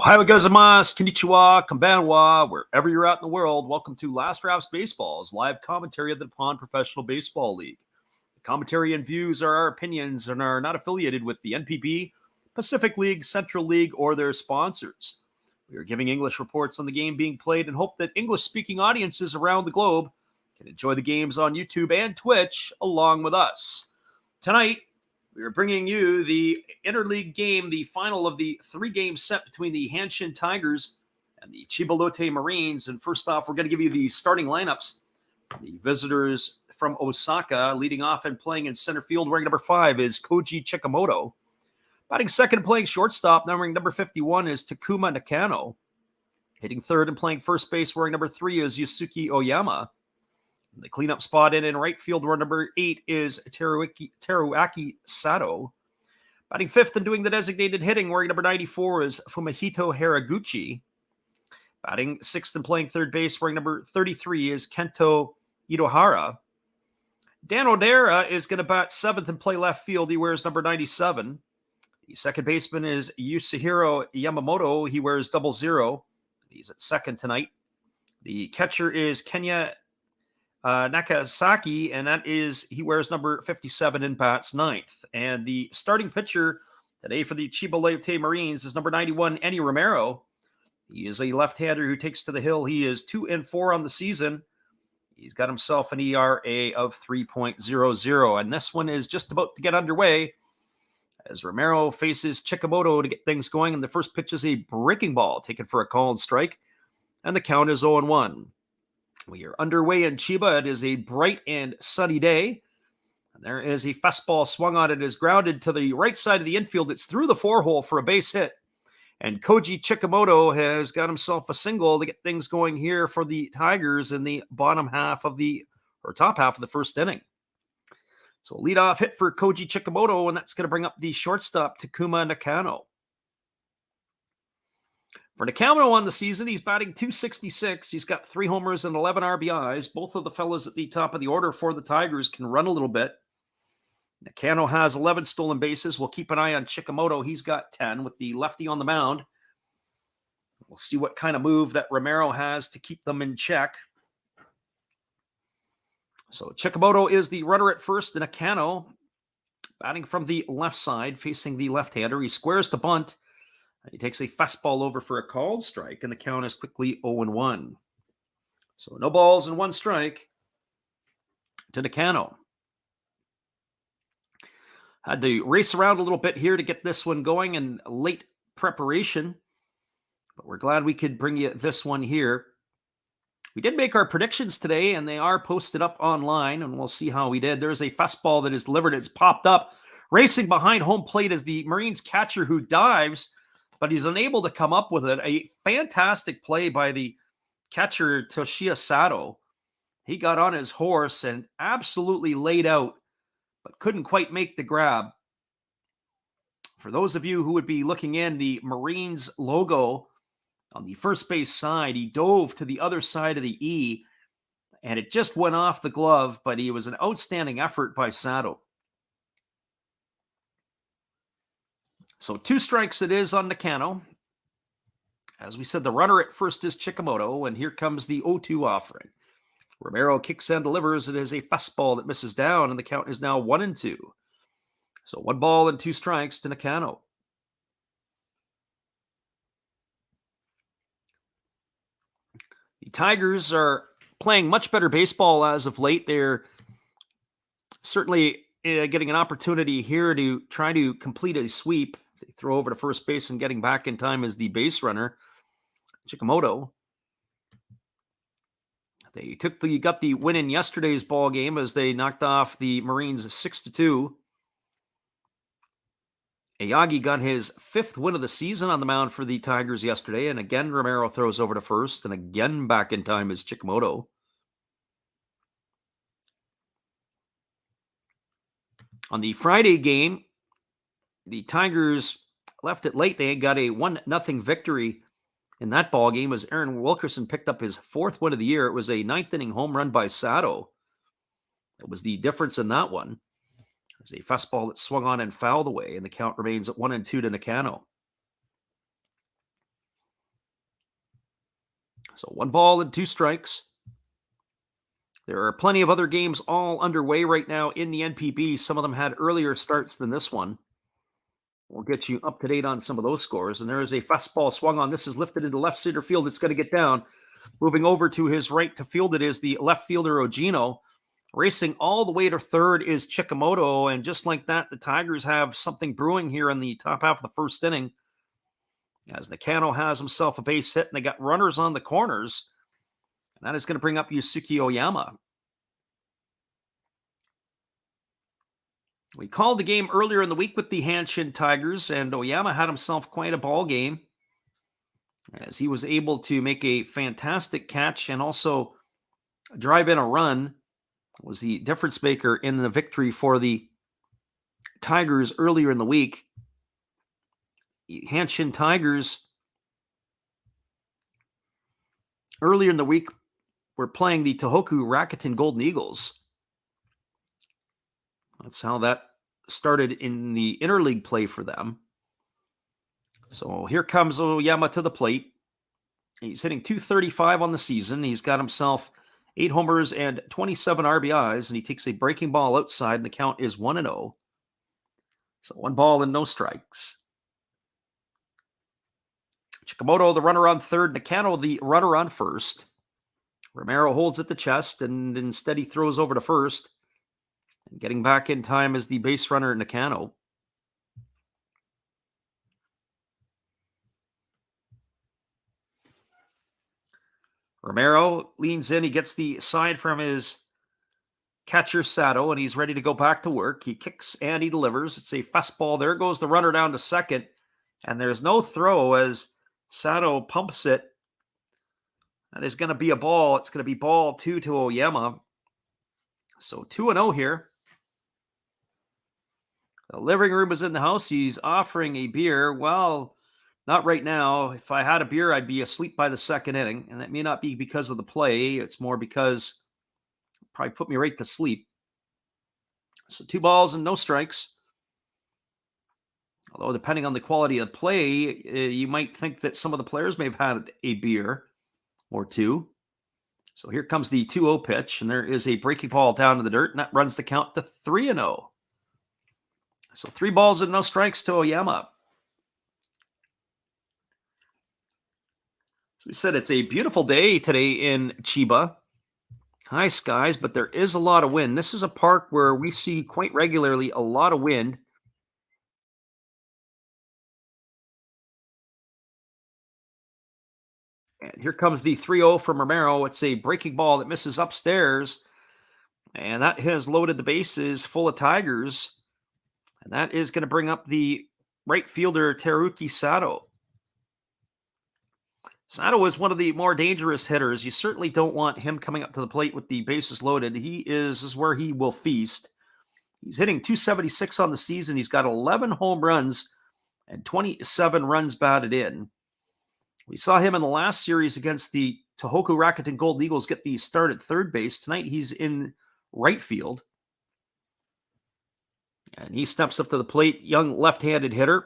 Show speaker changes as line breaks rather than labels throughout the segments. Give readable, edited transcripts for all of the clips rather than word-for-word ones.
Ohio gozaimasu, konnichiwa, konbanwa, wherever you're at in the world, welcome to Last Drafts Baseball's live commentary of the Nippon Professional Baseball League. The commentary and views are our opinions and are not affiliated with the NPB, Pacific League, Central League, or their sponsors. We are giving English reports on the game being played and hope that English-speaking audiences around the globe can enjoy the games on YouTube and Twitch along with us. Tonight, we are bringing you the interleague game, the final of the three-game set between the Hanshin Tigers and the Chiba Lotte Marines. And first off, we're going to give you the starting lineups. The visitors from Osaka, leading off and playing in center field, wearing number 5 is Koji Chikamoto. Batting second and playing shortstop, wearing number 51 is Takuma Nakano. Hitting third and playing first base, wearing number 3 is Yusuke Oyama. The cleanup spot in right field, where number 8 is Teruaki Sato. Batting fifth and doing the designated hitting, wearing number 94 is Fumihito Haraguchi. Batting sixth and playing third base, wearing number 33 is Kento Itohara. Dan Odera is going to bat seventh and play left field. He wears number 97. The second baseman is Yasuhiro Yamamoto. He wears 00. He's at second tonight. The catcher is Kenya Nakasaki, and he wears number 57 and bats ninth. And the starting pitcher today for the Chiba Lotte Marines is number 91, Enny Romero. He is a left-hander who takes to the hill. He is 2-4 on the season. He's got himself an ERA of 3.00, and this one is just about to get underway as Romero faces Chikamoto to get things going. And the first pitch is a breaking ball taken for a called strike, and the count is 0-1. We are underway in Chiba. It is a bright and sunny day. And there is a fastball swung on. It is grounded to the right side of the infield. It's through the 4-hole for a base hit. And Koji Chikamoto has got himself a single to get things going here for the Tigers in the top half of the first inning. So a leadoff hit for Koji Chikamoto, and that's going to bring up the shortstop, Takuma Nakano. For Nakano on the season, he's batting .266. He's got 3 homers and 11 RBIs. Both of the fellas at the top of the order for the Tigers can run a little bit. Nakano has 11 stolen bases. We'll keep an eye on Chikamoto. He's got 10 with the lefty on the mound. We'll see what kind of move that Romero has to keep them in check. So Chikamoto is the runner at first. And Nakano batting from the left side, facing the left-hander. He squares the bunt. He takes a fastball over for a called strike, and the count is quickly 0-1. So no balls and 1 strike to Nakano. Had to race around a little bit here to get this one going in late preparation, but we're glad we could bring you this one here. We did make our predictions today, and they are posted up online, and we'll see how we did. There's a fastball that is delivered. It's popped up. Racing behind home plate is the Marines catcher who dives, but he's unable to come up with it. A fantastic play by the catcher, Toshiya Sato. He got on his horse and absolutely laid out, but couldn't quite make the grab. For those of you who would be looking in, the Marines logo on the first base side, he dove to the other side of the E, and it just went off the glove, but it was an outstanding effort by Sato. So 2 strikes it is on Nakano. As we said, the runner at first is Chikamoto, and here comes the 0-2 offering. Romero kicks and delivers. It is a fastball that misses down, and the count is now 1-2. So 1 ball and 2 strikes to Nakano. The Tigers are playing much better baseball as of late. They're certainly getting an opportunity here to try to complete a sweep. They throw over to first base, and getting back in time is the base runner, Chikamoto. They got the win in yesterday's ball game as they knocked off the Marines 6-2. Ayagi got his 5th win of the season on the mound for the Tigers yesterday, and again Romero throws over to first, and again back in time is Chikamoto. On the Friday game, the Tigers left it late. They got a 1-0 victory in that ball game as Aaron Wilkerson picked up his 4th win of the year. It was a 9th inning home run by Sato. That was the difference in that one. It was a fastball that swung on and fouled away, and the count remains at 1-2 to Nakano. So 1 ball and 2 strikes. There are plenty of other games all underway right now in the NPB. Some of them had earlier starts than this one. We'll get you up to date on some of those scores. And there is a fastball swung on. This is lifted into left center field. It's going to get down. Moving over to his right to field, it is the left fielder Ogino. Racing all the way to third is Chikamoto. And just like that, the Tigers have something brewing here in the top half of the first inning, as Nakano has himself a base hit, and they got runners on the corners. And that is going to bring up Yusuke Oyama. We called the game earlier in the week with the Hanshin Tigers, and Oyama had himself quite a ball game, as he was able to make a fantastic catch and also drive in a run. Was the difference maker in the victory for the Tigers earlier in the week. Hanshin Tigers earlier in the week were playing the Tohoku Rakuten Golden Eagles. That's how that started in the interleague play for them. So here comes Oyama to the plate. He's hitting .235 on the season. He's got himself 8 homers and 27 RBIs, and he takes a breaking ball outside, and the count is 1-0. So 1 ball and no strikes. Chikamoto, the runner on third. Nakano, the runner on first. Romero holds at the chest, and instead he throws over to first. And getting back in time is the base runner, Nakano. Romero leans in. He gets the side from his catcher, Sato, and he's ready to go back to work. He kicks and he delivers. It's a fastball. There goes the runner down to second. And there's no throw as Sato pumps it. That is going to be a ball. It's going to be ball 2 to Oyama. So 2-0 here. The living room is in the house. He's offering a beer. Well, not right now. If I had a beer, I'd be asleep by the second inning. And that may not be because of the play. It's more because it probably put me right to sleep. So 2 balls and no strikes. Although depending on the quality of the play, you might think that some of the players may have had a beer or 2. So here comes the 2-0 pitch. And there is a breaking ball down to the dirt. And that runs the count to 3-0. So 3 balls and no strikes to Oyama. So we said it's a beautiful day today in Chiba. High skies, but there is a lot of wind. This is a park where we see quite regularly a lot of wind. And here comes the 3-0 from Romero. It's a breaking ball that misses upstairs. And that has loaded the bases full of Tigers. And that is going to bring up the right fielder, Teruki Sato. Sato is one of the more dangerous hitters. You certainly don't want him coming up to the plate with the bases loaded. He is where he will feast. He's hitting .276 on the season. He's got 11 home runs and 27 runs batted in. We saw him in the last series against the Tohoku Rakuten Golden Eagles get the start at third base. Tonight he's in right field. And he steps up to the plate, young left-handed hitter.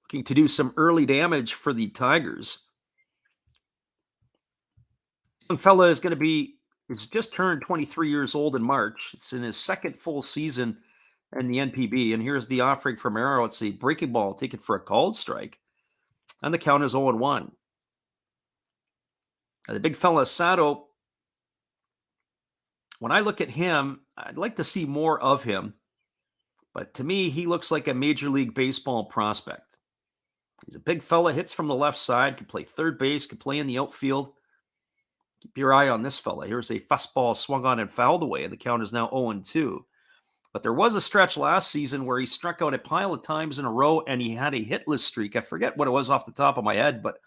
Looking to do some early damage for the Tigers. Young fella is it's just turned 23 years old in March. It's in his 2nd full season in the NPB. And here's the offering from Arrow. It's a breaking ball taken for a called strike. And the count is 0-1. The big fella, Sato, when I look at him, I'd like to see more of him. But to me, he looks like a Major League Baseball prospect. He's a big fella, hits from the left side, can play third base, can play in the outfield. Keep your eye on this fella. Here's a fastball swung on and fouled away, and the count is now 0-2. But there was a stretch last season where he struck out a pile of times in a row and he had a hitless streak. I forget what it was off the top of my head, but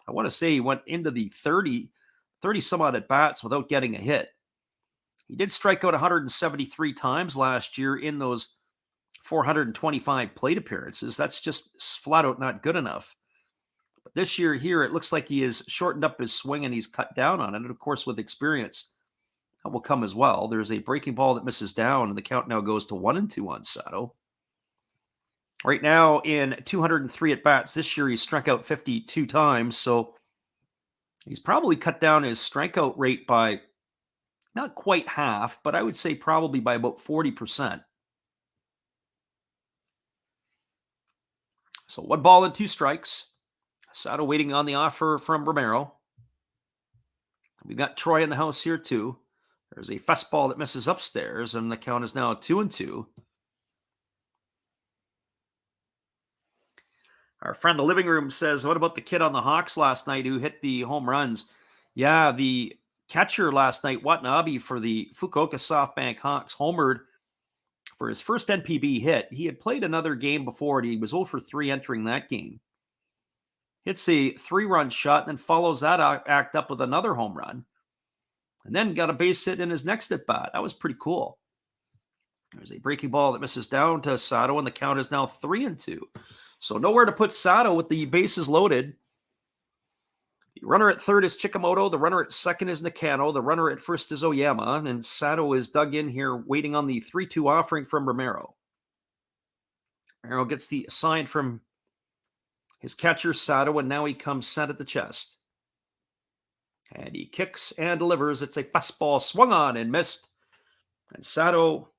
I want to say he went into the 30 some odd at bats without getting a hit. He did strike out 173 times last year in those 425 plate appearances. That's just flat out not good enough. But this year here, it looks like he has shortened up his swing and he's cut down on it. And of course, with experience, that will come as well. There's a breaking ball that misses down, and the count now goes to 1-2 on Sato. Right now, in 203 at-bats this year, he struck out 52 times, so he's probably cut down his strikeout rate by not quite half, but I would say probably by about 40%. So 1 ball and 2 strikes. Sato waiting on the offer from Romero. We've got Troy in the house here too. There's a fastball that misses upstairs, and the count is now 2-2. Our friend in the living room says, what about the kid on the Hawks last night who hit the home runs? Yeah, the catcher last night, Watanabe, for the Fukuoka SoftBank Hawks, homered for his first NPB hit. He had played another game before, and he was 0 for 3 entering that game. Hits a 3-run shot, and then follows that act up with another home run. And then got a base hit in his next at bat. That was pretty cool. There's a breaking ball that misses down to Sato, and the count is now 3-2. So nowhere to put Sato with the bases loaded. The runner at third is Chikamoto. The runner at second is Nakano. The runner at first is Oyama. And Sato is dug in here, waiting on the 3-2 offering from Romero. Romero gets the sign from his catcher, Sato, and now he comes set at the chest. And he kicks and delivers. It's a fastball swung on and missed. And Sato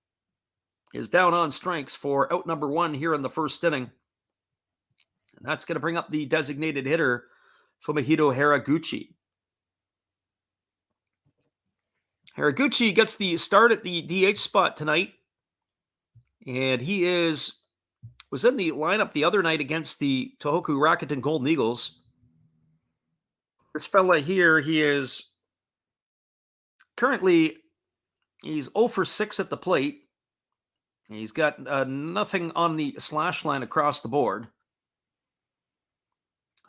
is down on strikes for out number 1 here in the first inning. And that's going to bring up the designated hitter, Fumihito Haraguchi. Haraguchi gets the start at the DH spot tonight. And he was in the lineup the other night against the Tohoku Rakuten Golden Eagles. This fella here, he's 0 for 6 at the plate. He's got nothing on the slash line across the board.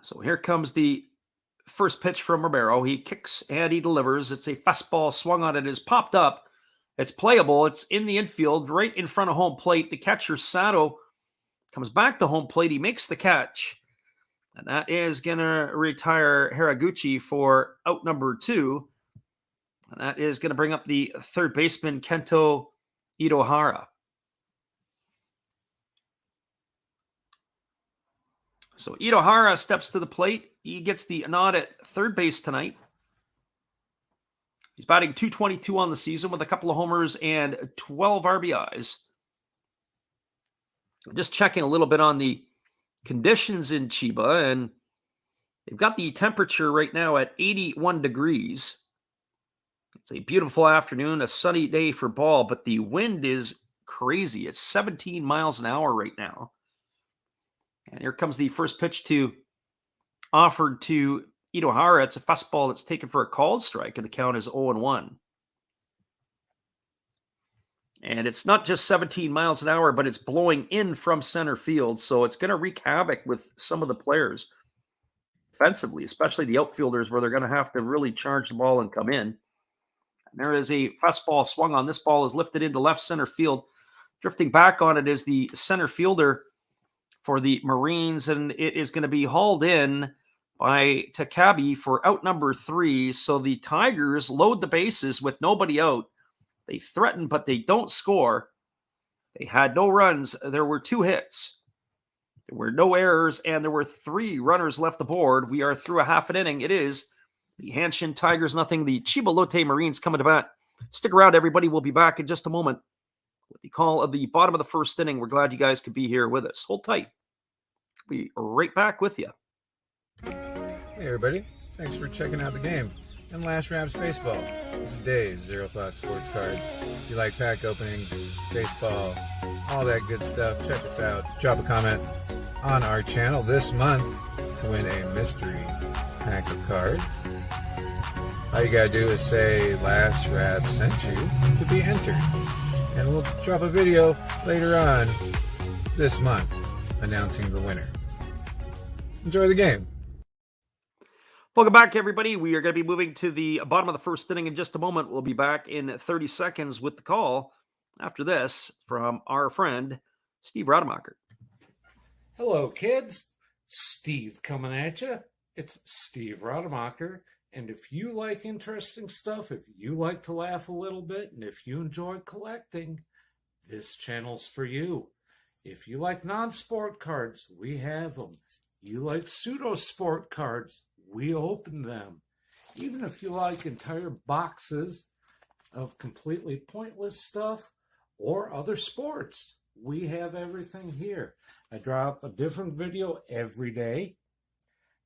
So here comes the first pitch from Romero. He kicks and he delivers. It's a fastball swung on. It is popped up. It's playable. It's in the infield, right in front of home plate. The catcher, Sato, comes back to home plate. He makes the catch. And that is going to retire Haraguchi for out number 2. And that is going to bring up the third baseman, Kento Itohara. So Itohara steps to the plate. He gets the nod at third base tonight. He's batting .222 on the season with a couple of homers and 12 RBIs. Just checking a little bit on the conditions in Chiba, and they've got the temperature right now at 81 degrees. It's a beautiful afternoon, a sunny day for ball, but the wind is crazy. It's 17 miles an hour right now. And here comes the first pitch offered to Itohara. It's a fastball that's taken for a called strike, and the count is 0-1. And it's not just 17 miles an hour, but it's blowing in from center field, so it's going to wreak havoc with some of the players defensively, especially the outfielders, where they're going to have to really charge the ball and come in. And there is a fastball swung on. This ball is lifted into left center field. Drifting back on it is the center fielder for the Marines, and it is going to be hauled in by Takabe for out number 3. So the Tigers load the bases with nobody out. They threaten, but they don't score. They had no runs. There were 2 hits. There were no errors, and there were 3 runners left aboard. We are through a half an inning. It is the Hanshin Tigers nothing, the Chiba Lotte Marines coming to bat. Stick around, everybody. We'll be back in just a moment with the call of the bottom of the first inning. We're glad you guys could be here with us. Hold tight. We'll be right back with you.
Hey, everybody. Thanks for checking out the game and Last Raps Baseball. This is Dave, Zero Thought Sports Cards. If you like pack openings, baseball, all that good stuff, check us out. Drop a comment on our channel this month to win a mystery pack of cards. All you gotta do is say Last Rap sent you to be entered. And we'll drop a video later on this month announcing the winner. Enjoy the game.
Welcome back, everybody. We are going to be moving to the bottom of the first inning in just a moment. We'll be back in 30 seconds with the call after this from our friend, Steve Rademacher.
Hello, kids. Steve coming at you. It's Steve Rademacher. And if you like interesting stuff, if you like to laugh a little bit, and if you enjoy collecting, this channel's for you. If you like non-sport cards, we have them. You like pseudo-sport cards, we open them. Even if you like entire boxes of completely pointless stuff or other sports, we have everything here. I drop a different video every day,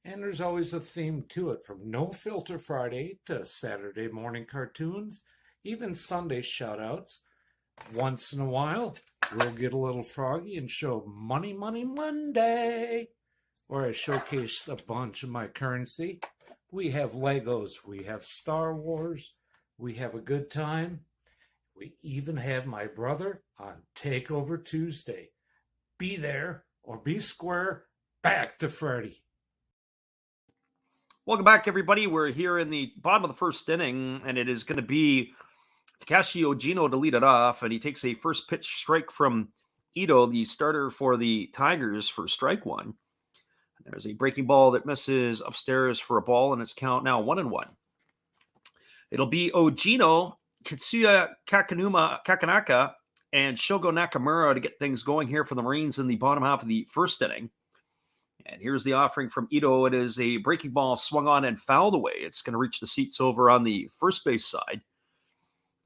and there's always a theme to it, from No Filter Friday to Saturday morning cartoons, even Sunday shoutouts. Once in a while, we'll get a little froggy and show Money Money Monday, where I showcase a bunch of my currency. We have Legos, we have Star Wars, we have a good time. We even have my brother on Takeover Tuesday. Be there or be square. Back to Freddy.
Welcome back, everybody. We're here in the bottom of the first inning, and it is going to be Takashi Ojino to lead it off, and he takes a first pitch strike from Ito, the starter for the Tigers, for strike one. There's a breaking ball that misses upstairs for a ball, and it's count now 1-1. It'll be Ojino, Kitsuya Kakanaka, and Shogo Nakamura to get things going here for the Marines in the bottom half of the first inning. And here's the offering from Ito. It is a breaking ball swung on and fouled away. It's going to reach the seats over on the first base side.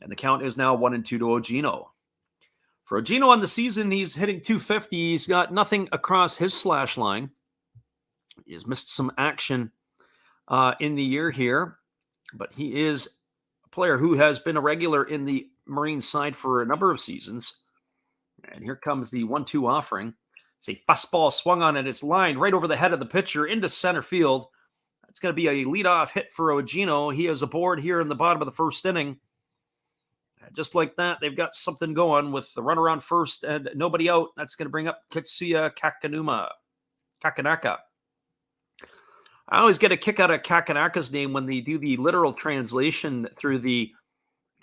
And the count is now 1-2 to Ojino. For Ojino on the season, he's hitting .250. He's got nothing across his slash line. He has missed some action in the year here, but he is a player who has been a regular in the Marines side for a number of seasons. And here comes the 1-2 offering. It's a fastball swung on, and it's lined right over the head of the pitcher into center field. It's going to be a leadoff hit for Ojino. He is aboard here in the bottom of the first inning. Just like that, they've got something going with the runner on first and nobody out. That's going to bring up Kitsuya Kakanaka. I always get a kick out of Kakanaka's name when they do the literal translation through the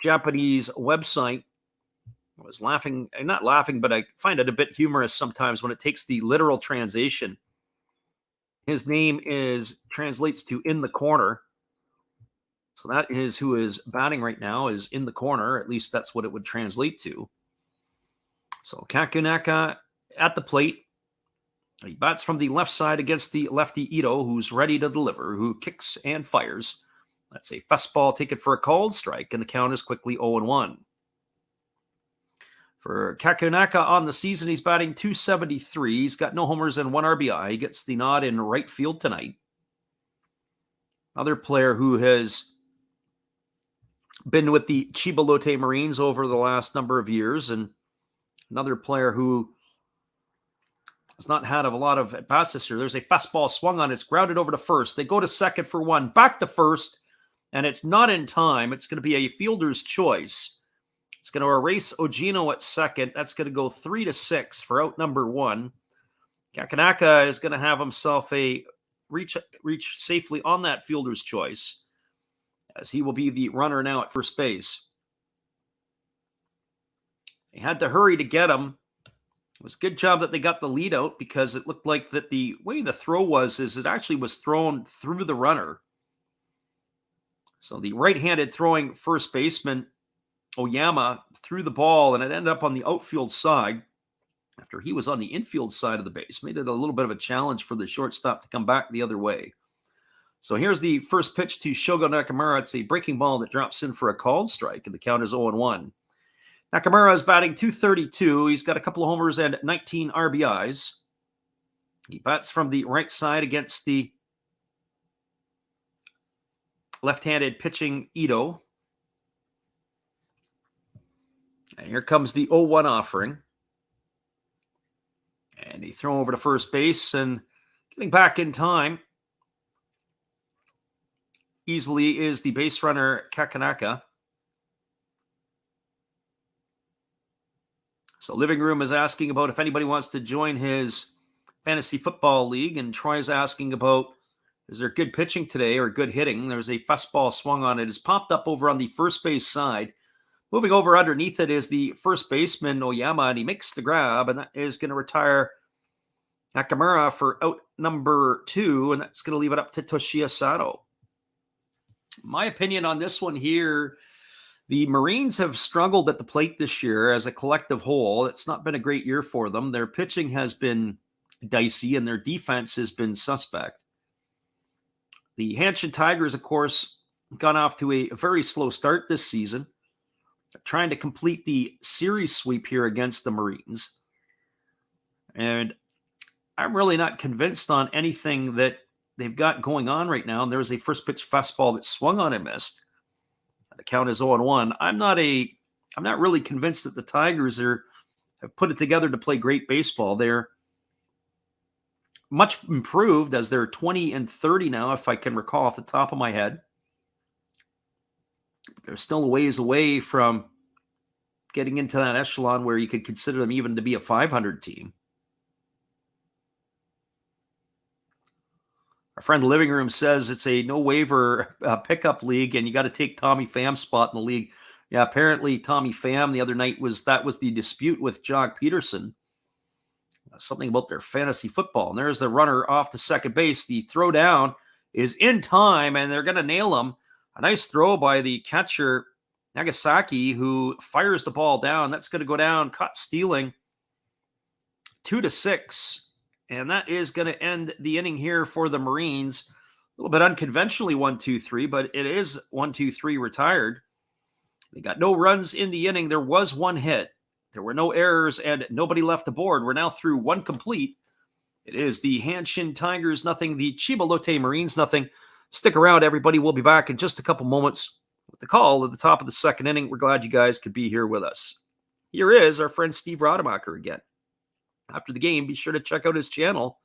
Japanese website. I was laughing, not laughing, but I find it a bit humorous sometimes when it takes the literal translation. His name translates to in the corner. So that is who is batting right now, is in the corner. At least that's what it would translate to. So Kakanaka at the plate. He bats from the left side against the lefty Ito, who's ready to deliver, who kicks and fires. That's a fastball taken for a called strike, and the count is quickly 0-1. For Kakanaka on the season, he's batting .273. He's got no homers and 1 RBI. He gets the nod in right field tonight. Another player who has been with the Chiba Lotte Marines over the last number of years, and another player who has not had a lot of at-bats this year. There's a fastball swung on. It's grounded over to first. They go to second for one, back to first, and it's not in time. It's going to be a fielder's choice. It's going to erase Ojino at second. That's going to go 3-6 for out number 1. Kakanaka is going to have himself a reach safely on that fielder's choice, as he will be the runner now at first base. They had to hurry to get him. It was a good job that they got the lead out, because it looked like that the way the throw was is it actually was thrown through the runner. So the right-handed throwing first baseman Oyama threw the ball, and it ended up on the outfield side after he was on the infield side of the base. Made it a little bit of a challenge for the shortstop to come back the other way. So here's the first pitch to Shogo Nakamura. It's a breaking ball that drops in for a called strike, and the count is 0-1. Nakamura is batting .232. He's got a couple of homers and 19 RBIs. He bats from the right side against the left-handed pitching Ito. And here comes the 0-1 offering. And he throw over to first base, and getting back in time easily is the base runner Kakanaka. So Living Room is asking about if anybody wants to join his fantasy football league, and Troy's asking about, is there good pitching today or good hitting? There's a fastball swung on it. It's popped up over on the first base side. Moving over underneath it is the first baseman, Oyama, and he makes the grab, and that is going to retire Nakamura for out number 2, and that's going to leave it up to Toshiya Sato. My opinion on this one here, the Marines have struggled at the plate this year as a collective whole. It's not been a great year for them. Their pitching has been dicey, and their defense has been suspect. The Hanshin Tigers, of course, got off to a very slow start this season. They're trying to complete the series sweep here against the Marines. And I'm really not convinced on anything that they've got going on right now. And there was a first pitch fastball that swung on and missed. The count is 0-1. I'm not really convinced that the Tigers have put it together to play great baseball. They're much improved as they're 20-30 now, if I can recall off the top of my head. They're still a ways away from getting into that echelon where you could consider them even to be a 500 team. Our friend Living Room says it's a no waiver pickup league, and you got to take Tommy Pham's spot in the league. Yeah, apparently Tommy Pham the other night was the dispute with Jock Peterson. Something about their fantasy football. And there's the runner off to second base. The throw down is in time, and they're going to nail him. A nice throw by the catcher, Nagasaki, who fires the ball down. That's going to go down, caught stealing, 2-6. And that is going to end the inning here for the Marines. A little bit unconventionally 1-2-3, but it is 1-2-3 retired. They got no runs in the inning. There was one hit. There were no errors, and nobody left the board. We're now through one complete. It is the Hanshin Tigers nothing, the Chiba Lotte Marines nothing. Stick around, everybody. We'll be back in just a couple moments with the call at the top of the second inning. We're glad you guys could be here with us. Here is our friend Steve Rademacher again. After the game, be sure to check out his channel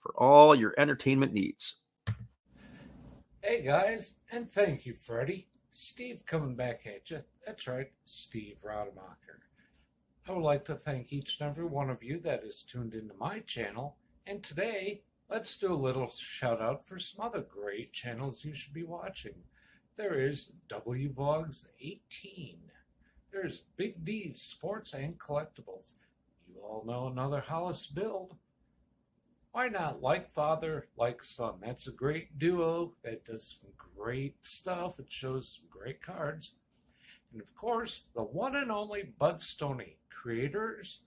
for all your entertainment needs.
Hey guys, and thank you, Freddie. Steve coming back at you. That's right, Steve Rademacher. I would like to thank each and every one of you that is tuned into my channel. And today, let's do a little shout out for some other great channels you should be watching. There is WVogs 18. There's Big D's Sports and Collectibles. You all know another Hollis build. Why not Like Father, Like Son? That's a great duo that does some great stuff. It shows some great cards. And of course, the one and only Bud Stoney, creators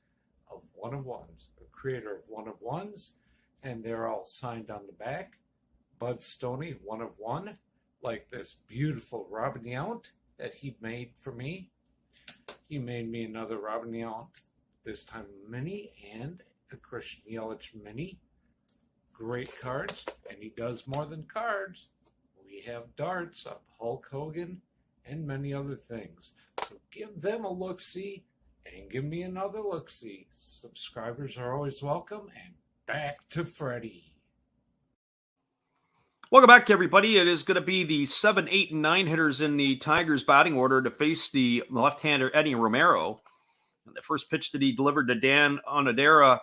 of One of Ones. The creator of One of Ones, and they're all signed on the back. Bud Stoney, One of One, like this beautiful Robin Yount that he made for me. He made me another Robin Yount, this time mini, and a Christian Yelich mini. Great cards, and he does more than cards. We have darts of Hulk Hogan and many other things. So give them a look-see and give me another look-see. Subscribers are always welcome, and back to Freddie.
Welcome back, everybody. It is going to be the 7, 8, and 9 hitters in the Tigers batting order to face the left-hander Eddie Romero. The first pitch that he delivered to Dan Onodera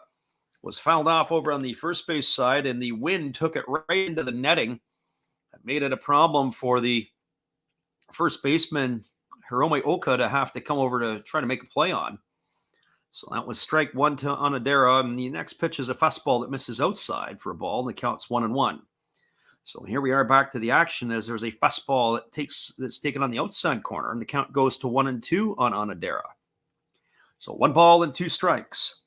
was fouled off over on the first base side, and the wind took it right into the netting. That made it a problem for the first baseman, Hirome Oka, to have to come over to try to make a play on. So that was strike one to Onodera, and the next pitch is a fastball that misses outside for a ball, and the count's 1-1. So here we are back to the action as there's a fastball that's taken on the outside corner, and the count goes to 1-2 on Onodera. So 1 ball and 2 strikes.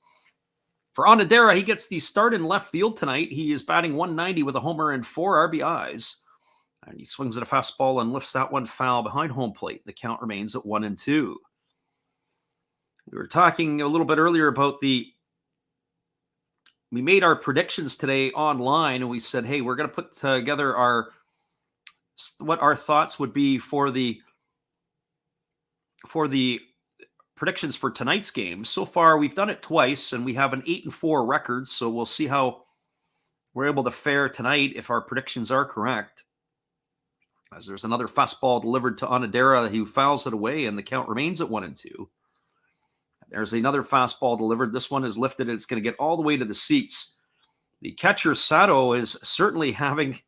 For Onodera, he gets the start in left field tonight. He is batting 190 with a homer and 4 RBIs. And he swings at a fastball and lifts that one foul behind home plate. The count remains at 1-2. We were talking a little bit earlier about we made our predictions today online, and we said, hey, we're going to put together what our thoughts would be for the predictions for tonight's game. So far, we've done it twice, and we have an 8-4 record, so we'll see how we're able to fare tonight if our predictions are correct. As there's another fastball delivered to Onodera, who fouls it away, and the count remains at 1-2. There's another fastball delivered. This one is lifted. It's going to get all the way to the seats. The catcher, Sato, is certainly having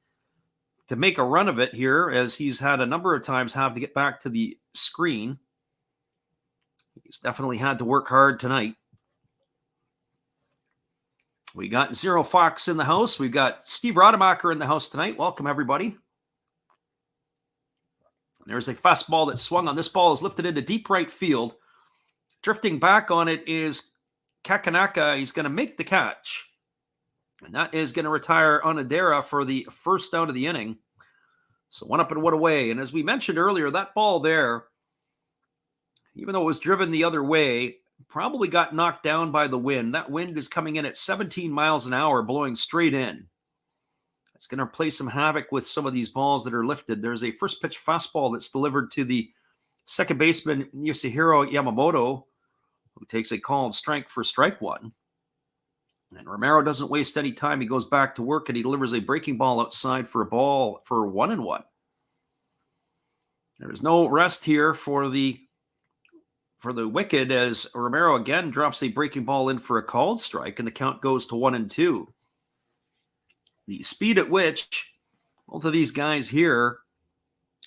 to make a run of it here, as he's had a number of times have to get back to the screen. He's definitely had to work hard tonight. We got Zero Fox in the house. We've got Steve Rademacher in the house tonight. Welcome, everybody. There's a fastball that swung on. This ball is lifted into deep right field. Drifting back on it is Kakanaka. He's going to make the catch. And that is going to retire Onodera for the first out of the inning. So 1 up and 1 away. And as we mentioned earlier, that ball there, even though it was driven the other way, probably got knocked down by the wind. That wind is coming in at 17 miles an hour, blowing straight in. It's going to play some havoc with some of these balls that are lifted. There's a first pitch fastball that's delivered to the second baseman, Yoshihiro Yamamoto, who takes a called strike for strike one. And Romero doesn't waste any time. He goes back to work and he delivers a breaking ball outside for a ball for 1-1. There is no rest here for the Wicked, as Romero again drops a breaking ball in for a called strike, and the count goes to 1-2. The speed at which both of these guys here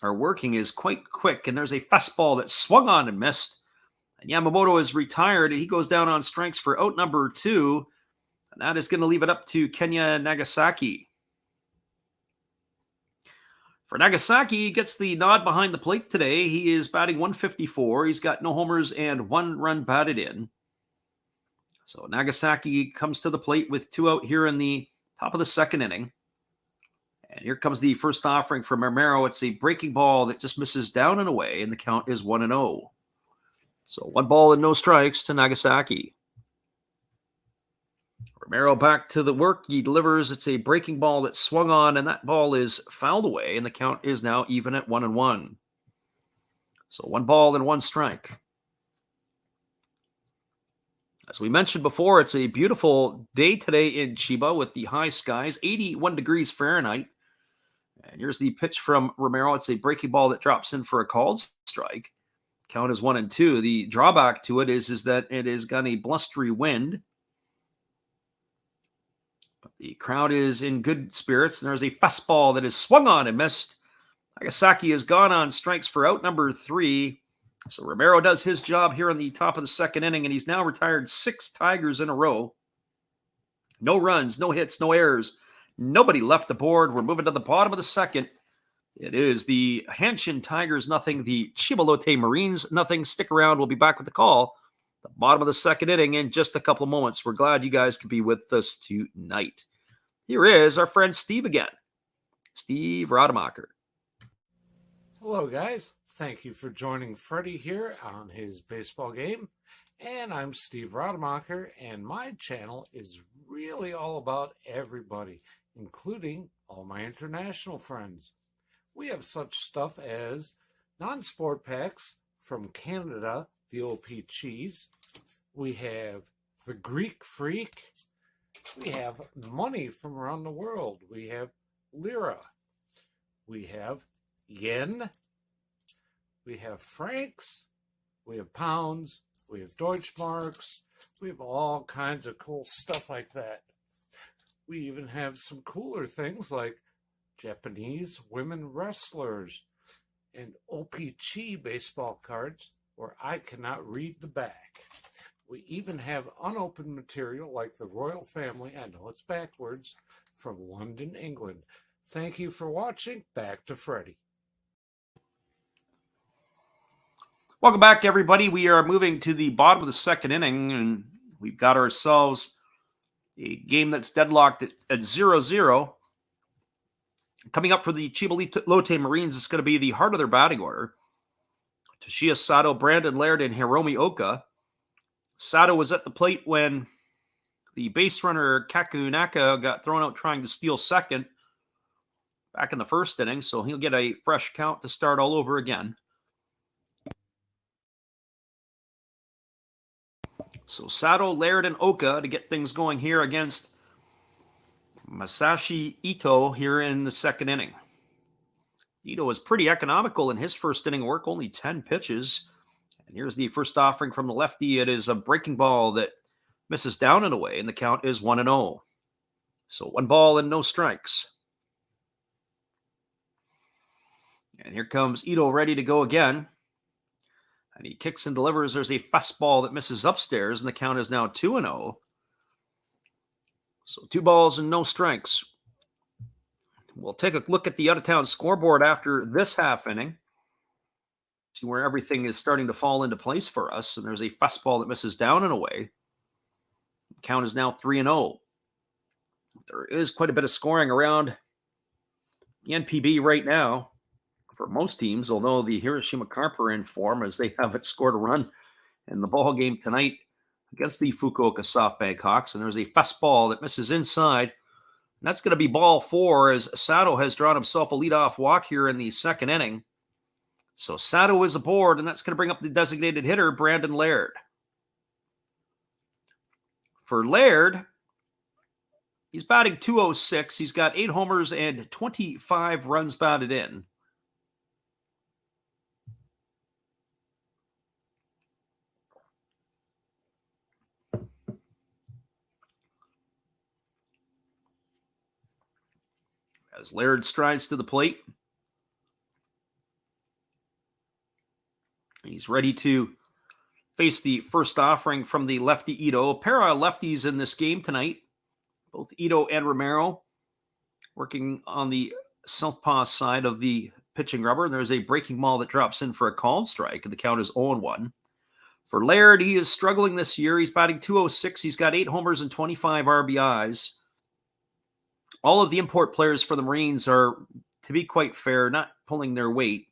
are working is quite quick, and there's a fastball that swung on and missed. And Yamamoto is retired, and he goes down on strikes for out number 2. And that is going to leave it up to Kenya Nagasaki. For Nagasaki, he gets the nod behind the plate today. He is batting 154. He's got no homers and 1 run batted in. So Nagasaki comes to the plate with 2 out here in the top of the second inning. And here comes the first offering from Romero. It's a breaking ball that just misses down and away, and the count is 1-0. So 1 ball and no strikes to Nagasaki. Romero back to the work. He delivers. It's a breaking ball that swung on, and that ball is fouled away, and the count is now even at 1-1. So 1 ball and 1 strike. As we mentioned before, it's a beautiful day today in Chiba with the high skies, 81 degrees Fahrenheit. And here's the pitch from Romero. It's a breaking ball that drops in for a called strike. Count is 1-2. The drawback to it is that it has got a blustery wind. But the crowd is in good spirits, and there's a fastball that is swung on and missed. Nagasaki has gone on strikes for out number 3. So Romero does his job here in the top of the second inning, and he's now retired 6 Tigers in a row. No runs, no hits, no errors. Nobody left the board. We're moving to the bottom of the second. It is the Hanshin Tigers nothing, the Chiba Lotte Marines nothing. Stick around. We'll be back with the call. The bottom of the second inning in just a couple of moments. We're glad you guys could be with us tonight. Here is our friend Steve again. Steve Rademacher.
Hello, guys. Thank you for joining Freddie here on his baseball game. And I'm Steve Rademacher, and my channel is really all about everybody, including all my international friends. We have such stuff as non-sport packs from Canada, the OP Cheese. We have the Greek Freak. We have money from around the world. We have Lira. We have Yen. We have francs. We have pounds. We have Deutschmarks. We have all kinds of cool stuff like that. We even have some cooler things like Japanese women wrestlers and OP-Chi baseball cards where I cannot read the back. We even have unopened material like the royal family, I know it's backwards, from London, England. Thank you for watching. Back to Freddie.
Welcome back, everybody. We are moving to the bottom of the second inning, and we've got ourselves a game that's deadlocked at 0-0. Coming up for the Chiba Lotte Marines, it's going to be the heart of their batting order. Toshiya Sato, Brandon Laird, and Hiromi Oka. Sato was at the plate when the base runner Kakunaka got thrown out trying to steal second back in the first inning, so he'll get a fresh count to start all over again. So Sato, Laird, and Oka to get things going here against Masashi Ito here in the second inning. Ito was pretty economical in his first inning work, only 10 pitches. And here's the first offering from the lefty. It is a breaking ball that misses down and away, and the count is 1-0. So 1 ball and no strikes. And here comes Ito ready to go again. And he kicks and delivers. There's a fastball that misses upstairs, and the count is now 2-0. So 2 balls and no strikes. We'll take a look at the out-of-town scoreboard after this half inning. See where everything is starting to fall into place for us. And there's a fastball that misses down and away. The count is now 3-0. There is quite a bit of scoring around the NPB right now for most teams, although the Hiroshima Carp are in form as they haven't scored a run in the ball game tonight against the Fukuoka SoftBank Hawks. And there's a fastball that misses inside. And that's going to be ball 4 as Sato has drawn himself a leadoff walk here in the second inning. So Sato is aboard, and that's going to bring up the designated hitter, Brandon Laird. For Laird, he's batting .206. He's got 8 homers and 25 runs batted in. As Laird strides to the plate, he's ready to face the first offering from the lefty Ito. A pair of lefties in this game tonight, both Ito and Romero, working on the southpaw side of the pitching rubber. And there's a breaking ball that drops in for a called strike, and the count is 0-1. For Laird, he is struggling this year. He's batting .206. He's got 8 homers and 25 RBIs. All of the import players for the Marines are, to be quite fair, not pulling their weight.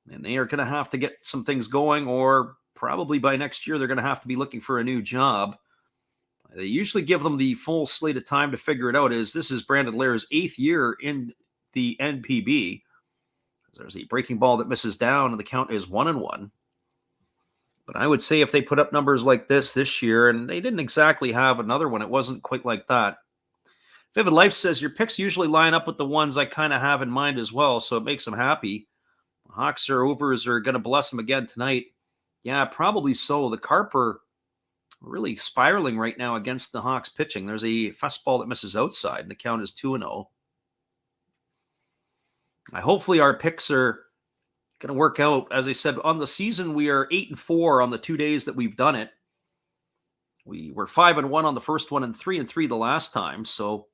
And they are going to have to get some things going, or probably by next year, they're going to have to be looking for a new job. They usually give them the full slate of time to figure it out, as this is Brandon Laird's 8th year in the NPB. There's a breaking ball that misses down, and the count is 1-1. But I would say if they put up numbers like this year, and they didn't exactly have another one, it wasn't quite like that. Vivid Life says your picks usually line up with the ones I kind of have in mind as well, so it makes them happy. The Hawks or overs are going to bless them again tonight. Yeah, probably so. The Carp are really spiraling right now against the Hawks pitching. There's a fastball that misses outside, and the count is 2-0. Hopefully our picks are going to work out. As I said, on the season, we are 8-4 on the 2 days that we've done it. We were 5-1 on the first one and 3-3 the last time, so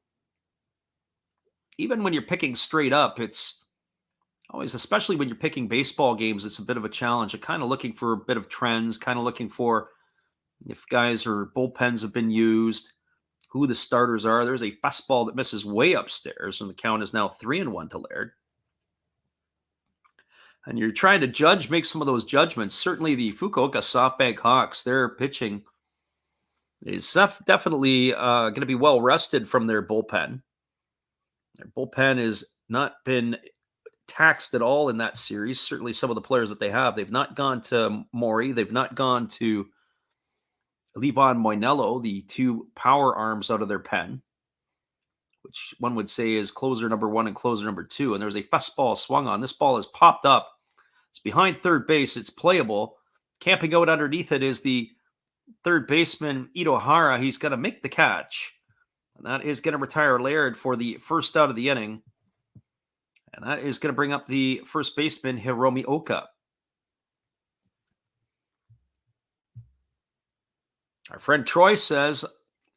even when you're picking straight up, it's always, especially when you're picking baseball games, it's a bit of a challenge. You're kind of looking for a bit of trends, kind of looking for if guys or bullpens have been used, who the starters are. There's a fastball that misses way upstairs, and the count is now 3-1 to Laird. And you're trying to make some of those judgments. Certainly the Fukuoka SoftBank Hawks, their pitching is definitely going to be well rested from their bullpen. Their bullpen has not been taxed at all in that series. Certainly some of the players that they have. They've not gone to Mori. They've not gone to Levon Moinello, the 2 power arms out of their pen, which one would say is closer number 1 and closer number 2. And there's a fastball swung on. This ball is popped up. It's behind third base. It's playable. Camping out underneath it is the third baseman, Ito Hara. He's going to make the catch. And that is going to retire Laird for the first out of the inning. And that is going to bring up the first baseman, Hiromi Oka. Our friend Troy says,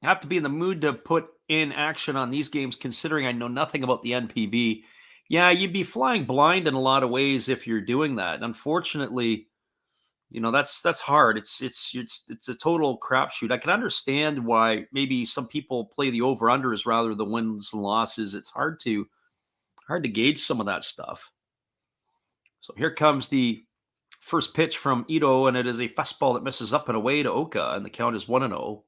I have to be in the mood to put in action on these games, considering I know nothing about the NPB. Yeah, you'd be flying blind in a lot of ways if you're doing that. And unfortunately, that's hard. It's a total crapshoot. I can understand why maybe some people play the over-unders rather than wins and losses. It's hard to gauge some of that stuff. So here comes the first pitch from Ito, and it is a fastball that misses up and away to Oka, and the count is 1-0.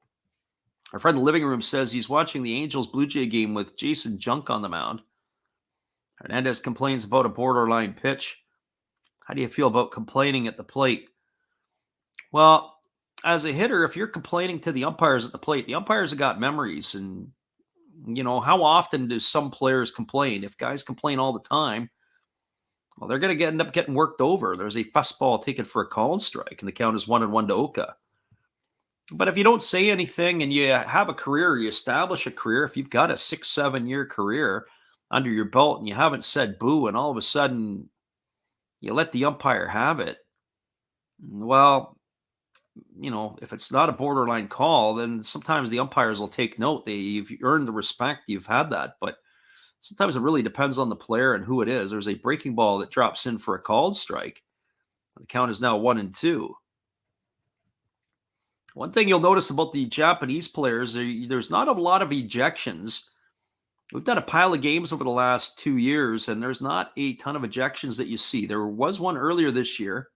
Our friend in the living room says he's watching the Angels-Blue Jay game with Jason Junk on the mound. Hernandez complains about a borderline pitch. How do you feel about complaining at the plate? Well, as a hitter, if you're complaining to the umpires at the plate, the umpires have got memories. And, how often do some players complain? If guys complain all the time, Well, they're going to end up getting worked over. There's a fastball taken for a called strike, and the count is 1-1 to Oka. But if you don't say anything and you have a career, you establish a career, if you've got a 6-7 year career under your belt and you haven't said boo and all of a sudden you let the umpire have it, well, if it's not a borderline call, then sometimes the umpires will take note. You've earned the respect, you've had that, but sometimes it really depends on the player and who it is. There's a breaking ball that drops in for a called strike. The count is now 1-2. One thing you'll notice about the Japanese players, there's not a lot of ejections. We've done a pile of games over the last 2 years, and there's not a ton of ejections that you see. There was one earlier this year,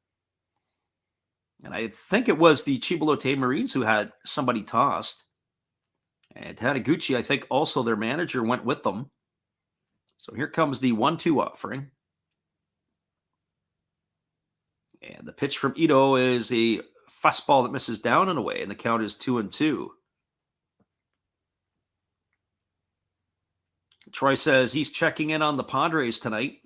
and I think it was the Chiba Lotte Marines who had somebody tossed. And Taniguchi, I think also their manager, went with them. So here comes the 1-2 offering. And the pitch from Ito is a fastball that misses down and away, and the count is 2-2. Troy says he's checking in on the Padres tonight.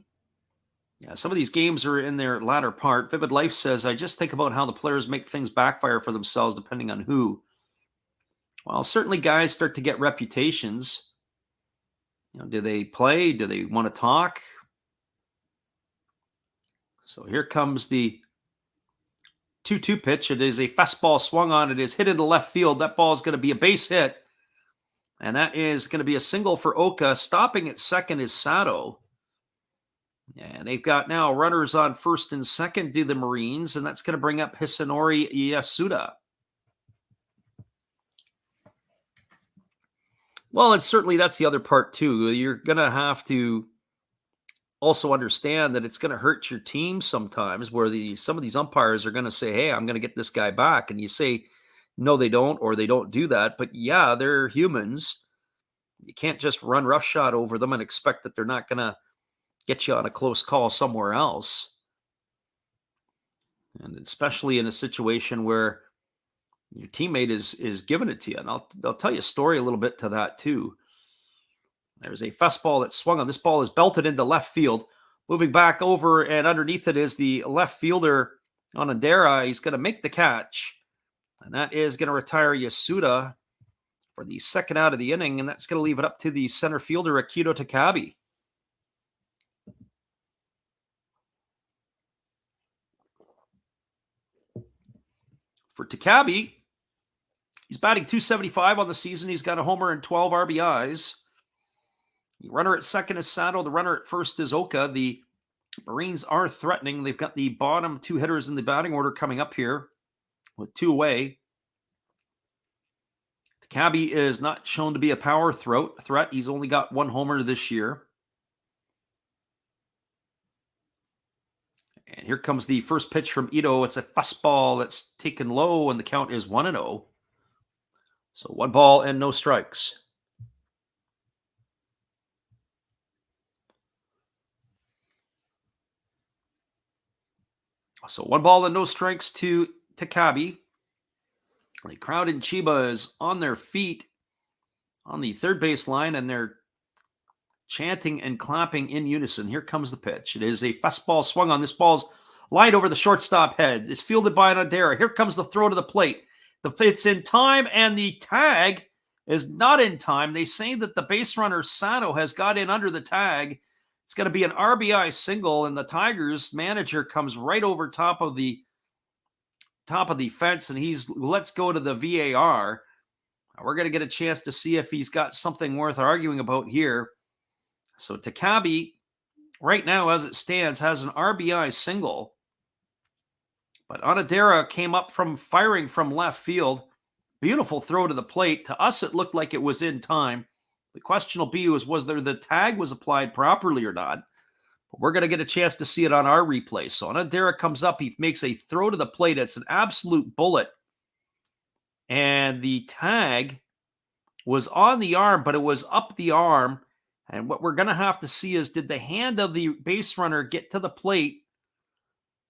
Yeah, some of these games are in their latter part. Vivid Life says, I just think about how the players make things backfire for themselves depending on who. Well, certainly guys start to get reputations. Do they play? Do they want to talk? So here comes the 2-2 pitch. It is a fastball swung on. It is hit into left field. That ball is going to be a base hit. And that is going to be a single for Oka. Stopping at second is Sato. And they've got now runners on first and second to the Marines, and that's going to bring up Hisanori Yasuda. Well, and certainly that's the other part too. You're going to have to also understand that it's going to hurt your team sometimes, where some of these umpires are going to say, hey, I'm going to get this guy back. And you say, no, they don't, or they don't do that. But yeah, they're humans. You can't just run roughshod over them and expect that they're not going to get you on a close call somewhere else. And especially in a situation where your teammate is giving it to you. And I'll tell you a story a little bit to that too. There's a fastball that swung on. This ball is belted into left field. Moving back over and underneath it is the left fielder Onodera. He's going to make the catch. And that is going to retire Yasuda for the second out of the inning. And that's going to leave it up to the center fielder, Akito Takabe. For Takabe, he's batting .275 on the season. He's got a homer and 12 RBIs. The runner at second is Sato. The runner at first is Oka. The Marines are threatening. They've got the bottom two hitters in the batting order coming up here with two away. Takabe is not shown to be a power threat. He's only got one homer this year. And here comes the first pitch from Ito. It's a fastball that's taken low, and the count is 1-0. So 1 ball and no strikes. So 1 ball and no strikes to Takabe. The crowd in Chiba is on their feet on the third base line, and they're chanting and clapping in unison. Here comes the pitch. It is a fastball swung on. This ball's lined over the shortstop head. It's fielded by Onodera. Here comes the throw to the plate. It's in time, and the tag is not in time. They say that the base runner, Sato, has got in under the tag. It's going to be an RBI single, and the Tigers manager comes right over top of the fence, and he's let's go to the VAR. We're going to get a chance to see if he's got something worth arguing about here. So Takabe, right now as it stands, has an RBI single. But Onodera came up from firing from left field. Beautiful throw to the plate. To us, it looked like it was in time. The question will be was there the tag was applied properly or not? But we're going to get a chance to see it on our replay. So Onodera comes up. He makes a throw to the plate. It's an absolute bullet. And the tag was on the arm, but it was up the arm. And what we're going to have to see is, did the hand of the base runner get to the plate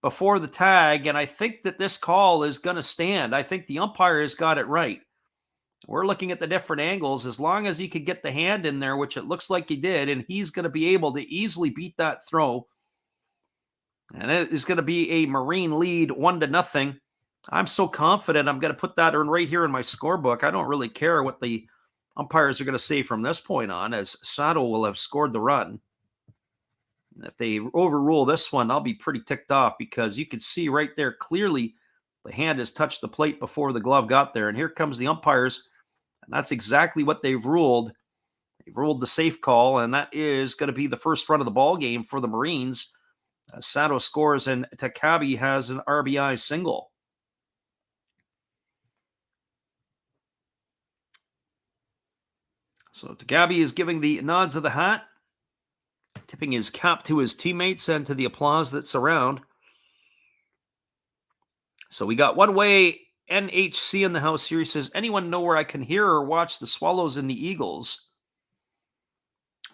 before the tag? And I think that this call is going to stand. I think the umpire has got it right. We're looking at the different angles. As long as he could get the hand in there, which it looks like he did, and he's going to be able to easily beat that throw. And it is going to be a Marine lead 1-0. I'm so confident I'm going to put that right here in my scorebook. I don't really care what the umpires are going to say from this point on, as Sato will have scored the run. And if they overrule this one, I'll be pretty ticked off, because you can see right there clearly the hand has touched the plate before the glove got there. And here comes the umpires, and that's exactly what they've ruled. They've ruled the safe call, and that is going to be the first run of the ball game for the Marines. Sato scores, and Takabe has an RBI single. So Takabe is giving the nods of the hat, tipping his cap to his teammates and to the applause that's around. So we got One Way NHC in the house here. He says, anyone know where I can hear or watch the Swallows and the Eagles?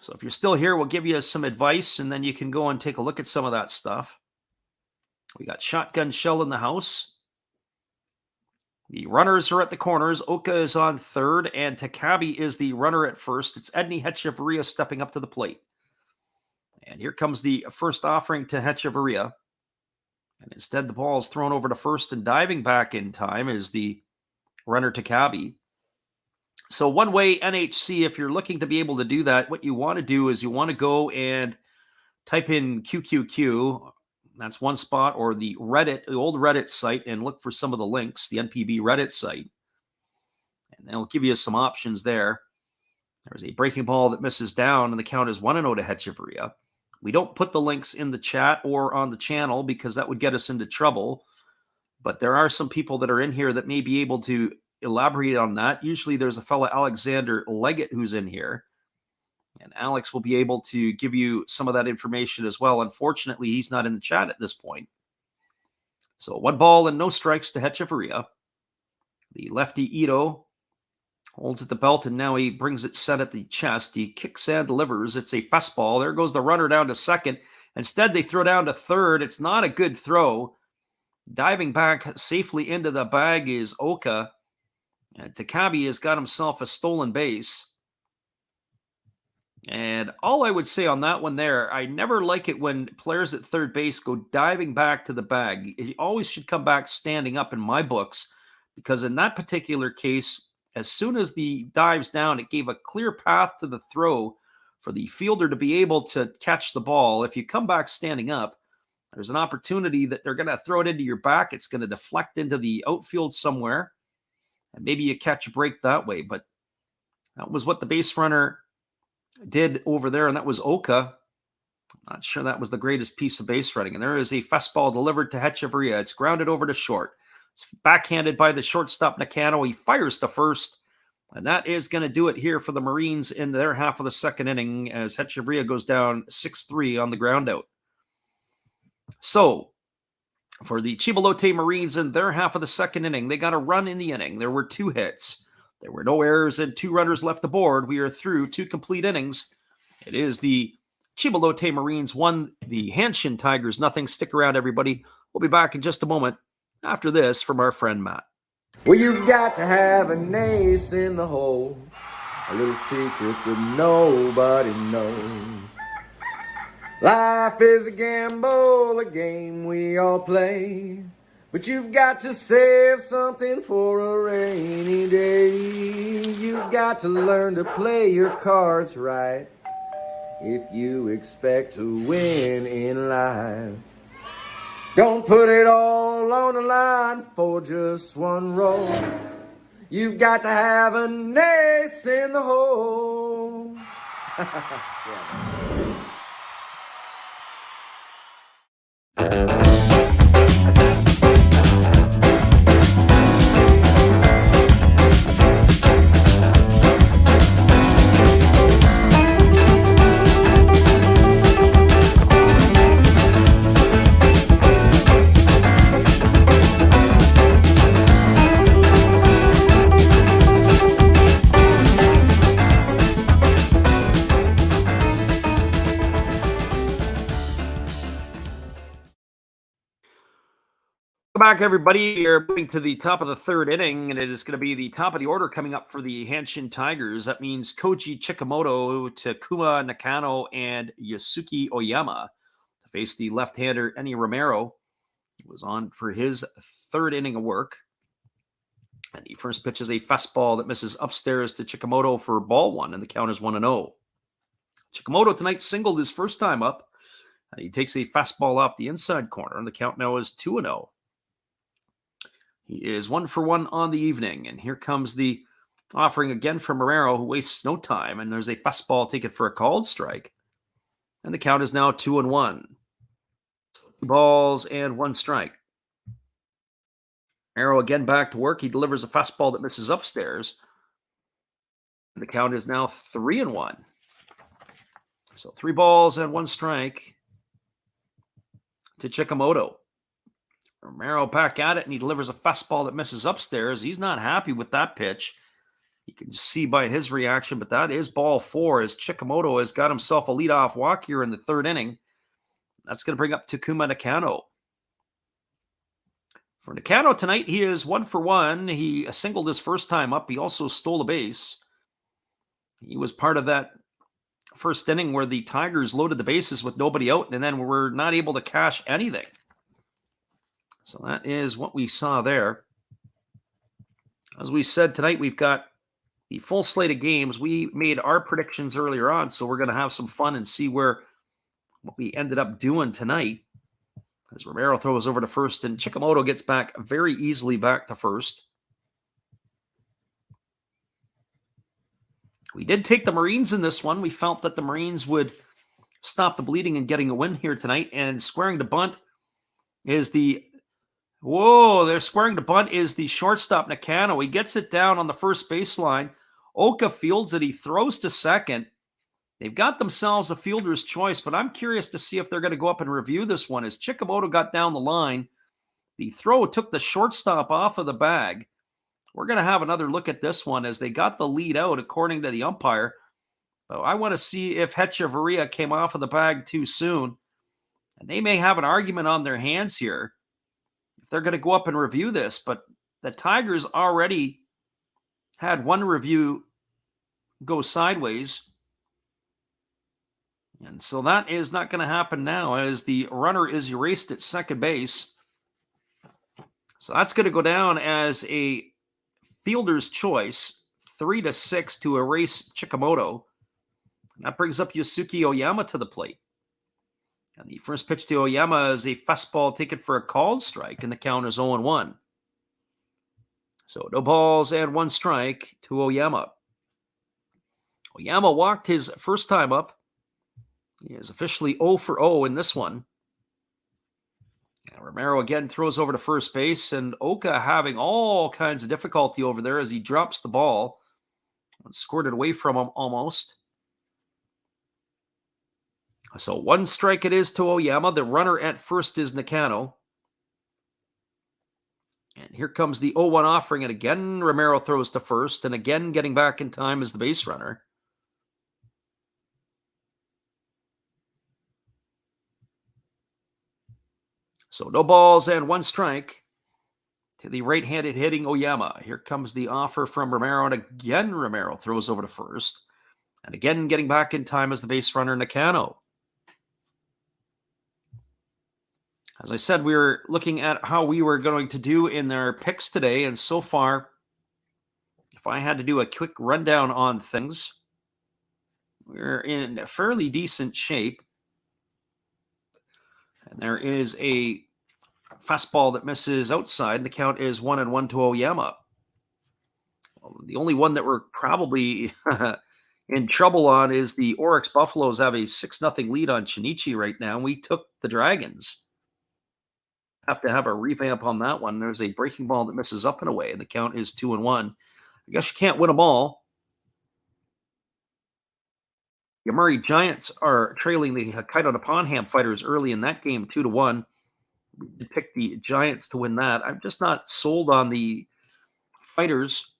So if you're still here, we'll give you some advice, and then you can go and take a look at some of that stuff. We got Shotgun Shell in the house. The runners are at the corners. Oka is on third, and Takabe is the runner at first. It's Edney Hechevarria stepping up to the plate. And here comes the first offering to Hechevarria. And instead, the ball is thrown over to first, and diving back in time is the runner Takabe. So One Way NHC, if you're looking to be able to do that, what you want to do is you want to go and type in QQQ. That's one spot, or the old Reddit site, and look for some of the links, the NPB Reddit site. And they'll give you some options there. There's a breaking ball that misses down, and the count is 1-0 to Hechevarria. We don't put the links in the chat or on the channel because that would get us into trouble. But there are some people that are in here that may be able to elaborate on that. Usually there's a fellow Alexander Leggett who's in here. And Alex will be able to give you some of that information as well. Unfortunately, he's not in the chat at this point. So 1 ball and no strikes to Hechevarria. The lefty Ito holds at the belt, and now he brings it set at the chest. He kicks and delivers. It's a fastball. There goes the runner down to second. Instead, they throw down to third. It's not a good throw. Diving back safely into the bag is Oka. And Takabe has got himself a stolen base. And all I would say on that one there, I never like it when players at third base go diving back to the bag. You always should come back standing up in my books, because in that particular case, as soon as the dives down, it gave a clear path to the throw for the fielder to be able to catch the ball. If you come back standing up, there's an opportunity that they're going to throw it into your back. It's going to deflect into the outfield somewhere, and maybe you catch a break that way. But that was what the base runner did over there, and that was Oka. I'm not sure that was the greatest piece of base running. And there is a fastball delivered to Hechevarria. It's grounded over to short. It's backhanded by the shortstop Nakano. He fires to first, and that is going to do it here for the Marines in their half of the second inning, as Hechevarria goes down 6-3 on the ground out. So for the Chiba Lotte Marines in their half of the second inning, they got a run in the inning. There were 2 hits. There were no errors and 2 runners left aboard. We are through 2 complete innings. It is the Chiba Lotte Marines 1, the Hanshin Tigers 0. Stick around, everybody. We'll be back in just a moment after this from our friend Matt.
Well, you've got to have an ace in the hole, a little secret that nobody knows. Life is a gamble, a game we all play, but you've got to save something for a rainy day. You've got to learn to play your cards right if you expect to win in life. Don't put it all on the line for just 1 roll. You've got to have an ace in the hole.
Welcome back, everybody. You're moving to the top of the third inning, and it is going to be the top of the order coming up for the Hanshin Tigers. That means Koji Chikamoto, Takuma Nakano, and Yasuki Oyama to faced the left-hander Enny Romero. He was on for his third inning of work. And the first pitch is a fastball that misses upstairs to Chikamoto for ball one, and the count is 1-0. Chikamoto tonight singled his first time up. And he takes a fastball off the inside corner, and the count now is 2-0. He is 1 for 1 on the evening, and here comes the offering again from Romero, who wastes no time, and there's a fastball taken for a called strike. And the count is now 2-1. 2 balls and 1 strike. Romero again back to work. He delivers a fastball that misses upstairs. And the count is now 3-1. So 3 balls and 1 strike to Chikamoto. Romero back at it, and he delivers a fastball that misses upstairs. He's not happy with that pitch. You can see by his reaction, but that is ball 4 as Chikamoto has got himself a leadoff walk here in the third inning. That's going to bring up Takuma Nakano. For Nakano tonight, he is 1 for 1. He singled his first time up. He also stole a base. He was part of that first inning where the Tigers loaded the bases with nobody out, and then were not able to cash anything. So that is what we saw there. As we said tonight, we've got the full slate of games. We made our predictions earlier on, so we're going to have some fun and see what we ended up doing tonight. As Romero throws over to first, and Chikamoto gets back very easily back to first. We did take the Marines in this one. We felt that the Marines would stop the bleeding and getting a win here tonight, and squaring to bunt is the they're squaring to bunt is the shortstop, Nakano. He gets it down on the first baseline. Oka fields it. He throws to second. They've got themselves a fielder's choice, but I'm curious to see if they're going to go up and review this one. As Chikamoto got down the line, the throw took the shortstop off of the bag. We're going to have another look at this one as they got the lead out, according to the umpire. But I want to see if Hechavarria came off of the bag too soon. And they may have an argument on their hands here if they're going to go up and review this. But the Tigers already had one review go sideways. And so that is not going to happen now, as the runner is erased at second base. So that's going to go down as a fielder's choice, 3-6 to erase Chikamoto. And that brings up Yusuke Oyama to the plate. And the first pitch to Oyama is a fastball taken for a called strike, and the count is 0-1. So no balls and 1 strike to Oyama. Oyama walked his first time up. He is officially 0 for 0 in this one. And Romero again throws over to first base, and Oka having all kinds of difficulty over there as he drops the ball and scored it away from him almost. So 1 strike it is to Oyama. The runner at first is Nakano. And here comes the 0-1 offering, and again Romero throws to first, and again getting back in time is the base runner. So no balls and 1 strike to the right-handed hitting Oyama. Here comes the offer from Romero, and again Romero throws over to first. And again getting back in time as the base runner, Nakano. As I said, we were looking at how we were going to do in our picks today, and so far, if I had to do a quick rundown on things, we're in fairly decent shape. And there is a fastball that misses outside. The count is 1-1 to Oyama. Well, the only one that we're probably in trouble on is the Oryx Buffaloes have a 6-0 lead on Chinichi right now. We took the Dragons. Have to have a revamp on that one. There's a breaking ball that misses up and away, and the count is 2-1. I guess you can't win them all. The Murray Giants are trailing the Hokkaido Nippon Ham Fighters early in that game, 2-1. We picked the Giants to win that. I'm just not sold on the Fighters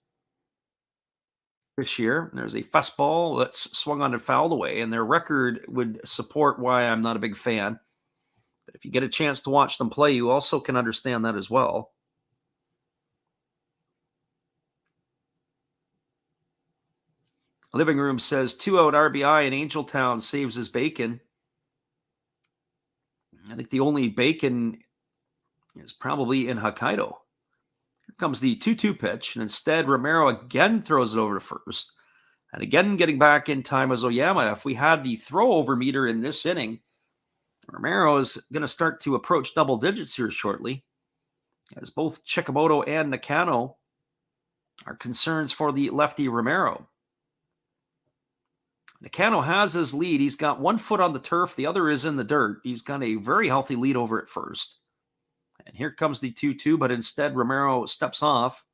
this year. There's a fastball that's swung on and fouled away, and their record would support why I'm not a big fan. But if you get a chance to watch them play, you also can understand that as well. Living Room says 2-out RBI and Angeltown saves his bacon. I think the only bacon is probably in Hokkaido. Here comes the 2-2 pitch, and instead Romero again throws it over to first. And again, getting back in time is Oyama. If we had the throw-over meter in this inning, Romero is going to start to approach double digits here shortly, as both Chikamoto and Nakano are concerns for the lefty Romero. Nakano has his lead. He's got 1 foot on the turf. The other is in the dirt. He's got a very healthy lead over at first. And here comes the 2-2, but instead Romero steps off.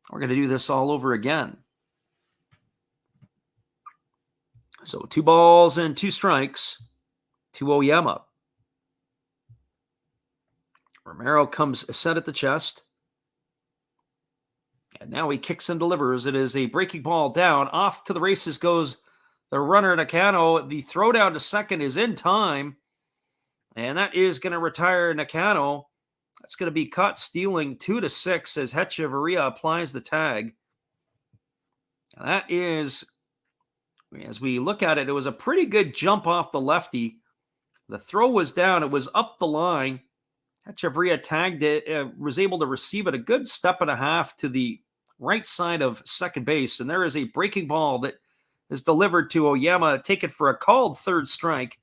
We're going to do this all over again. So 2 balls and 2 strikes to Oyama. Romero comes set at the chest. And now he kicks and delivers. It is a breaking ball down. Off to the races goes the runner Nakano. The throw down to second is in time. And that is going to retire Nakano. That's going to be caught stealing 2-6 as Hechavarria applies the tag. And that is, as we look at it, it was a pretty good jump off the lefty. The throw was down. It was up the line. Hechavarria tagged it, was able to receive it a good step and a half to the right side of second base. And there is a breaking ball that is delivered to Oyama. Take it for a called third strike.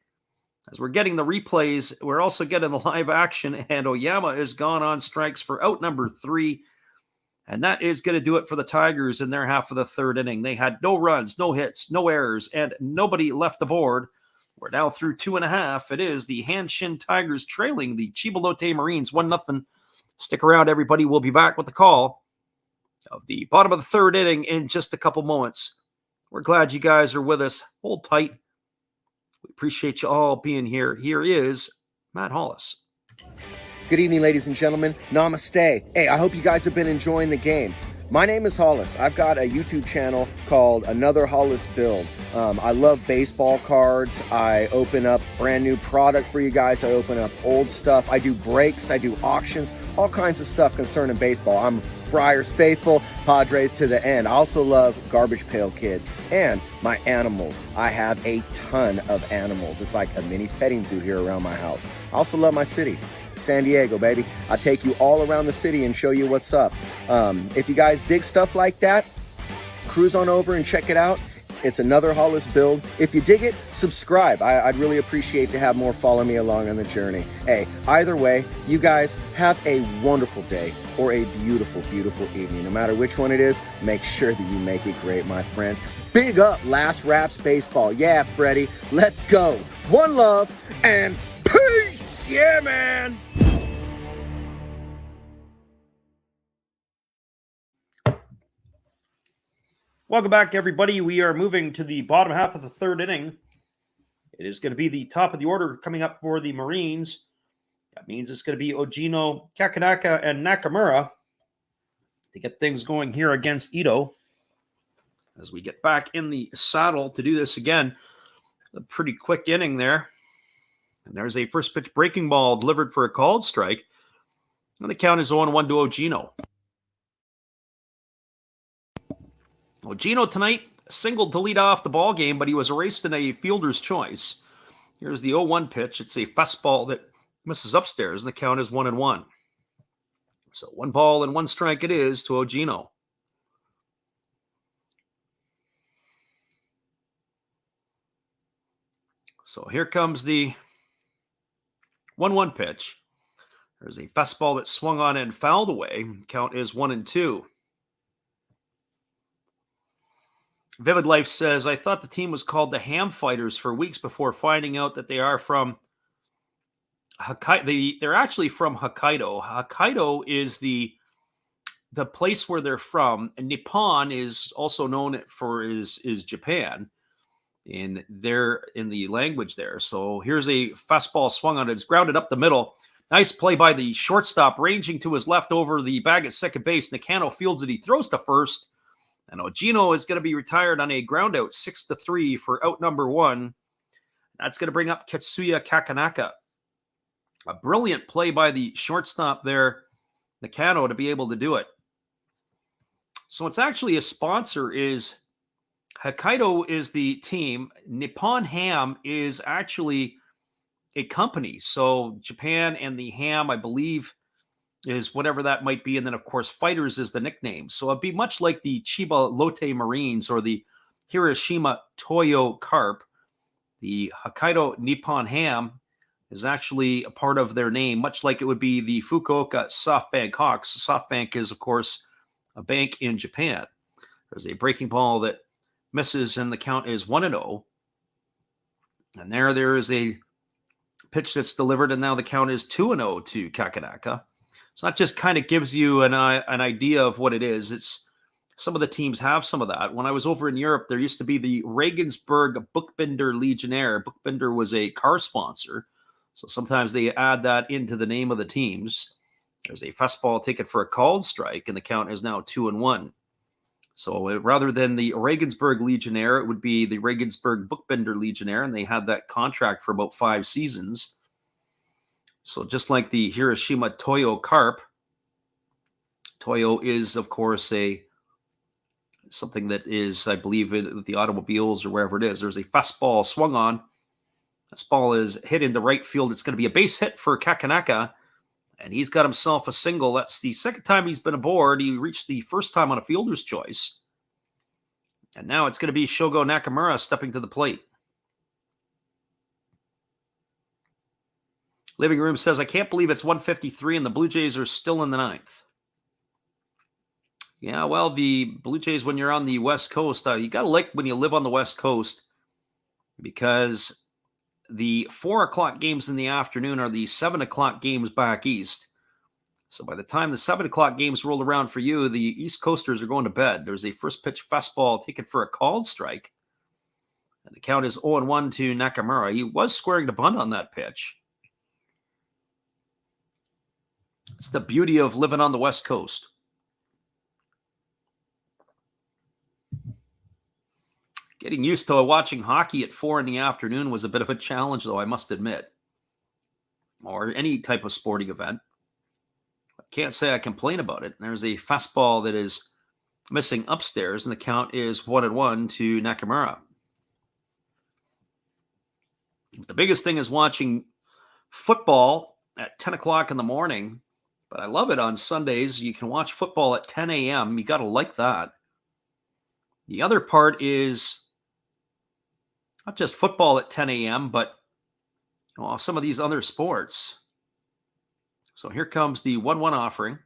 As we're getting the replays, we're also getting the live action, and Oyama is gone on strikes for out number 3. And that is going to do it for the Tigers in their half of the third inning. They had no runs, no hits, no errors, and nobody left the board. We're now through 2.5. It is the Hanshin Tigers trailing the Chiba Lotte Marines 1-0. Stick around, everybody. We'll be back with the call of the bottom of the third inning in just a couple moments. We're glad you guys are with us. Hold tight. We appreciate you all being here. Here is Matt Hollis.
Good evening, ladies and gentlemen. Namaste. Hey, I hope you guys have been enjoying the game. My name is Hollis. I've got a YouTube channel called Another Hollis Build. I love baseball cards. I open up brand new product for you guys. I open up old stuff. I do breaks. I do auctions. All kinds of stuff concerning baseball. I'm Friars faithful, Padres to the end. I also love Garbage Pail Kids and my animals. I have a ton of animals. It's like a mini petting zoo here around my house. I also love my city, San Diego, baby. I take you all around the city and show you what's up. If you guys dig stuff like that, cruise on over and check it out. It's Another Hollis Build. If you dig it, subscribe. I'd really appreciate to have more follow me along on the journey. Hey, either way, you guys have a wonderful day or a beautiful, beautiful evening. No matter which one it is, make sure that you make it great, my friends. Big up Last Raps Baseball. Yeah, Freddie, let's go. One love and peace. Yeah, man.
Welcome back, everybody. We are moving to the bottom half of the third inning. It is going to be the top of the order coming up for the Marines. That means it's going to be Ogino, Kakanaka, and Nakamura to get things going here against Ito. As we get back in the saddle to do this again, a pretty quick inning there. And there's a first pitch breaking ball delivered for a called strike. And the count is 0-1 to Ogino. Ogino tonight singled to lead off the ball game, but he was erased in a fielder's choice. Here's the 0-1 pitch. It's a fastball that misses upstairs, and the count is 1-1. So 1 ball and 1 strike it is to Ogino. So here comes the 1-1 pitch. There's a fastball that swung on and fouled away. Count is 1-2. Vivid Life says, I thought the team was called the Ham Fighters for weeks before finding out that they are from Hokkaido. They're actually from Hokkaido. Hokkaido is the place where they're from. And Nippon is also known for is Japan in the language there. So here's a fastball swung on it. It's grounded up the middle. Nice play by the shortstop, ranging to his left over the bag at second base. Nakano fields it. He throws to first. And Ogino is going to be retired on a ground out 6-3 for out number 1. That's going to bring up Katsuya Kakanaka. A brilliant play by the shortstop there, Nakano, to be able to do it. So it's actually a sponsor is Hokkaido is the team. Nippon Ham is actually a company. So Japan and the ham, I believe, is whatever that might be. And then, of course, Fighters is the nickname. So it'd be much like the Chiba Lotte Marines or the Hiroshima Toyo Carp. The Hokkaido Nippon Ham is actually a part of their name, much like it would be the Fukuoka SoftBank Hawks. SoftBank is, of course, a bank in Japan. There's a breaking ball that misses, and the count is 1-0. And there is a pitch that's delivered, and now the count is 2-0 to Kakanaka. So that just kind of gives you an idea of what it is. It's some of the teams have some of that. When I was over in Europe, there used to be the Regensburg Buchbinder Legionnaire. Buchbinder was a car sponsor, so sometimes they add that into the name of the teams. There's a fastball taken for a called strike, and the count is now 2-1. So rather than the Regensburg Legionnaire, it would be the Regensburg Buchbinder Legionnaire, and they had that contract for about 5 seasons. So just like the Hiroshima Toyo Carp, Toyo is, of course, something that is, I believe, with the automobiles or wherever it is. There's a fastball swung on. This ball is hit into right field. It's going to be a base hit for Kakanaka, and he's got himself a single. That's the second time he's been aboard. He reached the first time on a fielder's choice. And now it's going to be Shogo Nakamura stepping to the plate. Living Room says, I can't believe it's 1:53 and the Blue Jays are still in the ninth. Yeah, well, the Blue Jays, when you're on the West Coast, you got to like when you live on the West Coast, because the 4 o'clock games in the afternoon are the 7 o'clock games back east. So by the time the 7 o'clock games roll around for you, the East Coasters are going to bed. There's a first pitch fastball taken for a called strike. And the count is 0-1 to Nakamura. He was squaring to bunt on that pitch. It's the beauty of living on the West Coast. Getting used to watching hockey at 4 in the afternoon was a bit of a challenge, though, I must admit. Or any type of sporting event. I can't say I complain about it. There's a fastball that is missing upstairs, and the count is 1-1 to Nakamura. The biggest thing is watching football at 10 o'clock in the morning, but I love it on Sundays. You can watch football at 10 a.m. You got to like that. The other part is not just football at 10 a.m., but some of these other sports. So here comes the 1-1 offering.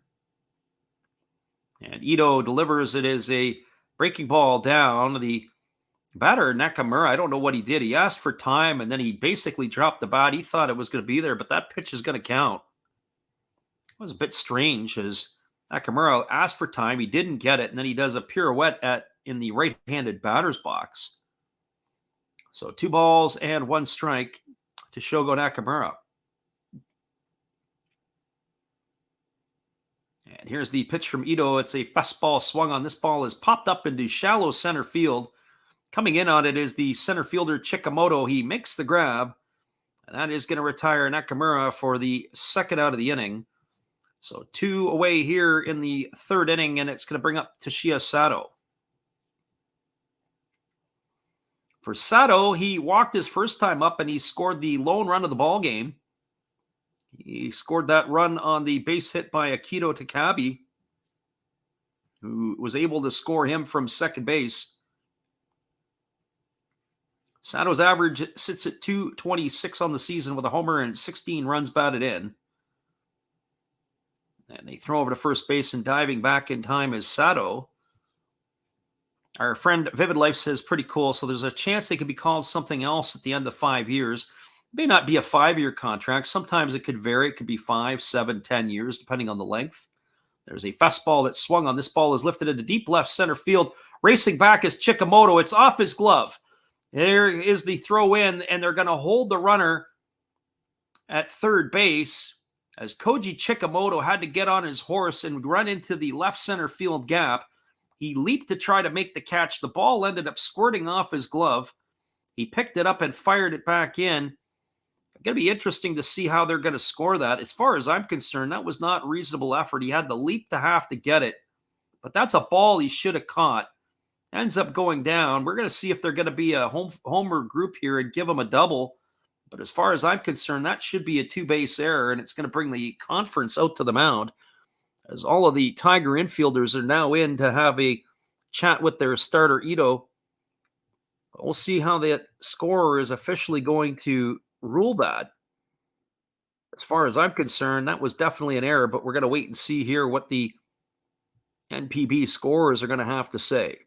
And Ito delivers. It is a breaking ball down. The batter, Nakamura, I don't know what he did. He asked for time, and then he basically dropped the bat. He thought it was going to be there, but that pitch is going to count. It was a bit strange as Nakamura asked for time. He didn't get it, and then he does a pirouette in the right-handed batter's box. So 2 balls and 1 strike to Shogo Nakamura. And here's the pitch from Ito. It's a fastball swung on. This ball is popped up into shallow center field. Coming in on it is the center fielder Chikamoto. He makes the grab, and that is going to retire Nakamura for the second out of the inning. So 2 away here in the 3rd inning, and it's going to bring up Toshiya Sato. For Sato, he walked his first time up, and he scored the lone run of the ball game. He scored that run on the base hit by Akito Takabe, who was able to score him from second base. Sato's average sits at .226 on the season with a homer and 16 runs batted in. And they throw over to first base, and diving back in time is Sato. Our friend Vivid Life says, pretty cool. So there's a chance they could be called something else at the end of 5 years. It may not be a 5-year contract. Sometimes it could vary. It could be 5, 7, 10 years, depending on the length. There's a fastball that swung on. This ball is lifted into deep left center field. Racing back is Chikamoto. It's off his glove. There is the throw in, and they're going to hold the runner at third base as Koji Chikamoto had to get on his horse and run into the left center field gap. He leaped to try to make the catch. The ball ended up squirting off his glove. He picked it up and fired it back in. It's going to be interesting to see how they're going to score that. As far as I'm concerned, that was not reasonable effort. He had the leap to have to get it, but that's a ball he should have caught. Ends up going down. We're going to see if they're going to be a homer group here and give him a double. But as far as I'm concerned, that should be a two-base error, and it's going to bring the conference out to the mound, as all of the Tiger infielders are now in to have a chat with their starter, Ito. We'll see how the scorer is officially going to rule that. As far as I'm concerned, that was definitely an error, but we're going to wait and see here what the NPB scorers are going to have to say.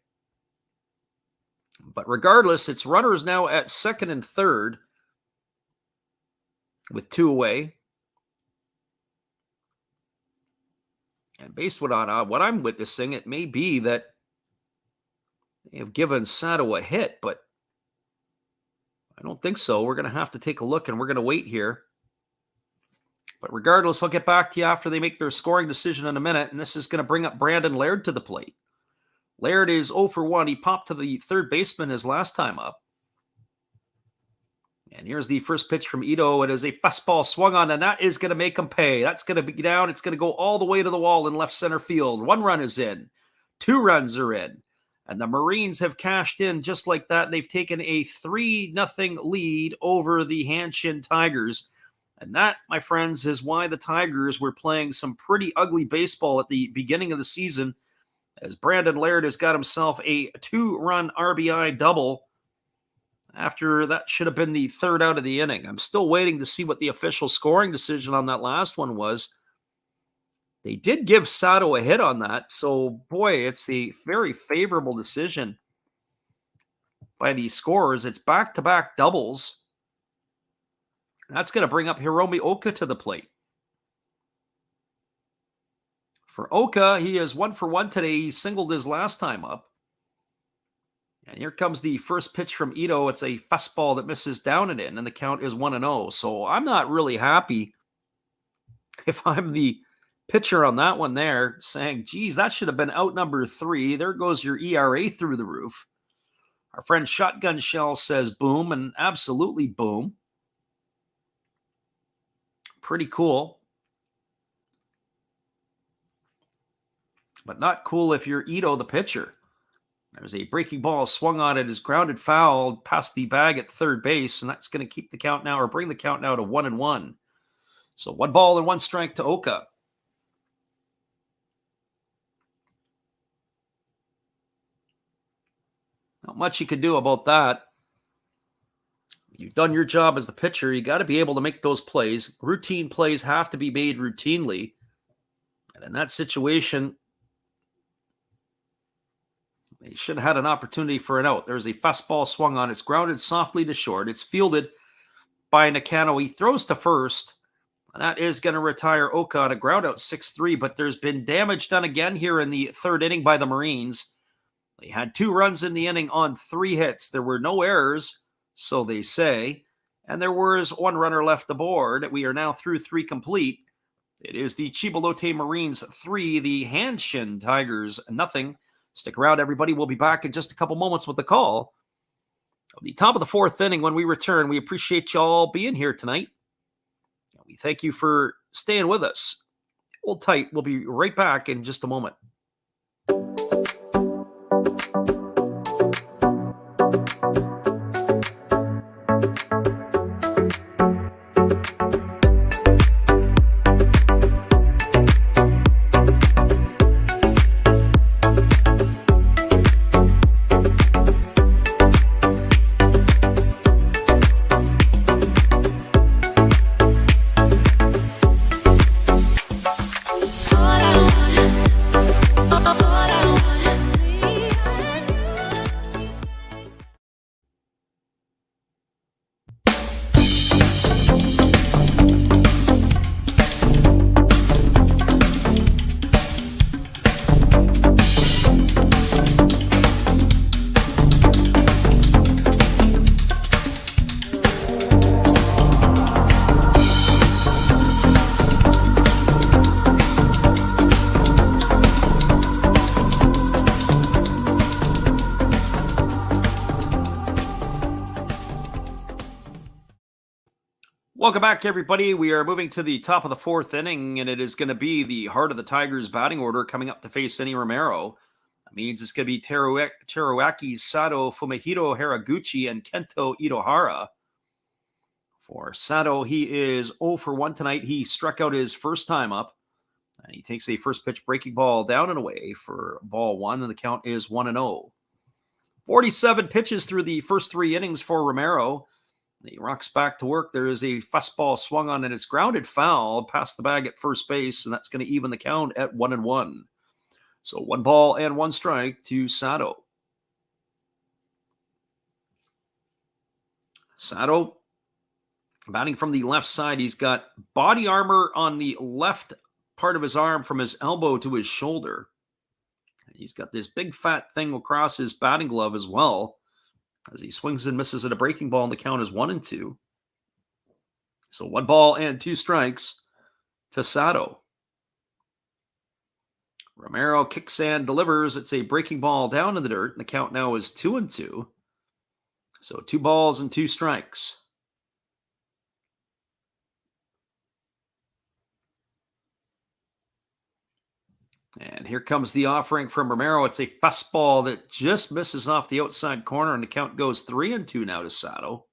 But regardless, it's runners now at second and third with 2 away. And based on what I'm witnessing, it may be that they have given Sato a hit, but I don't think so. We're going to have to take a look, and we're going to wait here. But regardless, I'll get back to you after they make their scoring decision in a minute, and this is going to bring up Brandon Laird to the plate. Laird is 0 for 1. He popped to the third baseman his last time up. And here's the first pitch from Ito. It is a fastball swung on, and that is going to make him pay. That's going to be down. It's going to go all the way to the wall in left center field. 1 run is in. 2 runs are in. And the Marines have cashed in just like that. They've taken a 3-0 lead over the Hanshin Tigers. And that, my friends, is why the Tigers were playing some pretty ugly baseball at the beginning of the season, as Brandon Laird has got himself a 2-run RBI double after that should have been the third out of the inning. I'm still waiting to see what the official scoring decision on that last one was. They did give Sato a hit on that, so boy, it's the very favorable decision by the scorers. It's back-to-back doubles. That's going to bring up Hiromi Oka to the plate. For Oka, he is 1 for 1 today. He singled his last time up. And here comes the first pitch from Ito. It's a fastball that misses down and in, and the count is 1-0. So I'm not really happy if I'm the pitcher on that one there, saying, geez, that should have been out number 3. There goes your ERA through the roof. Our friend Shotgun Shell says boom, and absolutely boom. Pretty cool. But not cool if you're Ito, the pitcher. There's a breaking ball swung on. It is grounded foul past the bag at third base, and that's going to keep the count now, or bring the count now to 1-1. So 1 ball and 1 strike to Oka. Not much you can do about that. You've done your job as the pitcher. You got to be able to make those plays. Routine plays have to be made routinely. And in that situation, they should have had an opportunity for an out. There's a fastball swung on. It's grounded softly to short. It's fielded by Nakano. He throws to first. And that is going to retire Oka on a ground out 6-3. But there's been damage done again here in the third inning by the Marines. They had 2 runs in the inning on 3 hits. There were no errors, so they say. And there was 1 runner left aboard. We are now through 3 complete. It is the Chiba Lotte Marines 3, the Hanshin Tigers 0. Stick around, everybody. We'll be back in just a couple moments with the call of the top of the 4th inning. When we return, we appreciate y'all being here tonight. We thank you for staying with us. Hold tight. We'll be right back in just a moment. Welcome back, everybody. We are moving to the top of the 4th inning, and it is going to be the heart of the Tigers batting order coming up to face Eni Romero. That means it's going to be Teruaki Sato, Fumihiro Haraguchi, and Kento Itohara. For Sato, he is 0 for 1 tonight. He struck out his first time up. And he takes a first pitch breaking ball down and away for ball 1, and the count is 1-0. 47 pitches through the first 3 innings for Romero. He rocks back to work. There is a fastball swung on, and it's grounded foul past the bag at first base, and that's going to even the count at 1-1. So 1 ball and 1 strike to Sato. Sato batting from the left side. He's got body armor on the left part of his arm from his elbow to his shoulder. He's got this big fat thing across his batting glove as well, as he swings and misses at a breaking ball, and the count is 1-2. So 1 ball and 2 strikes to Sato. Romero kicks and delivers. It's a breaking ball down in the dirt, and the count now is 2-2. So 2 balls and 2 strikes. And here comes the offering from Romero. It's a fastball that just misses off the outside corner, and the count goes 3-2 now to Sato.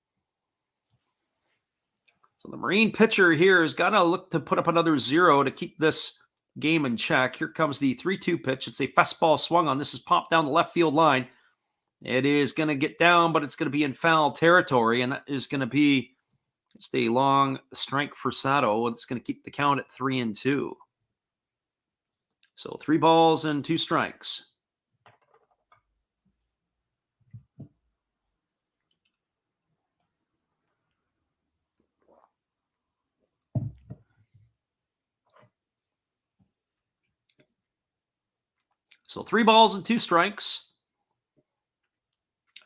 So the Marine pitcher here has got to look to put up another 0 to keep this game in check. Here comes the 3-2 pitch. It's a fastball swung on. This is popped down the left field line. It is going to get down, but it's going to be in foul territory, and that is going to be just a long strike for Sato. It's going to keep the count at 3-2. So 3 balls and 2 strikes. So 3 balls and 2 strikes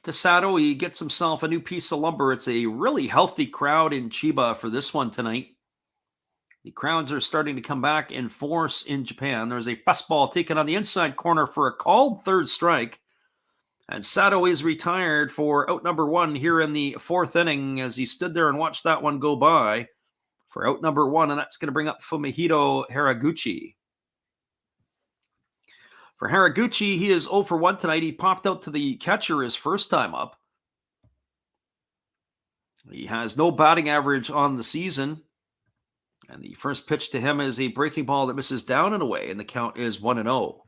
to Sato. He gets himself a new piece of lumber. It's a really healthy crowd in Chiba for this one tonight. The crowds are starting to come back in force in Japan. There's a fastball taken on the inside corner for a called 3rd strike. And Sato is retired for out number 1 here in the 4th inning, as he stood there and watched that one go by for out number 1. And that's going to bring up Fumihiro Haraguchi. For Haraguchi, he is 0 for 1 tonight. He popped out to the catcher his first time up. He has no batting average on the season. And the first pitch to him is a breaking ball that misses down and away, and the count is 1-0.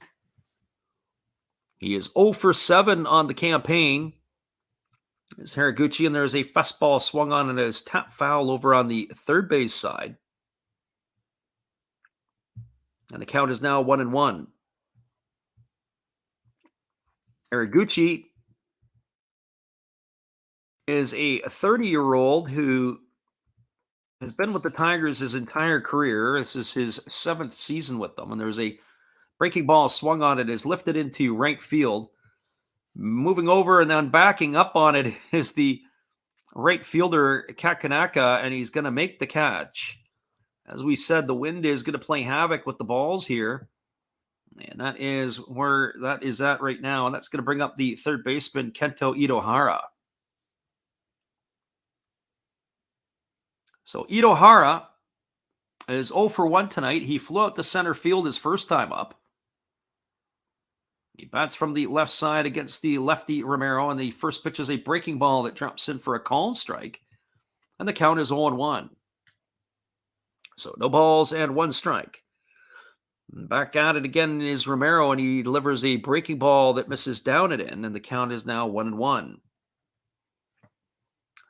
He is 0 for 7 on the campaign. There's Haraguchi, and there's a fastball swung on, and it is tap foul over on the third base side. And the count is now 1-1. Haraguchi is a 30-year-old who has been with the Tigers his entire career. This is his 7th season with them. And there's a breaking ball swung on it, is lifted into right field. Moving over and then backing up on it is the right fielder, Kakanaka, and he's going to make the catch. As we said, the wind is going to play havoc with the balls here. And that is where that is at right now. And that's going to bring up the 3rd baseman, Kento Itohara. So Itohara is 0 for 1 tonight. He flew out to center field his first time up. He bats from the left side against the lefty Romero, and the first pitch is a breaking ball that drops in for a called strike. And the count is 0-1. So no balls and 1 strike. Back at it again is Romero, and he delivers a breaking ball that misses down and in, and the count is now 1-1.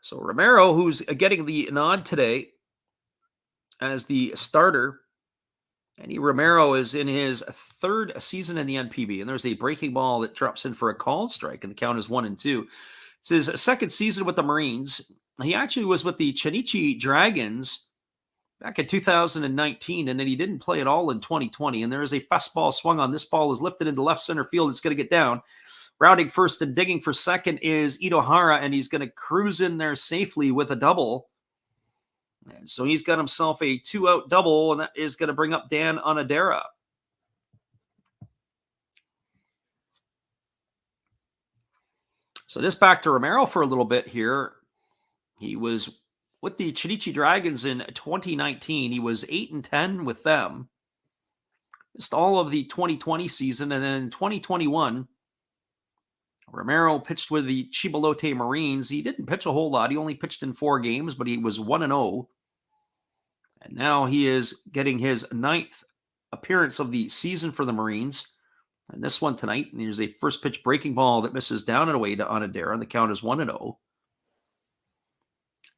So Romero, who's getting the nod today as the starter, and Romero is in his 3rd season in the NPB, and there's a breaking ball that drops in for a called strike, and the count is 1-2. It's his 2nd season with the Marines. He actually was with the Chinichi Dragons back in 2019, and then he didn't play at all in 2020, and there is a fastball swung on. This ball is lifted into left center field. It's going to get down. Rounding first and digging for second is Itohara, and he's going to cruise in there safely with a double. And so he's got himself a 2-out double, and that is going to bring up Dan Onodera. So this back to Romero for a little bit here. He was with the Chinichi Dragons in 2019. He was 8-10 with them. Missed all of the 2020 season, and then in 2021, Romero pitched with the Chiba Lotte Marines. He didn't pitch a whole lot. He only pitched in 4 games, but he was 1-0. And now he is getting his 9th appearance of the season for the Marines. And this one tonight, and here's a first pitch breaking ball that misses down and away to Onodera, and the count is 1-0.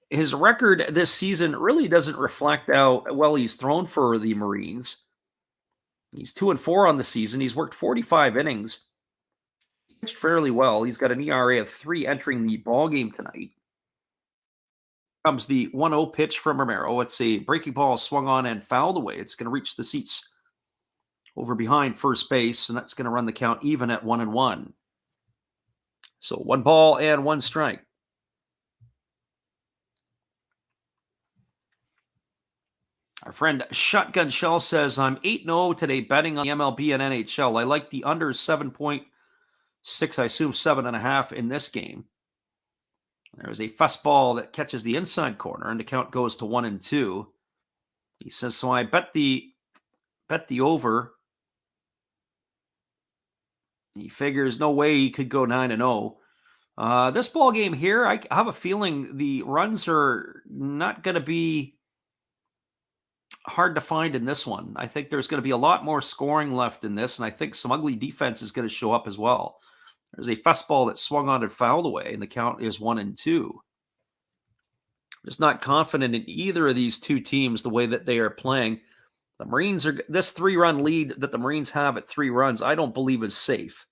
His record this season really doesn't reflect how well he's thrown for the Marines. He's 2-4 on the season. He's worked 45 innings. He's pitched fairly well. He's got an ERA of 3 entering the ball game tonight. Comes the 1-0 pitch from Romero. It's a breaking ball swung on and fouled away. It's going to reach the seats over behind first base, and that's going to run the count even at 1-1. So 1 ball and 1 strike. Our friend Shotgun Shell says, I'm 8-0 today betting on the MLB and NHL. I like the under 7.6, I assume 7.5 in this game. There's a fastball that catches the inside corner, and the count goes to 1-2. He says, so I bet the over. He figures no way he could go 9-0. This ball game here, I have a feeling the runs are not going to be hard to find in this one. I think there's going to be a lot more scoring left in this, and I think some ugly defense is going to show up as well. There's a fastball that swung on and fouled away, and the count is 1-2. Just not confident in either of these two teams the way that they are playing. The Marines are this 3-run lead that the Marines have at 3 runs, I don't believe is safe.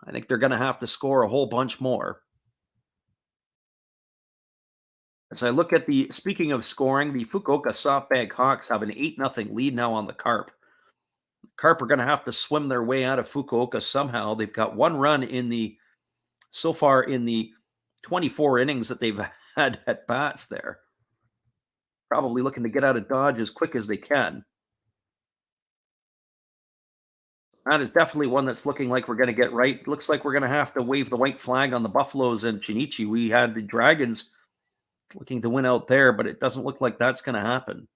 I think they're going to have to score a whole bunch more. As I look at speaking of scoring, the Fukuoka SoftBank Hawks have an 8-0 lead now on the Carp. The Carp are going to have to swim their way out of Fukuoka somehow. They've got 1 run so far in the 24 innings that they've had at bats there. Probably looking to get out of Dodge as quick as they can. That is definitely one that's looking like we're going to get right. Looks like we're going to have to wave the white flag on the Buffaloes and Chinichi. We had the Dragons looking to win out there, but it doesn't look like that's going to happen.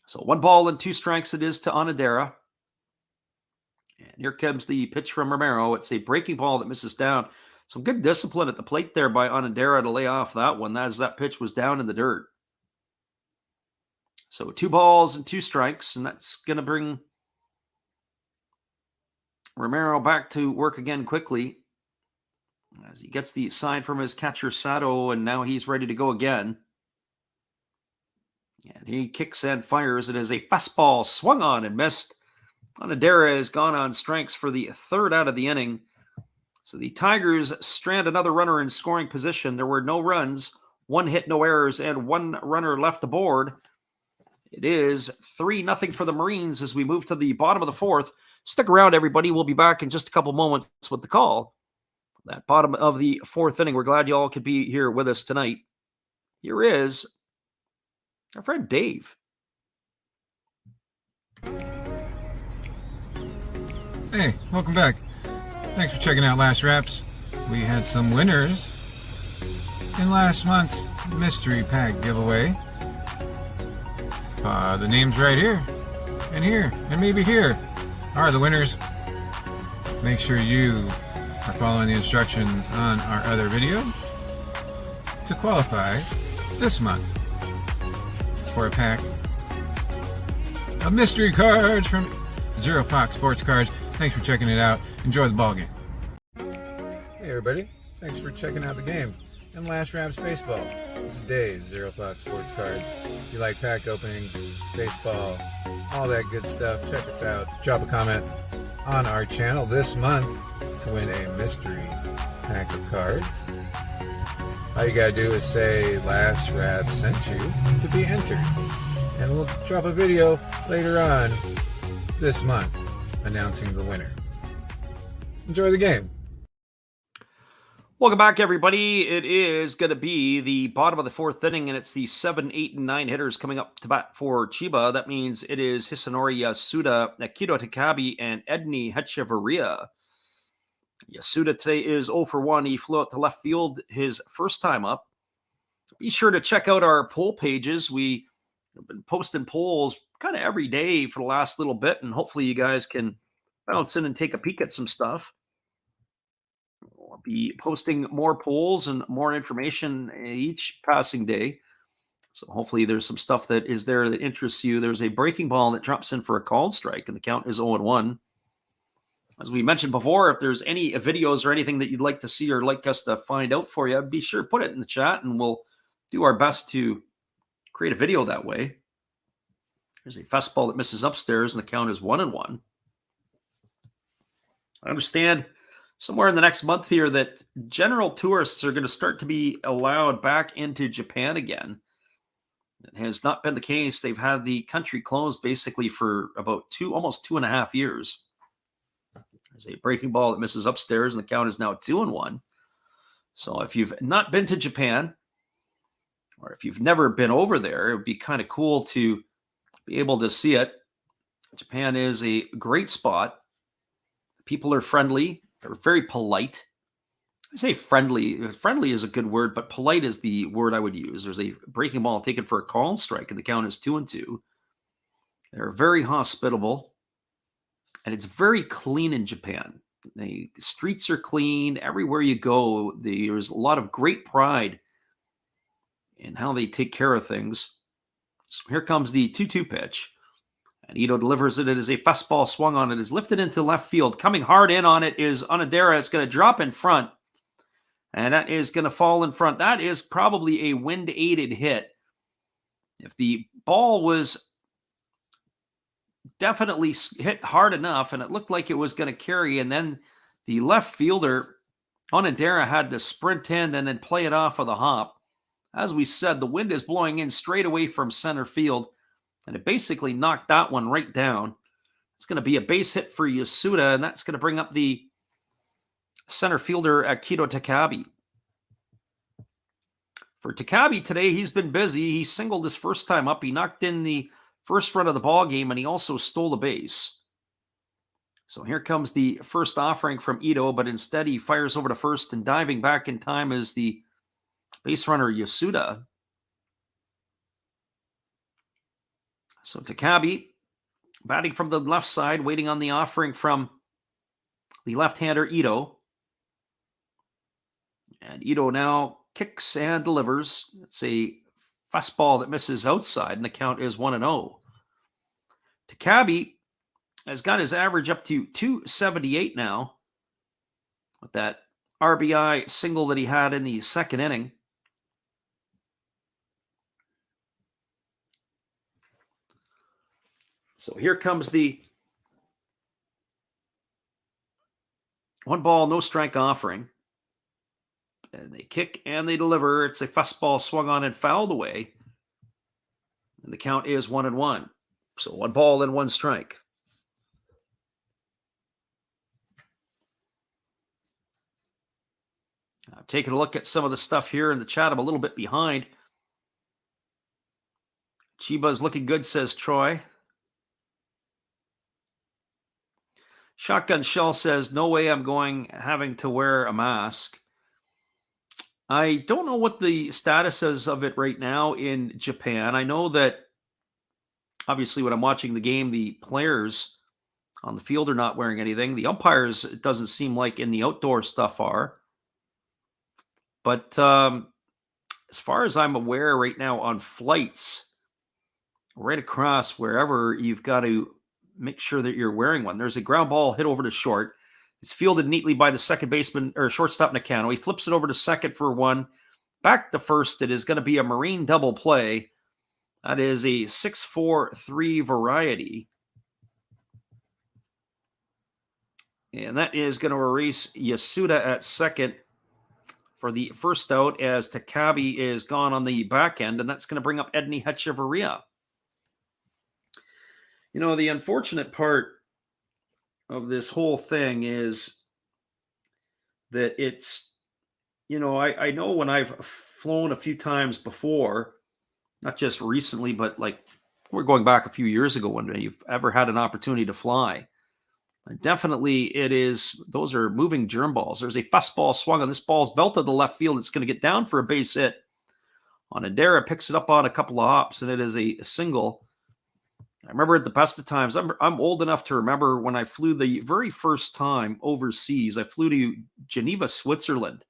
So 1 ball and 2 strikes it is to Onodera. And here comes the pitch from Romero. It's a breaking ball that misses down. Some good discipline at the plate there by Onodera to lay off that one as that pitch was down in the dirt. So 2 balls and 2 strikes, and that's going to bring Romero back to work again quickly as he gets the sign from his catcher Sato, and now he's ready to go again. And he kicks and fires. It is a fastball swung on and missed. Onodera has gone on strikes for the 3rd out of the inning. So the Tigers strand another runner in scoring position. There were no runs, 1 hit, no errors, and 1 runner left aboard. It is 3-0 for the Marines as we move to the bottom of the 4th. Stick around, everybody. We'll be back in just a couple moments with the call. That bottom of the 4th inning. We're glad you all could be here with us tonight. Here is our friend Dave.
Hey, welcome back. Thanks for checking out Last Wraps. We had some winners in last month's mystery pack giveaway. The names right here, and maybe here are the winners. Make sure you are following the instructions on our other video to qualify this month for a pack of mystery cards from Zero Fox Sports Cards. Thanks for checking it out. Enjoy the ball game. Hey everybody, thanks for checking out the game and Last Wraps Baseball. This is Dave, Zero Fox Sports Cards. If you like pack openings, baseball, all that good stuff, check us out. Drop a comment on our channel this month to win a mystery pack of cards. All you gotta do is say Last Wrap sent you to be entered. And we'll drop a video later on this month announcing the winner. Enjoy the game.
Welcome back, everybody. It is going to be the bottom of the 4th inning, and it's the 7, 8, and 9 hitters coming up to bat for Chiba. That means it is Hisanori Yasuda, Akito Takabe, and Edney Hechevarria. Yasuda today is 0 for 1. He flew out to left field his first time up. Be sure to check out our poll pages. We have been posting polls kind of every day for the last little bit, and hopefully you guys can bounce in and take a peek at some stuff. be posting more polls and more information each passing day. So hopefully there's some stuff that is there that interests you. There's a breaking ball that drops in for a called strike, and the count is 0-1. As we mentioned before, if there's any videos or anything that you'd like to see or like us to find out for you, be sure to put it in the chat, and we'll do our best to create a video that way. There's a fastball that misses upstairs, and the count is 1-1. I understand somewhere in the next month here that general tourists are going to start to be allowed back into Japan again. It has not been the case. They've had the country closed basically for about almost 2.5 years. There's a breaking ball that misses upstairs, and the count is now 2-1. So if you've not been to Japan, or if you've never been over there, it would be kind of cool to be able to see it. Japan is a great spot. People are friendly. They're very polite. I say friendly. Friendly is a good word, but polite is the word I would use. There's a breaking ball taken for a call strike, and the count is 2-2. They're very hospitable, and it's very clean in Japan. The streets are clean. Everywhere you go, there's a lot of great pride in how they take care of things. So here comes the 2-2 pitch. And Ito delivers it. It is a fastball swung on. It is lifted into left field. Coming hard in on it is Onodera. It's going to drop in front. And that is going to fall in front. That is probably a wind-aided hit. If the ball was definitely hit hard enough and it looked like it was going to carry, and then the left fielder, Onodera, had to sprint in and then play it off of the hop. As we said, the wind is blowing in straight away from center field, and it basically knocked that one right down. It's going to be a base hit for Yasuda, and that's going to bring up the center fielder, Akito Takabe. For Takabe today, he's been busy. He singled his first time up. He knocked in the first run of the ball game, and he also stole a base. So here comes the first offering from Ito, but instead he fires over to first, and diving back in time is the base runner Yasuda. So Takabe batting from the left side, waiting on the offering from the left-hander Ito. And Ito now kicks and delivers. It's a fastball that misses outside, and the count is 1-0. Takabe has got his average up to 278 now with that RBI single that he had in the second inning. So here comes the 1 ball, no strike offering. And they kick and they deliver. It's a fastball swung on and fouled away. And the count is 1-1. So 1 ball and 1 strike. I've taken a look at some of the stuff here in the chat. I'm a little bit behind. Chiba's looking good, says Troy. Shotgun Shell says, no way I'm having to wear a mask. I don't know what the status is of it right now in Japan. I know that obviously when I'm watching the game, the players on the field are not wearing anything. The umpires, it doesn't seem like in the outdoor stuff are. But as far as I'm aware right now on flights, right across wherever, you've got to make sure that you're wearing one. There's a ground ball hit over to short. It's fielded neatly by the second baseman or shortstop Nakano. He flips it over to second for 1. Back to first. It is going to be a marine double play. That is a 6-4-3 variety. And that is going to erase Yasuda at second for the first out, as Takabe is gone on the back end, and that's going to bring up Edney Hechavarria. You know, the unfortunate part of this whole thing is that it's, you know, I know when I've flown a few times before, not just recently, but like we're going back a few years ago when you've ever had an opportunity to fly. Definitely those are moving germ balls. There's a fastball swung on. This ball's belted to left field. It's going to get down for a base hit. Onodera picks it up on a couple of hops, and it is a single. I remember at the best of times, I'm old enough to remember when I flew the very first time overseas. I flew to Geneva, Switzerland.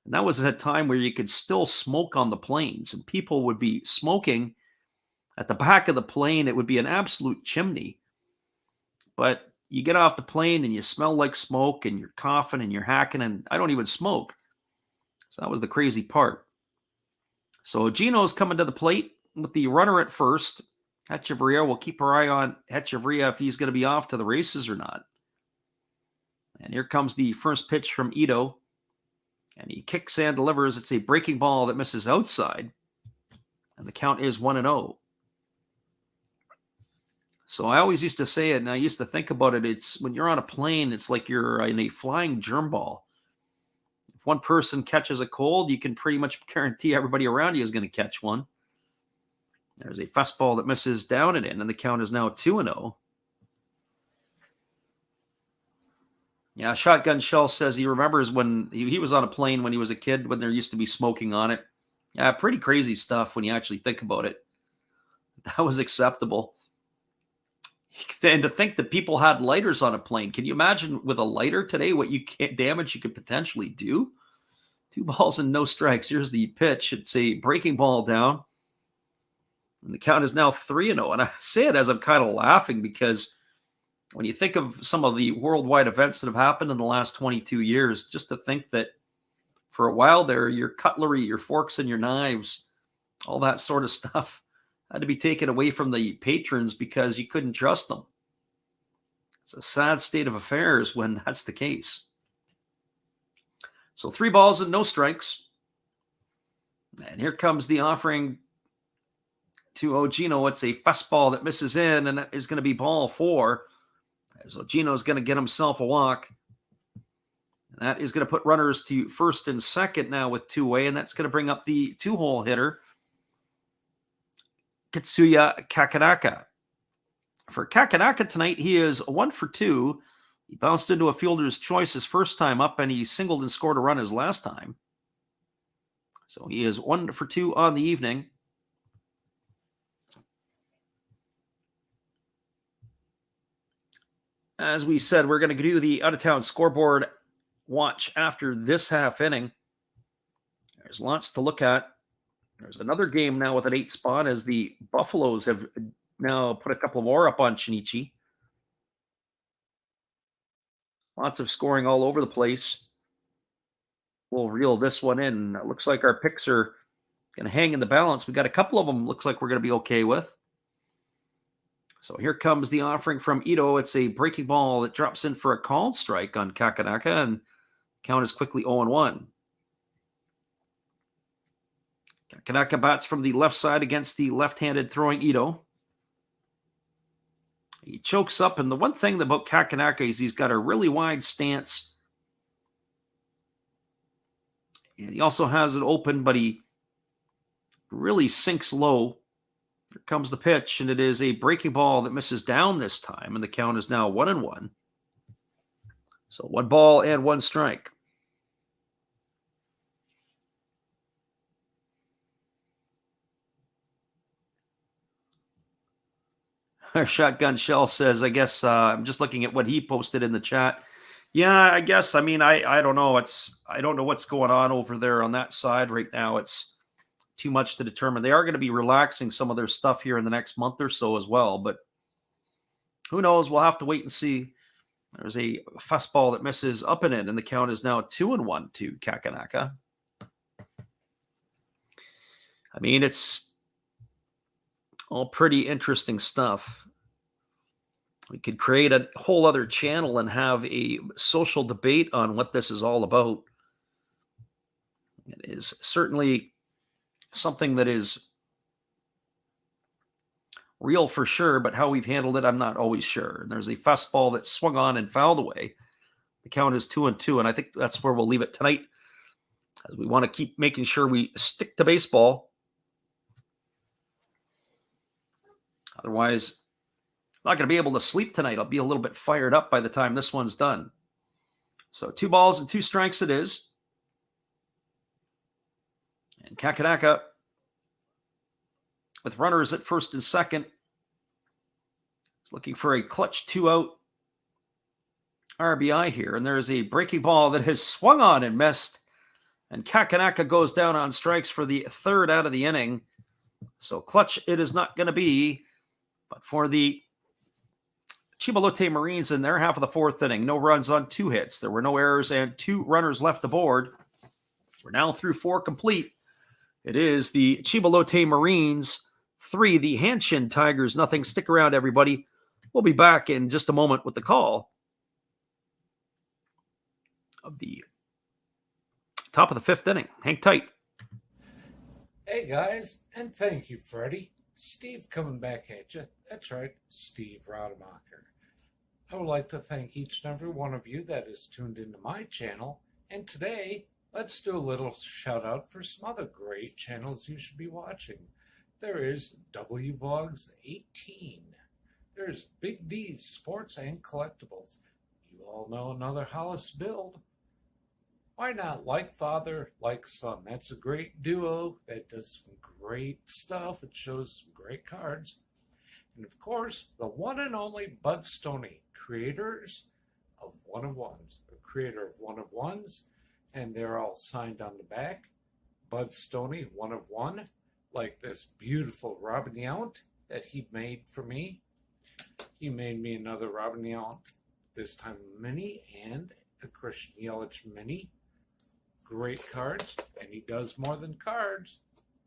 And that was at a time where you could still smoke on the planes, and people would be smoking at the back of the plane. It would be an absolute chimney. But you get off the plane and you smell like smoke and you're coughing and you're hacking, and I don't even smoke. So that was the crazy part. So Gino's coming to the plate with the runner at first. Hechavarria will keep her eye on Hechavarria if he's going to be off to the races or not. And here comes the first pitch from Ito. And he kicks and delivers. It's a breaking ball that misses outside. And the count is 1-0. So I always used to say it, and I used to think about it. It's when you're on a plane, it's like you're in a flying germ ball. If one person catches a cold, you can pretty much guarantee everybody around you is going to catch one. There's a fastball that misses down and in, and the count is now 2-0. Yeah, Shotgun Shell says he remembers when he was on a plane when he was a kid, when there used to be smoking on it. Yeah, pretty crazy stuff when you actually think about it. That was acceptable. And to think that people had lighters on a plane. Can you imagine with a lighter today what damage you could potentially do? 2 balls and no strikes. Here's the pitch. It's a breaking ball down. And the count is now 3-0. And I say it as I'm kind of laughing because when you think of some of the worldwide events that have happened in the last 22 years, just to think that for a while there, your cutlery, your forks and your knives, all that sort of stuff had to be taken away from the patrons because you couldn't trust them. It's a sad state of affairs when that's the case. So 3 balls and no strikes. And here comes the offering to Ogino. It's a fastball that misses in, and that is going to be ball 4. As Ogino's going to get himself a walk. And that is going to put runners to first and second now with 2 away, and that's going to bring up the 2-hole hitter, Katsuya Kakanaka. For Kakanaka tonight, he is 1 for 2. He bounced into a fielder's choice his first time up, and he singled and scored a run his last time. So he is 1 for 2 on the evening. As we said, we're going to do the out-of-town scoreboard watch after this half inning. There's lots to look at. There's another game now with an 8 spot as the Buffaloes have now put a couple more up on Shinichi. Lots of scoring all over the place. We'll reel this one in. It looks like our picks are going to hang in the balance. We got a couple of them looks like we're going to be okay with. So here comes the offering from Ito. It's a breaking ball that drops in for a called strike on Kakanaka, and count is quickly 0-1. Kakanaka bats from the left side against the left-handed throwing Ito. He chokes up, and the one thing about Kakanaka is he's got a really wide stance. And he also has it open, but he really sinks low. Here comes the pitch, and it is a breaking ball that misses down this time, and the count is now 1-1. So 1 ball and 1 strike. Our Shotgun Shell says, I guess I'm just looking at what he posted in the chat. Yeah, I guess. I mean, I don't know. I don't know what's going on over there on that side right now. It's too much to determine. They are going to be relaxing some of their stuff here in the next month or so as well, but who knows? We'll have to wait and see. There's a fastball that misses up and in, and the count is now 2-1 to Kakanaka. I mean, it's all pretty interesting stuff. We could create a whole other channel and have a social debate on what this is all about. It is certainly something that is real for sure, but how we've handled it, I'm not always sure. And there's a fastball that swung on and fouled away. The count is 2-2, and I think that's where we'll leave it tonight, as we want to keep making sure we stick to baseball. Otherwise, I'm not going to be able to sleep tonight. I'll be a little bit fired up by the time this one's done. So 2 balls and 2 strikes it is. And Kakanaka, with runners at first and second, looking for a clutch 2-out RBI here. And there's a breaking ball that has swung on and missed. And Kakanaka goes down on strikes for the third out of the inning. So clutch it is not going to be. But for the Chiba Lotte Marines in their half of the fourth inning, no runs on 2 hits. There were no errors and 2 runners left aboard. We're now through 4 complete. It is the Chiba Lotte Marines 3, the Hanshin Tigers nothing. Stick around, everybody. We'll be back in just a moment with the call of the top of the 5th inning. Hang tight.
Hey guys, and thank you, Freddie. Steve coming back at you. That's right, Steve Rademacher. I would like to thank each and every one of you that is tuned into my channel. And today, let's do a little shout out for some other great channels you should be watching. There is WVlogs 18. There's Big D's Sports and Collectibles. You all know another Hollis build. Why not Like Father, Like Son? That's a great duo that does some great stuff. It shows some great cards. And of course, the one and only Bud Stoney, creators of One of Ones, the creator of One of Ones, and they're all signed on the back. Bud Stoney, One of One, like this beautiful Robin Yount that he made for me. He made me another Robin Yount, this time mini, and a Christian Yelich mini. Great cards, and he does more than cards.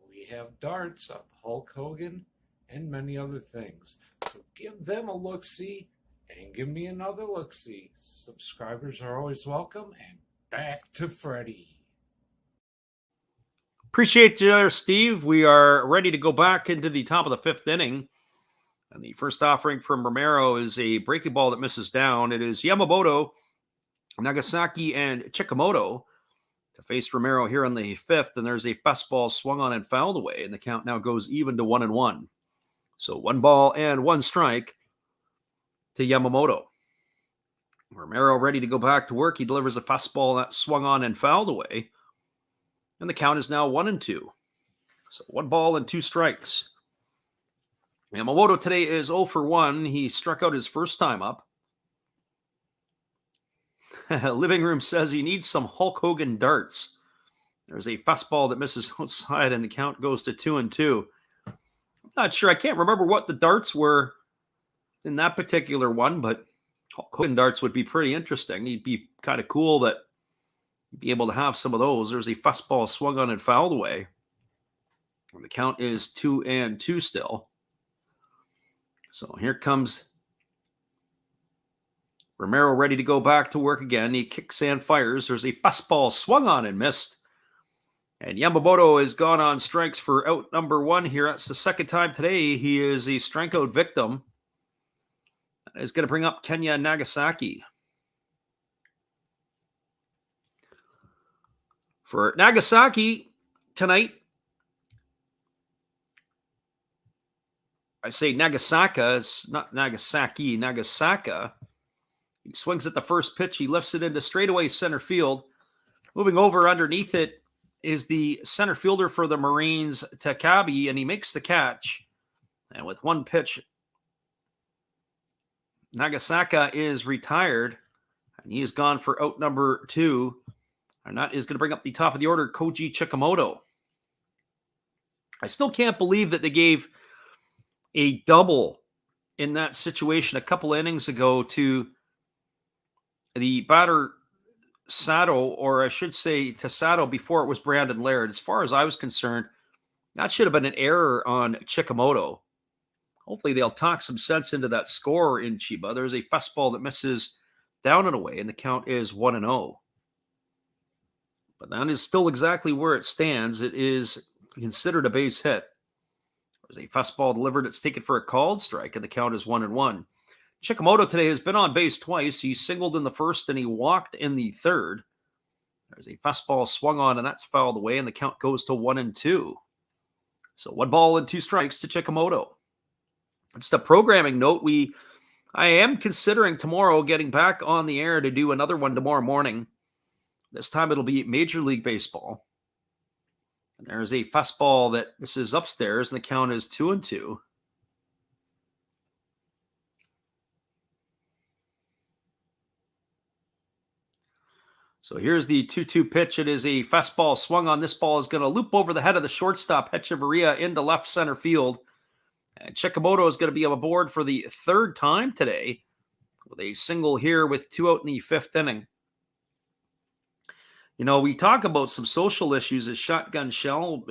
We have darts of Hulk Hogan and many other things. So give them a look-see and give me another look-see. Subscribers are always welcome, and back to Freddie.
Appreciate you there, Steve. We are ready to go back into the top of the 5th inning. And the first offering from Romero is a breaking ball that misses down. It is Yamamoto, Nagasaki, and Chikamoto to face Romero here in the 5th. And there's a fastball swung on and fouled away. And the count now goes even to 1-1. So 1 ball and 1 strike to Yamamoto. Romero ready to go back to work. He delivers a fastball that swung on and fouled away. And the count is now 1-2. So 1 ball and 2 strikes. Yamamoto today is 0 for 1. He struck out his first time up. Living Room says he needs some Hulk Hogan darts. There's a fastball that misses outside, and the count goes to 2-2. I'm not sure. I can't remember what the darts were in that particular one, but Hulk Hogan darts would be pretty interesting. He'd be kind of cool that you'd be able to have some of those. There's a fastball swung on and fouled away. And the count is 2-2 still. So here comes Romero ready to go back to work again. He kicks and fires. There's a fastball swung on and missed. And Yamamoto has gone on strikes for out number 1 here. That's the second time today he is a strikeout victim. That is going to bring up Kenya Nagasaki. For Nagasaki tonight, I say Nagasaka, it's not Nagasaki, Nagasaka. He swings at the first pitch. He lifts it into straightaway center field. Moving over underneath it is the center fielder for the Marines, Takabe, and he makes the catch. And with 1 pitch, Nagasaka is retired, and he is gone for out number 2. And that is going to bring up the top of the order, Koji Chikamoto. I still can't believe that they gave a double in that situation a couple innings ago to the batter Sato, or I should say to Sato before it was Brandon Laird. As far as I was concerned, that should have been an error on Chikamoto. Hopefully they'll talk some sense into that score in Chiba. There's a fastball that misses down and away, and the count is 1-0. But that is still exactly where it stands. It is considered a base hit. There's a fastball delivered. It's taken for a called strike, and the count is 1-1. Chikamoto today has been on base twice. He singled in the first, and he walked in the third. There's a fastball swung on, and that's fouled away, and the count goes to 1-2. So 1 ball and 2 strikes to Chikamoto. Just a programming note. I am considering tomorrow getting back on the air to do another one tomorrow morning. This time it'll be Major League Baseball. And there's a fastball that misses upstairs, and the count is 2-2. So here's the 2-2 pitch. It is a fastball swung on. This ball is going to loop over the head of the shortstop, Hechavarria, into left center field. And Chikamoto is going to be aboard for the third time today with a single here with 2 out in the 5th inning. You know, we talk about some social issues as Shotgun Shell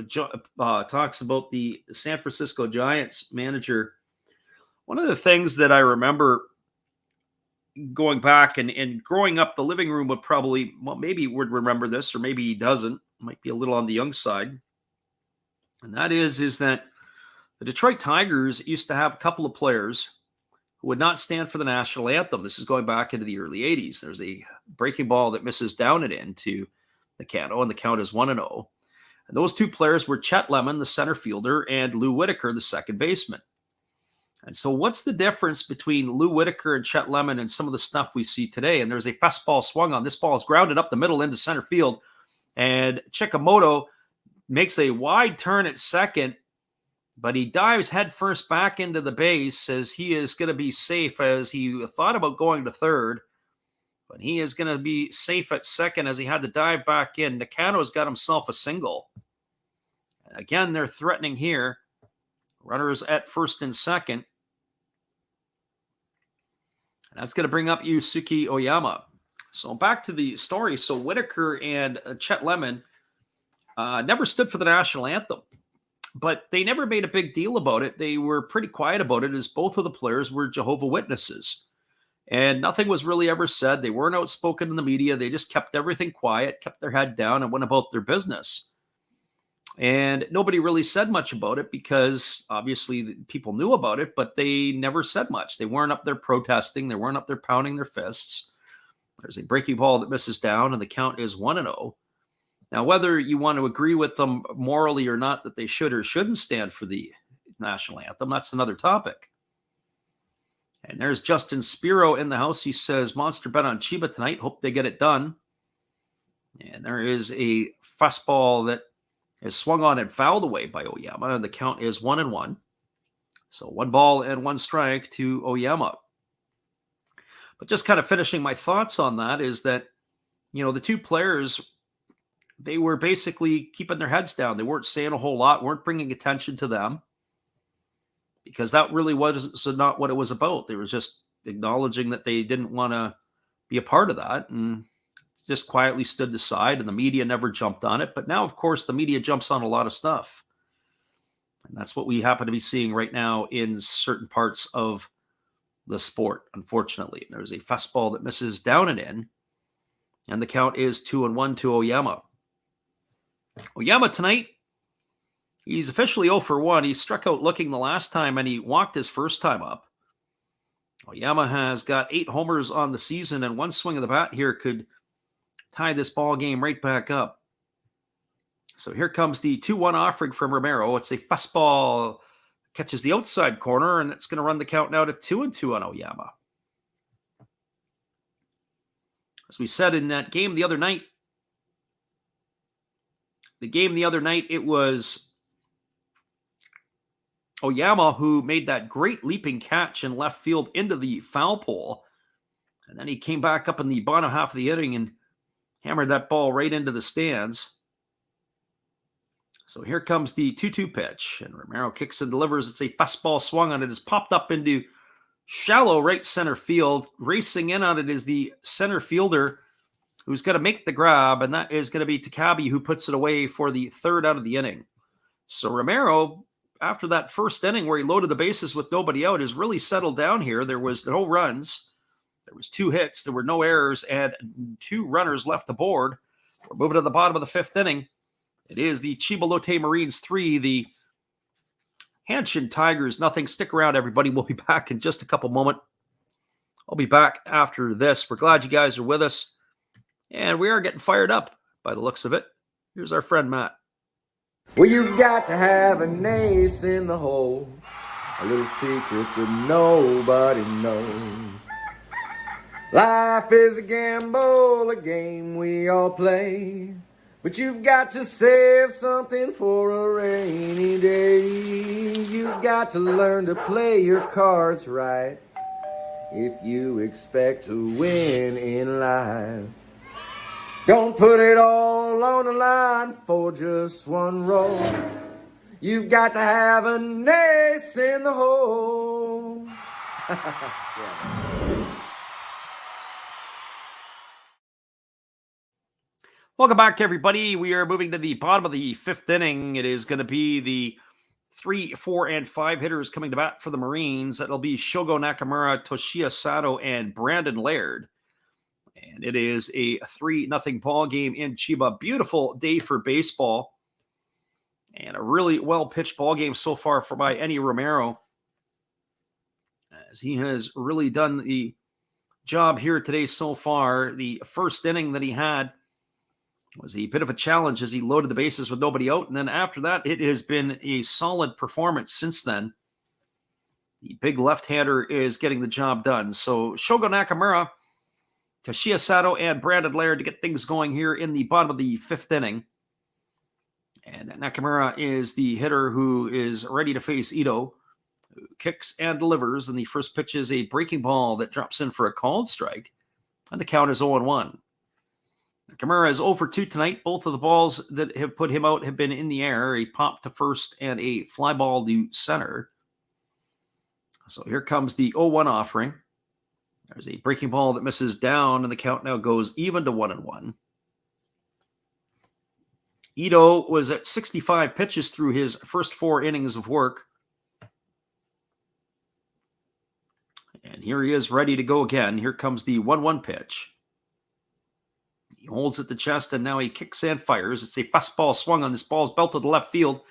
talks about the San Francisco Giants manager. One of the things that I remember going back and growing up, the living room would probably, well, maybe would remember this, or maybe he doesn't. Might be a little on the young side. And that is that the Detroit Tigers used to have a couple of players who would not stand for the national anthem. This is going back into the early 80s. There's a breaking ball that misses down and into Nakano, and the count is 1-0. And those two players were Chet Lemon, the center fielder, and Lou Whitaker, the second baseman. And so what's the difference between Lou Whitaker and Chet Lemon and some of the stuff we see today? And there's a fastball swung on. This ball is grounded up the middle into center field. And Chikamoto makes a wide turn at second, but he dives headfirst back into the base as he is going to be safe, as he thought about going to third. But he is going to be safe at second as he had to dive back in. Nakano's got himself a single. And again, they're threatening here. Runners at first and second. And that's going to bring up Yusuke Oyama. So back to the story. So Whitaker and Chet Lemon never stood for the national anthem, but they never made a big deal about it. They were pretty quiet about it, as both of the players were Jehovah's Witnesses. And nothing was really ever said. They weren't outspoken in the media. They just kept everything quiet, kept their head down, and went about their business. And nobody really said much about it because obviously people knew about it, but they never said much. They weren't up there protesting. They weren't up there pounding their fists. There's a breaking ball that misses down, and the count is 1-0. Now, whether you want to agree with them morally or not that they should or shouldn't stand for the national anthem, that's another topic. And there's Justin Spiro in the house. He says, monster bet on Chiba tonight. Hope they get it done. And there is a fastball that is swung on and fouled away by Oyama, and the count is 1-1. So 1 ball and 1 strike to Oyama. But just kind of finishing my thoughts on that is that, you know, the two players, they were basically keeping their heads down. They weren't saying a whole lot, weren't bringing attention to them, because that really was not what it was about. They were just acknowledging that they didn't want to be a part of that, and just quietly stood aside, and the media never jumped on it. But now, of course, the media jumps on a lot of stuff. And that's what we happen to be seeing right now in certain parts of the sport, unfortunately. There's a fastball that misses down and in, and the count is 2-1 to Oyama. Oyama tonight, he's officially 0 for 1. He struck out looking the last time, and he walked his first time up. Oyama has got 8 homers on the season, and one swing of the bat here could tie this ball game right back up. So here comes the 2-1 offering from Romero. It's a fastball, catches the outside corner, and it's going to run the count now to 2-2 on Oyama. As we said in that game the other night, it was Oyama who made that great leaping catch in left field into the foul pole. And then he came back up in the bottom half of the inning and hammered that ball right into the stands. So here comes the 2-2 pitch, and Romero kicks and delivers. It's a fastball swung on it. It's popped up into shallow right center field. Racing in on it is the center fielder who's going to make the grab, and that is going to be Takabe, who puts it away for the 3rd out of the inning. So Romero, after that first inning where he loaded the bases with nobody out, has really settled down here. There was no runs. There was 2 hits. There were no errors, and 2 runners left aboard. We're moving to the bottom of the 5th inning. It is the Chiba Lotte Marines 3, the Hanshin Tigers nothing. Stick around, everybody. We'll be back in just a couple moments. I'll be back after this. We're glad you guys are with us, and we are getting fired up by the looks of it. Here's our friend Matt.
Well, you've got to have an ace in the hole, a little secret that nobody knows. Life is a gamble, a game we all play, but you've got to save something for a rainy day. You've got to learn to play your cards right if you expect to win in life. Don't put it all on the line for just one roll. You've got to have an ace in the hole.
Welcome back, everybody. We are moving to the bottom of the fifth inning. It is going to be the 3, 4, and 5 hitters coming to bat for the Marines. That'll be Shogo Nakamura, Toshiya Sato, and Brandon Laird. And it is a 3-0 ball game in Chiba. Beautiful day for baseball. And a really well-pitched ball game so far by Eddie Romero, as he has really done the job here today so far. The first inning that he had was a bit of a challenge as he loaded the bases with nobody out. And then after that, it has been a solid performance since then. The big left-hander is getting the job done. So Shogo Nakamura, Toshiya Sato, and Brandon Laird to get things going here in the bottom of the fifth inning. And Nakamura is the hitter who is ready to face Ito, who kicks and delivers. And the first pitch is a breaking ball that drops in for a called strike. And the count is 0-1. Nakamura is 0 for 2 tonight. Both of the balls that have put him out have been in the air, a pop to first and a fly ball to center. So here comes the 0-1 offering. There's a breaking ball that misses down, and the count now goes even to 1-1. Ito was at 65 pitches through his first 4 innings of work. And here he is ready to go again. Here comes the 1-1 pitch. He holds at the chest, and now he kicks and fires. It's a fastball swung on. This ball's belted to left field,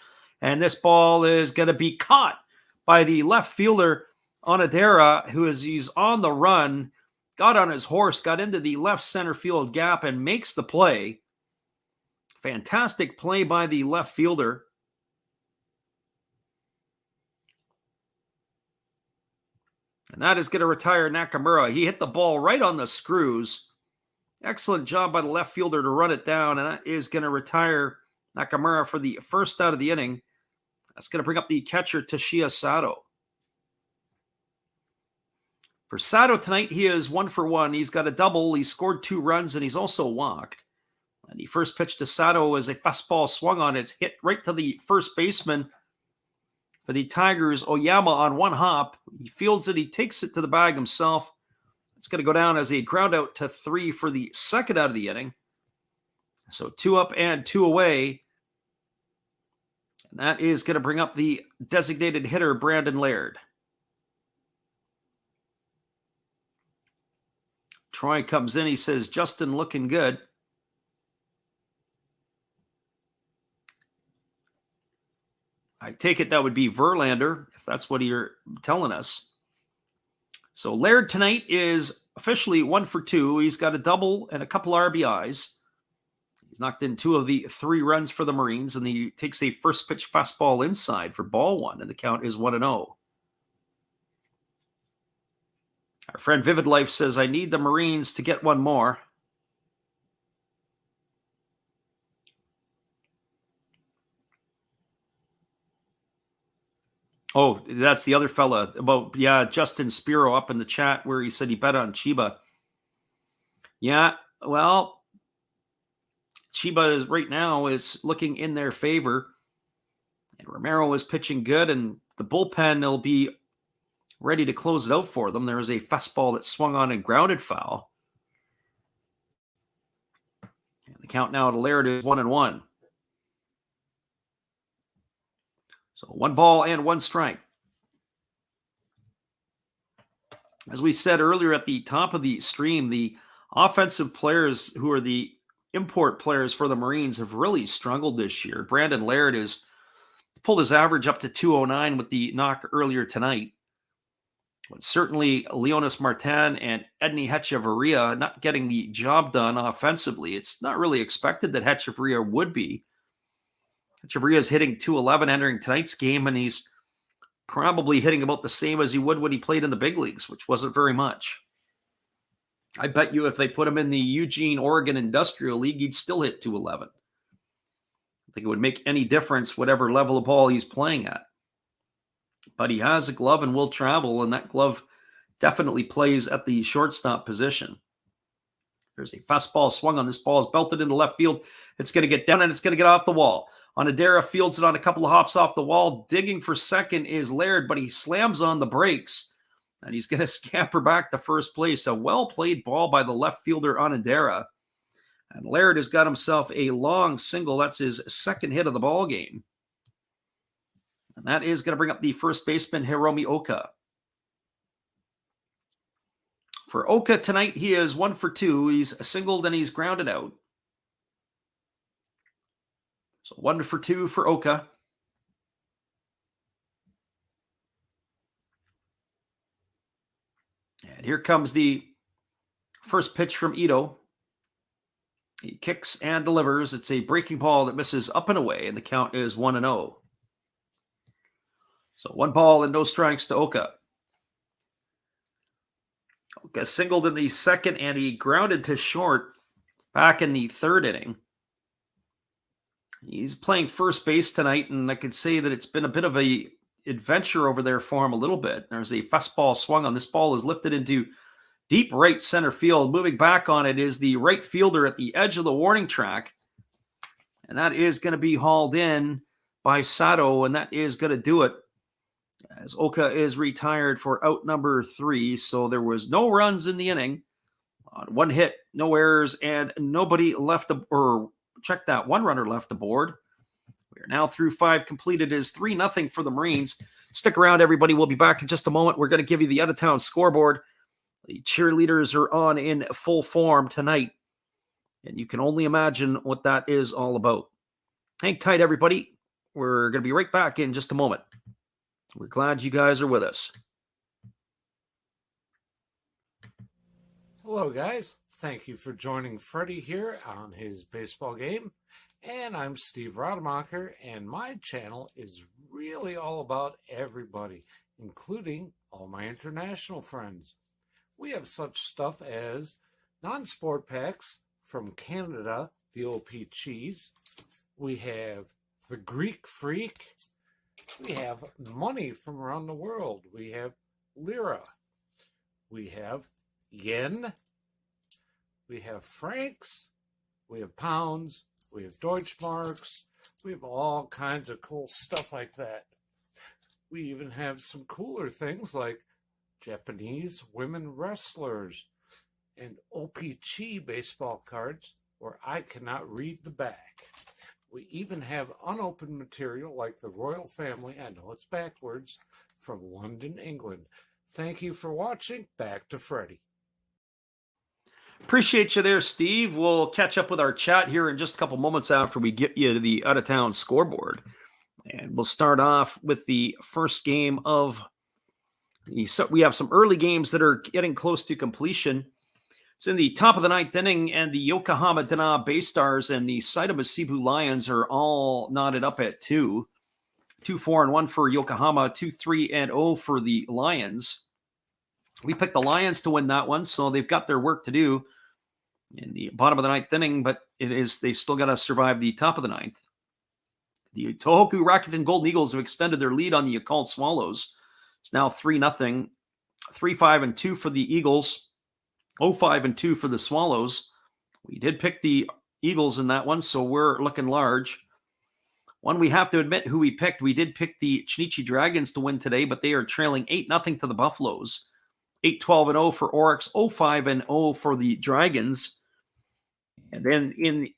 and this ball is going to be caught by the left fielder, Onodera, he's on the run, got on his horse, got into the left center field gap, and makes the play. Fantastic play by the left fielder. And that is going to retire Nakamura. He hit the ball right on the screws. Excellent job by the left fielder to run it down, and that is going to retire Nakamura for the first out of the inning. That's going to bring up the catcher, Toshiya Sato. For Sato tonight, he is 1 for 1. He's got a double. He scored 2 runs, and he's also walked. And the first pitch to Sato was a fastball swung on. It's hit right to the first baseman for the Tigers, Oyama, on one hop. He fields it. He takes it to the bag himself. It's going to go down as a ground out to 3 for the second out of the inning. So 2 up and 2 away. And that is going to bring up the designated hitter, Brandon Laird. Troy comes in. He says, Justin looking good. I take it that would be Verlander, if that's what you're telling us. So Laird tonight is officially 1 for 2. He's got a double and a couple RBIs. He's knocked in 2 of the 3 runs for the Marines, and he takes a first pitch fastball inside for ball 1, and the count is 1-0. Our friend Vivid Life says, I need the Marines to get one more. Oh, that's the other fella about, Justin Spiro up in the chat where he said he bet on Chiba. Yeah, well, Chiba is right now is looking in their favor. And Romero is pitching good, and the bullpen will be ready to close it out for them. There was a fastball that swung on and grounded foul. And the count now to Laird is 1-1. So 1 ball and 1 strike. As we said earlier at the top of the stream, the offensive players who are the import players for the Marines have really struggled this year. Brandon Laird has pulled his average up to 209 with the knock earlier tonight. But certainly Leonis Martin and Edney Hechavarria not getting the job done offensively. It's not really expected that Hechavarria would be. Hechavarria is hitting 211 entering tonight's game, and he's probably hitting about the same as he would when he played in the big leagues, which wasn't very much. I bet you if they put him in the Eugene, Oregon Industrial League, he'd still hit 211. I think it would make any difference whatever level of ball he's playing at. But he has a glove and will travel, and that glove definitely plays at the shortstop position. There's a fastball swung on. This ball is belted into left field. It's going to get down and it's going to get off the wall. Onodera fields it on a couple of hops off the wall. Digging for second is Laird, but he slams on the brakes, and he's going to scamper back to first place. A well-played ball by the left fielder Onodera. And Laird has got himself a long single. That's his second hit of the ball game. And that is going to bring up the first baseman, Hiromi Oka. For Oka tonight, he is 1 for 2. He's singled and he's grounded out. So 1 for 2 for Oka. And here comes the first pitch from Ito. He kicks and delivers. It's a breaking ball that misses up and away, and the count is 1-0. So 1 ball and no strikes to Oka. Oka singled in the second, and he grounded to short back in the third inning. He's playing first base tonight, and I could say that it's been a bit of a adventure over there for him a little bit. There's a fastball swung on. This ball is lifted into deep right center field. Moving back on it is the right fielder at the edge of the warning track. And that is going to be hauled in by Sato, and that is going to do it, as Oka is retired for out number 3. So there was no runs in the inning. 1 hit, no errors, and nobody left, or check that, 1 runner left aboard. We are now through 5 completed. It is 3-0 for the Marines. Stick around, everybody. We'll be back in just a moment. We're going to give you the out-of-town scoreboard. The cheerleaders are on in full form tonight, and you can only imagine what that is all about. Hang tight, everybody. We're going to be right back in just a moment. We're glad you guys are with us.
Hello, guys. Thank you for joining Freddie here on his baseball game. And I'm Steve Rademacher, and my channel is really all about everybody, including all my international friends. We have such stuff as non-sport packs from Canada, the OP Cheese. We have the Greek Freak. We have money from around the world. We have lira. We have yen. We have francs. We have pounds. We have Deutschmarks. We have all kinds of cool stuff like that. We even have some cooler things like Japanese women wrestlers and OP-Chi baseball cards where I cannot read the back. We even have unopened material like the royal family, I know it's backwards, from London, England. Thank you for watching. Back to Freddie.
Appreciate you there, Steve. We'll catch up with our chat here in just a couple moments after we get you to the out-of-town scoreboard. And we'll start off with the first game of we have some early games that are getting close to completion. It's in the top of the 9th inning, and the Yokohama Dana Bay Stars and the Saitama Cebu Lions are all knotted up at 2. 2-4-1 for Yokohama, 2-3-0 for the Lions. We picked the Lions to win that one, so they've got their work to do in the bottom of the 9th inning, but they've still got to survive the top of the 9th. The Tohoku Rakuten Golden Eagles have extended their lead on the Yakult Swallows. It's now 3-0, 3-5-2 for the Eagles, 0-5-2 for the Swallows. We did pick the Eagles in that one, so we're looking large. One we have to admit who we picked. We did pick the Chinichi Dragons to win today, but they are trailing 8-0 to the Buffaloes. 8-12-0 for Oryx, 0-5-0 for the Dragons. And then in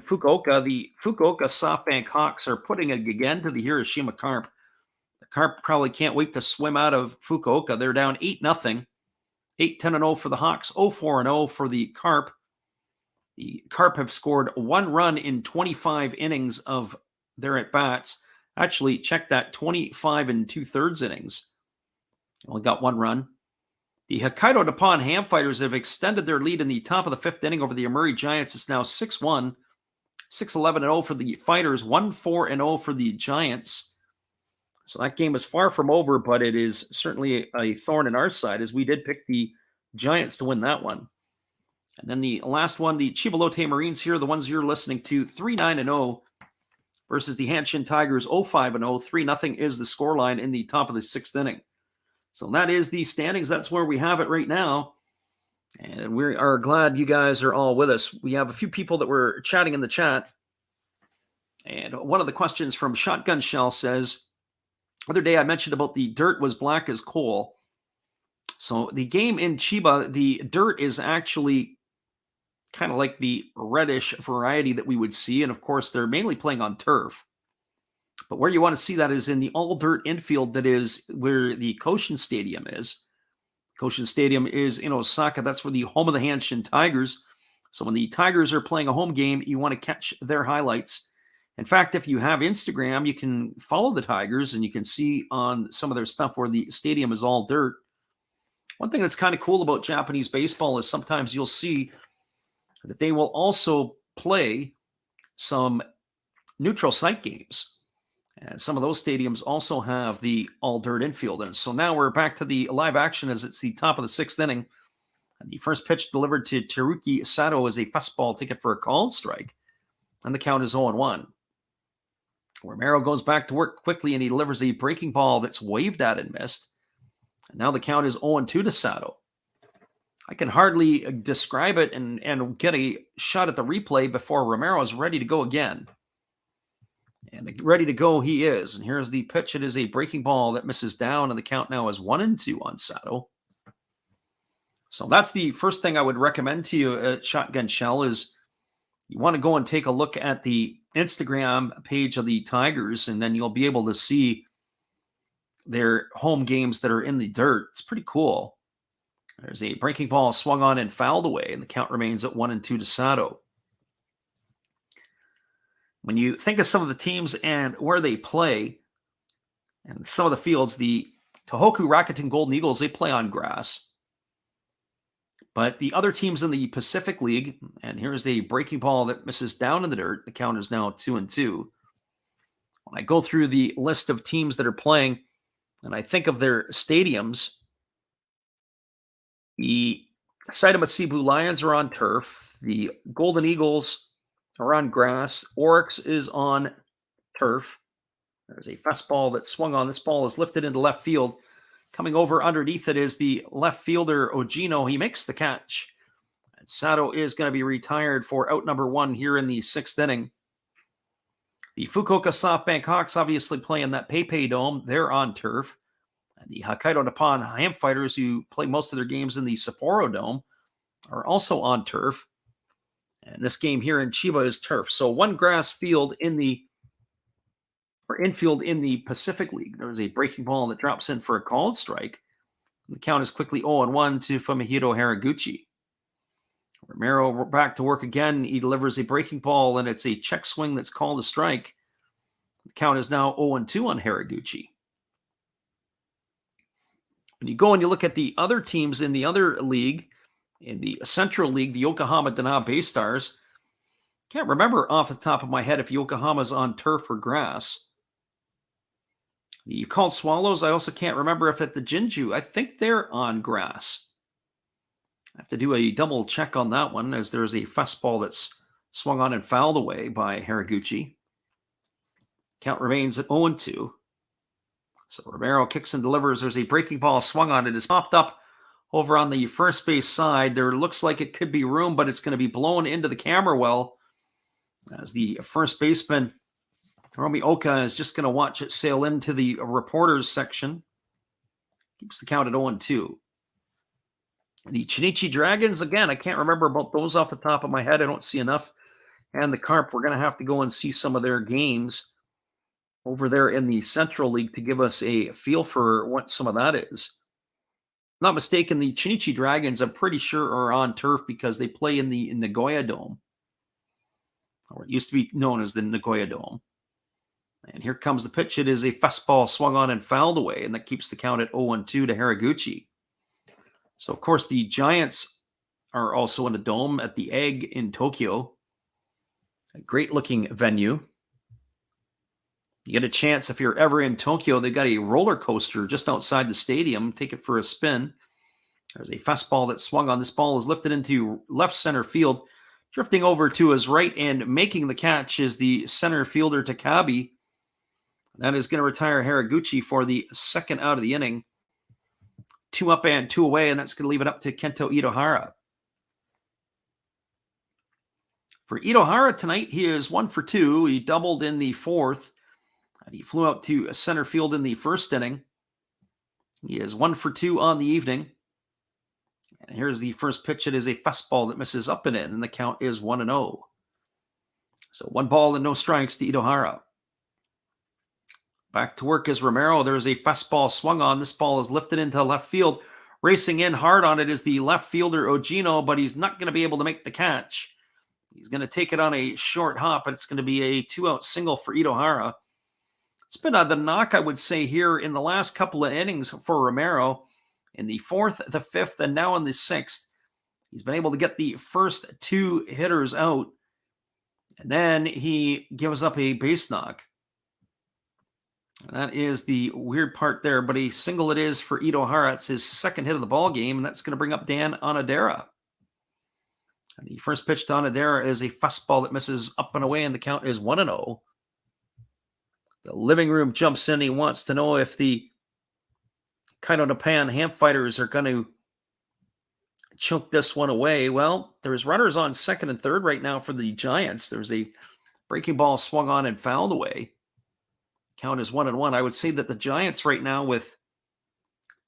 Fukuoka, the Fukuoka SoftBank Hawks are putting it again to the Hiroshima Carp. The Carp probably can't wait to swim out of Fukuoka. They're down 8-0. 8-10-0 for the Hawks, 0-4-0 for the Carp. The Carp have scored 1 run in 25 innings of their at-bats. Actually, check that, 25 2/3 innings. Only got 1 run. The Hokkaido Nippon Ham Fighters have extended their lead in the top of the 5th inning over the Amuri Giants. It's now 6-1, 6-11-0 for the Fighters, 1-4-0 for the Giants. So that game is far from over, but it is certainly a thorn in our side, as we did pick the Giants to win that one. And then the last one, the Chiba Lotte Marines here, the ones you're listening to, 3-9-0 versus the Hanshin Tigers, 0-5-0. 3-0 is the scoreline in the top of the 6th inning. So that is the standings. That's where we have it right now. And we are glad you guys are all with us. We have a few people that were chatting in the chat. And one of the questions from Shotgun Shell says, the other day I mentioned about the dirt was black as coal. So the game in Chiba, the dirt is actually kind of like the reddish variety that we would see. And of course, they're mainly playing on turf. But where you want to see that is in the all-dirt infield that is where the Koshin Stadium is. Koshin Stadium is in Osaka. That's where the home of the Hanshin Tigers. So when the Tigers are playing a home game, you want to catch their highlights. In fact, if you have Instagram, you can follow the Tigers and you can see on some of their stuff where the stadium is all dirt. One thing that's kind of cool about Japanese baseball is sometimes you'll see that they will also play some neutral site games. And some of those stadiums also have the all-dirt infield. And so now we're back to the live action as it's the top of the sixth inning. And the first pitch delivered to Teruki Sato is a fastball ticket for a called strike. And the count is 0-1. Romero goes back to work quickly and he delivers a breaking ball that's waved at and missed. And now the count is 0-2 to Sato. I can hardly describe it and get a shot at the replay before Romero is ready to go again. And ready to go he is. And here's the pitch. It is a breaking ball that misses down, and the count now is 1-2 on Sato. So that's the first thing I would recommend to you at Shotgun Shell is you want to go and take a look at the Instagram page of the Tigers, and then you'll be able to see their home games that are in the dirt. It's pretty cool. There's a breaking ball swung on and fouled away, and the count remains at 1-2 to Sato. When you think of some of the teams and where they play, and some of the fields, the Tohoku Rakuten Golden Eagles, they play on grass. But the other teams in the Pacific League, and here's the breaking ball that misses down in the dirt. The count is now 2-2. When I go through the list of teams that are playing, and I think of their stadiums, the Saitama Cebu Lions are on turf. The Golden Eagles are on grass. Oryx is on turf. There's a fastball that swung on. This ball is lifted into left field. Coming over underneath it is the left fielder, Ojino. He makes the catch. And Sato is going to be retired for out number 1 here in the 6th inning. The Fukuoka SoftBank Hawks obviously play in that PayPay Dome. They're on turf. And the Hokkaido Nippon Ham Fighters, who play most of their games in the Sapporo Dome, are also on turf. And this game here in Chiba is turf. So one grass field in the infield in the Pacific League. There's a breaking ball that drops in for a called strike. The count is quickly 0-1 to Fumihiro Haraguchi. Romero back to work again. He delivers a breaking ball, and it's a check swing that's called a strike. The count is now 0-2 on Haraguchi. When you go and you look at the other teams in the other league, in the Central League, the Yokohama Dana Bay Stars, can't remember off the top of my head if Yokohama's on turf or grass. The Called Swallows, I also can't remember if at the Jinju, I think they're on grass. I have to do a double check on that one as there's a fastball that's swung on and fouled away by Haraguchi. Count remains at 0-2. So Romero kicks and delivers. There's a breaking ball swung on. It is popped up over on the first base side. There looks like it could be room, but it's going to be blown into the camera well as the first baseman, Hiromi Oka, is just going to watch it sail into the reporters section. Keeps the count at 0-2. The Chinichi Dragons, again, I can't remember about those off the top of my head. I don't see enough. And the Carp, we're going to have to go and see some of their games over there in the Central League to give us a feel for what some of that is. Not mistaken, the Chinichi Dragons, I'm pretty sure, are on turf because they play in the Nagoya Dome, or it used to be known as the Nagoya Dome. And here comes the pitch. It is a fastball swung on and fouled away, and that keeps the count at 0-2 to Haraguchi. So, of course, the Giants are also in a dome at the Egg in Tokyo. A great-looking venue. You get a chance, if you're ever in Tokyo, they've got a roller coaster just outside the stadium. Take it for a spin. There's a fastball that swung on. This ball is lifted into left center field. Drifting over to his right and making the catch is the center fielder, Takabe. That is going to retire Haraguchi for the second out of the inning. 2 up and 2 away, and that's going to leave it up to Kento Itohara. For Itohara tonight, he is 1 for 2. He doubled in the fourth. And he flew out to center field in the first inning. He is 1 for 2 on the evening. And here's the first pitch. It is a fastball that misses up and in, and the count is 1-0. So 1 ball and no strikes to Itohara. Back to work is Romero. There's a fastball swung on. This ball is lifted into left field. Racing in hard on it is the left fielder Ogino, but he's not going to be able to make the catch. He's going to take it on a short hop, and it's going to be a 2-out single for Itohara. It's been the knock, I would say, here in the last couple of innings for Romero. In the fourth, the fifth, and now in the sixth. He's been able to get the first 2 hitters out, and then he gives up a base knock. And that is the weird part there, but a single it is for Itohara. It's his second hit of the ball game, and that's going to bring up Dan Onodera. And the first pitch to Onodera is a fastball that misses up and away, and the count is 1-0. The living room jumps in. He wants to know if the Kaido Japan Hamp Fighters are going to choke this one away. Well, there's runners on second and third right now for the Giants. There's a breaking ball swung on and fouled away. Count is 1-1. I would say that the Giants right now, with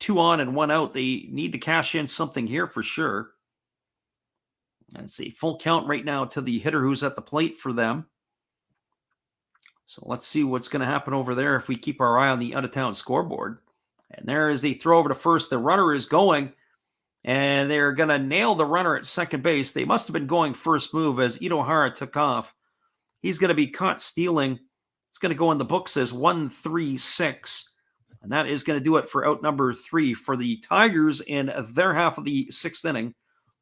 2 on and 1 out, they need to cash in something here for sure. And it's a full count right now to the hitter who's at the plate for them. So let's see what's going to happen over there if we keep our eye on the out-of-town scoreboard. And there is the throw over to first. The runner is going, and they're going to nail the runner at second base. They must have been going first move as Itohara took off. He's going to be caught stealing. It's going to go in the books as 1-3-6. And that is going to do it for out number 3 for the Tigers in their half of the 6th inning.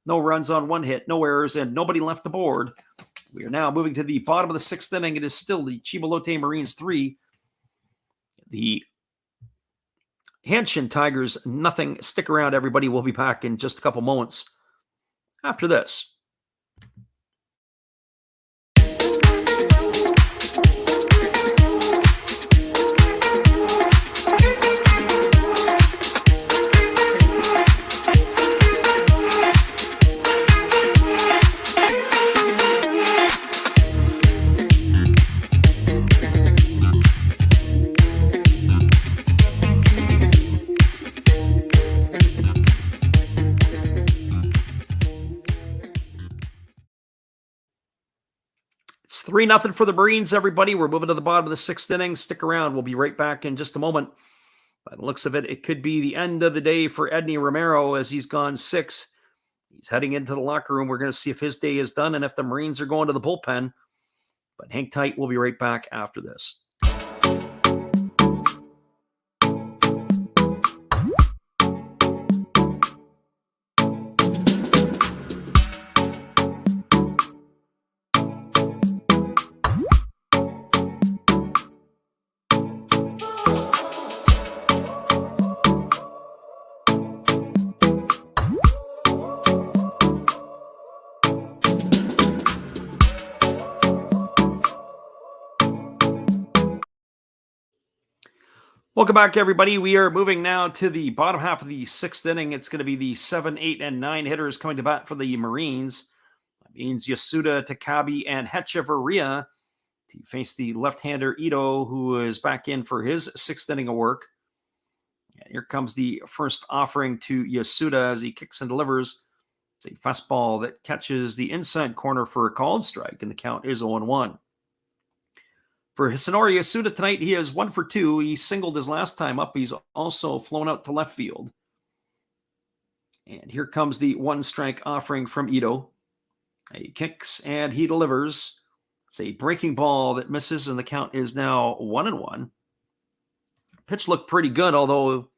No runs on 1 hit, no errors, and nobody left the board. We are now moving to the bottom of the 6th inning. It is still the Chiba Lotte Marines 3. The Hanshin Tigers, nothing. Stick around, everybody. We'll be back in just a couple moments after this. It's 3-0 for the Marines, everybody. We're moving to the bottom of the 6th inning. Stick around. We'll be right back in just a moment. By the looks of it, it could be the end of the day for Edney Romero as he's gone 6. He's heading into the locker room. We're going to see if his day is done and if the Marines are going to the bullpen. But hang tight. We'll be right back after this. Welcome back, everybody. We are moving now to the bottom half of the 6th inning. It's going to be the 7, 8, and 9 hitters coming to bat for the Marines. That means Yasuda, Takabe, and Hechevarria to face the left-hander Ito, who is back in for his 6th inning of work. And here comes the first offering to Yasuda as he kicks and delivers. It's a fastball that catches the inside corner for a called strike, and the count is 0-1. For Hisanori Yasuda tonight, he is 1 for 2. He singled his last time up. He's also flown out to left field. And here comes the 1-strike offering from Ito. He kicks and he delivers. It's a breaking ball that misses, and the count is now 1-1. Pitch looked pretty good, although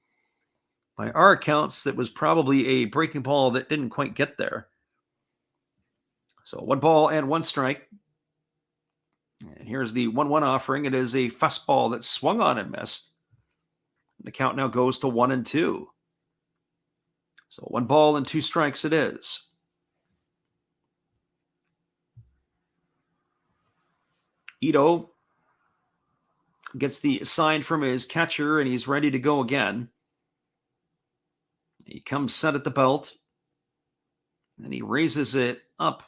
by our accounts, that was probably a breaking ball that didn't quite get there. So 1 ball and 1 strike. And here's the 1-1 offering. It is a fastball that swung on and missed. The count now goes to 1-2. So 1 ball and 2 strikes it is. Ito gets the sign from his catcher, and he's ready to go again. He comes set at the belt, and he raises it up.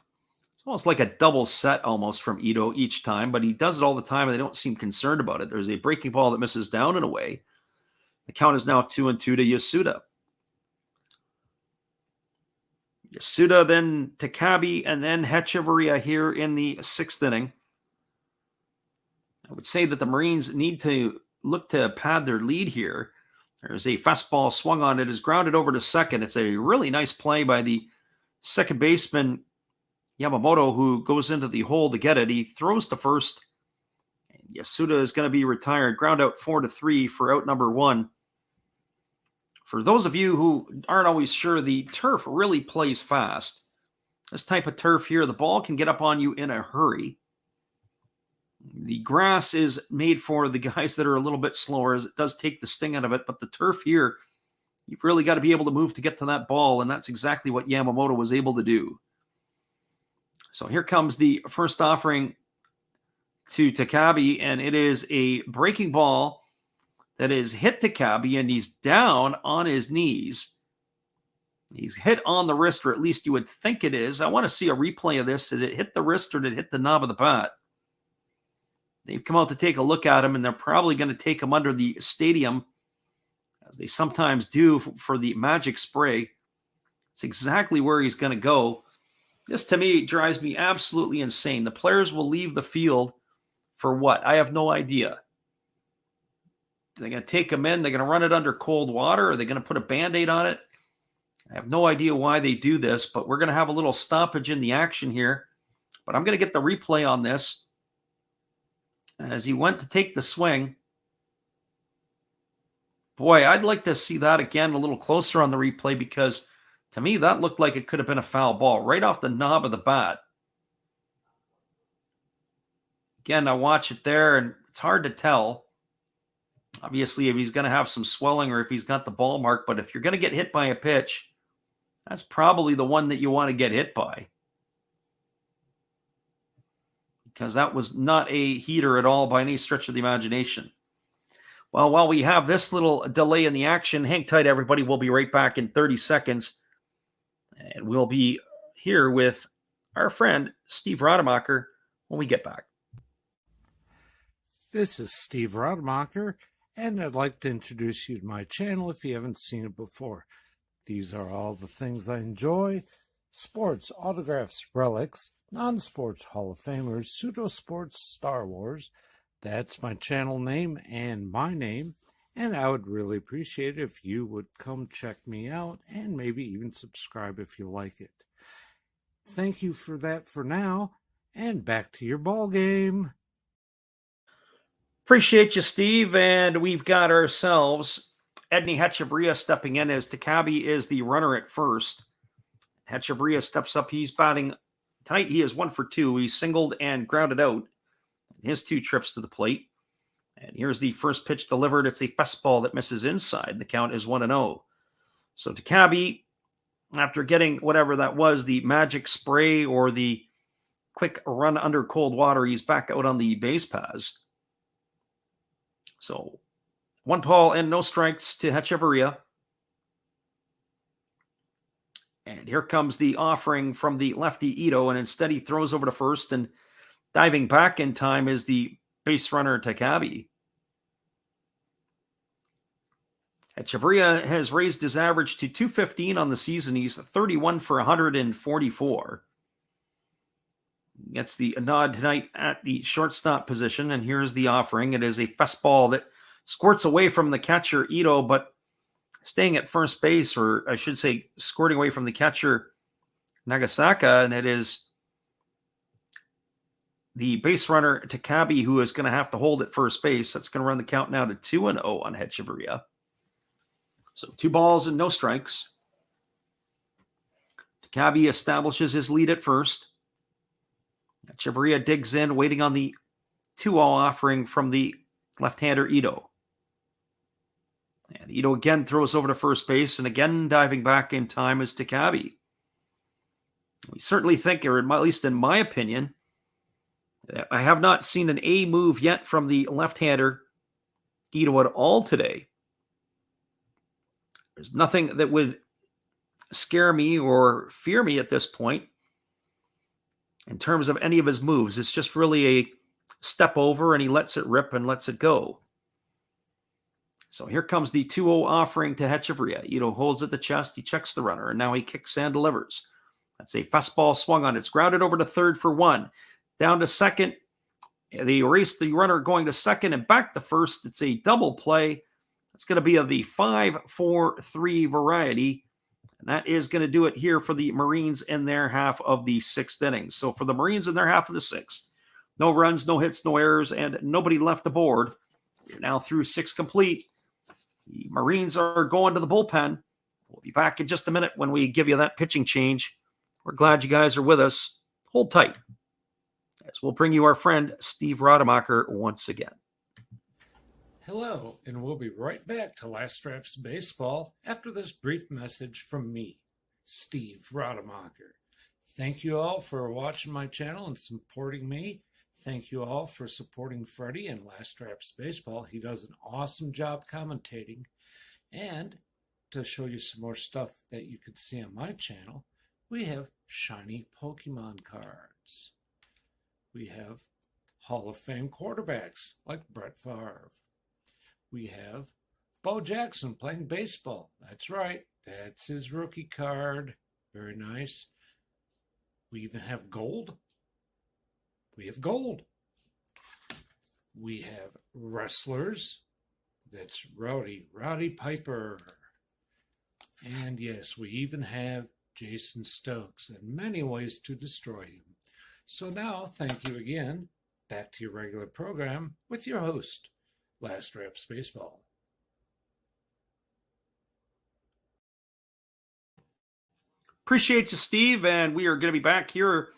It's almost like a double set almost from Ito each time, but he does it all the time and they don't seem concerned about it. There's a breaking ball that misses down and away. The count is now 2-2 to Yasuda. Yasuda, then Takabe, and then Hechavarria here in the 6th inning. I would say that the Marines need to look to pad their lead here. There's a fastball swung on. It is grounded over to second. It's a really nice play by the second baseman, Yamamoto, who goes into the hole to get it. He throws to first. And Yasuda is going to be retired. Ground out 4-3 for out number 1. For those of you who aren't always sure, the turf really plays fast. This type of turf here, the ball can get up on you in a hurry. The grass is made for the guys that are a little bit slower, as it does take the sting out of it. But the turf here, you've really got to be able to move to get to that ball, and that's exactly what Yamamoto was able to do. So here comes the first offering to Takabe, and it is a breaking ball that is hit Takabe, and he's down on his knees. He's hit on the wrist, or at least you would think it is. I want to see a replay of this. Did it hit the wrist or did it hit the knob of the bat? They've come out to take a look at him, and they're probably going to take him under the stadium, as they sometimes do for the magic spray. It's exactly where he's going to go. This, to me, drives me absolutely insane. The players will leave the field for what? I have no idea. They're going to take him in. They're going to run it under cold water. Are they going to put a Band-Aid on it? I have no idea why they do this, but we're going to have a little stoppage in the action here. But I'm going to get the replay on this. As he went to take the swing. Boy, I'd like to see that again a little closer on the replay, because to me, that looked like it could have been a foul ball right off the knob of the bat. Again, I watch it there, and it's hard to tell. Obviously, if he's going to have some swelling or if he's got the ball mark, but if you're going to get hit by a pitch, that's probably the one that you want to get hit by. Because that was not a heater at all by any stretch of the imagination. Well, while we have this little delay in the action, hang tight, everybody. We'll be right back in 30 seconds. And we'll be here with our friend, Steve Rademacher, when we get back.
This is Steve Rademacher, and I'd like to introduce you to my channel if you haven't seen it before. These are all the things I enjoy: sports, autographs, relics, non-sports Hall of Famers, pseudo-sports, Star Wars. That's my channel name and my name, and I would really appreciate it if you would come check me out and maybe even subscribe if you like it. Thank you for that for now, and back to your ball game.
Appreciate you, Steve. And we've got ourselves Edney Hechavarria stepping in, as Takabe is the runner at first. Hechavarria steps up. He's batting tight. He is 1 for 2. He's singled and grounded out in his 2 trips to the plate. And here's the first pitch delivered. It's a fastball that misses inside. The count is 1-0. So Takabe, after getting whatever that was, the magic spray or the quick run under cold water, he's back out on the base paths. So 1 ball and no strikes to Hechavarria. And here comes the offering from the lefty Ito, and instead he throws over to first, and diving back in time is the base runner Takabe. Hechavarria has raised his average to .215 on the season. He's 31 for 144. Gets the nod tonight at the shortstop position, and here's the offering. It is a fastball that squirts away from the catcher, Ito, but staying at first base, or I should say squirting away from the catcher, Nagasaka, and it is the base runner, Takabe, who is going to have to hold at first base. That's going to run the count now to 2-0 on Hechavarria. So 2 balls and no strikes. Takabe establishes his lead at first. Hechavarria digs in, waiting on the 2-0 offering from the left-hander Ito. And Ito again throws over to first base, and again diving back in time is Takabe. We certainly think, or at least in my opinion, I have not seen an A move yet from the left-hander Ito at all today. There's nothing that would scare me or fear me at this point. in terms of any of his moves. It's just really a step over, and he lets it rip and lets it go. So here comes the 2-0 offering to Hechavarria. Ito holds at the chest. He checks the runner, and now he kicks and delivers. That's a fastball swung on. It's grounded over to third for one. Down to second. They erase the runner going to second and back to first. It's a double play. It's going to be of the 5-4-3 variety. And that is going to do it here for the Marines in their half of the sixth inning. So for the Marines in their half of the sixth, no runs, no hits, no errors, and nobody left aboard. We're now through 6 complete. The Marines are going to the bullpen. We'll be back in just a minute when we give you that pitching change. We're glad you guys are with us. Hold tight, as we'll bring you our friend Steve Rademacher once again.
Hello, and we'll be right back to Last Reps Baseball after this brief message from me, Steve Rademacher. Thank you all for watching my channel and supporting me. Thank you all for supporting Freddie in Last Reps Baseball. He does an awesome job commentating. And to show you some more stuff that you could see on my channel, we have shiny Pokemon cards. We have Hall of Fame quarterbacks like Brett Favre. We have Bo Jackson playing baseball. That's right. That's his rookie card. Very nice. We even have gold. We have gold. We have wrestlers. That's Rowdy Piper. And yes, we even have Jason Stokes and many ways to destroy him. So now, thank you again. Back to your regular program with your host, Last Reps Baseball.
Appreciate you, Steve, and we are going to be back here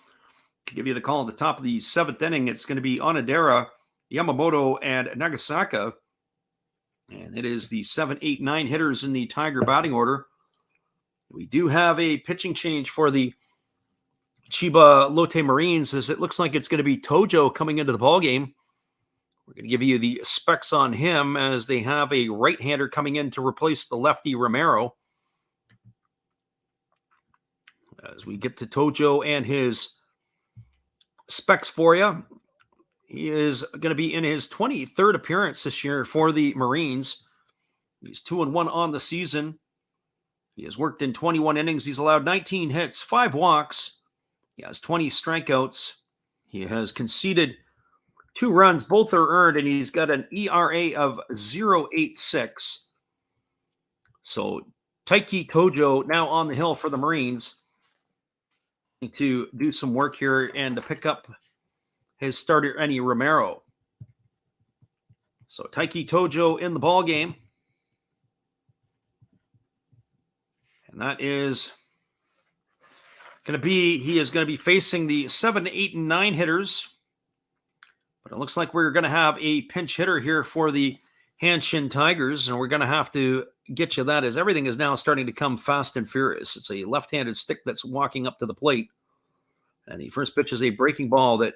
to give you the call at the top of the 7th inning. It's going to be Onodera, Yamamoto, and Nagasaka. And it is the 7, 8, 9 hitters in the Tiger batting order. We do have a pitching change for the Chiba Lotte Marines, as it looks like it's going to be Tojo coming into the ballgame. We're going to give you the specs on him, as they have a right-hander coming in to replace the lefty Romero. As we get to Tojo and his specs for you, he is going to be in his 23rd appearance this year for the Marines. He's 2-1 on the season. He has worked in 21 innings. He's allowed 19 hits, 5 walks. He has 20 strikeouts. He has conceded 2 runs. Both are earned, and he's got an ERA of 0.86. So Taiki Tojo now on the hill for the Marines to do some work here and to pick up his starter, Enny Romero. So Taiki Tojo in the ball game. And that is going to be, he is going to be facing the 7, 8, and 9 hitters. But it looks like we're going to have a pinch hitter here for the Hanshin Tigers, and we're going to have to get you that, as everything is now starting to come fast and furious. It's a left-handed stick that's walking up to the plate. And the first pitch is a breaking ball that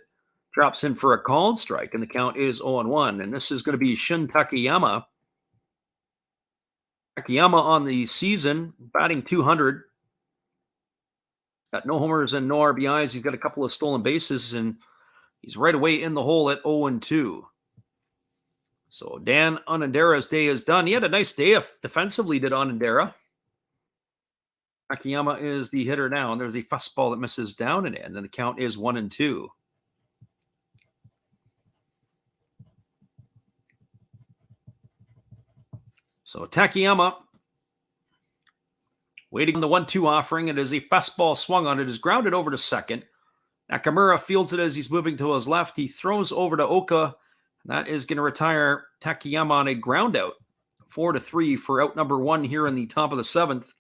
drops in for a called strike, and the count is 0-1. And this is going to be Shun Takayama. Takayama on the season, batting .200. Got no homers and no RBIs. He's got a couple of stolen bases, and he's right away in the hole at 0-2. So Dan Onodera's day is done. He had a nice day defensively, did Onodera. Takayama is the hitter now, and there's a fastball that misses down and in, and the count is 1-2. So Takayama waiting on the 1-2 offering. It is a fastball swung on. It is grounded over to second. Nakamura fields it as he's moving to his left. He throws over to Oka. That is going to retire Takayama on a ground out. 4-3 for out number 1 here in the top of the 7th.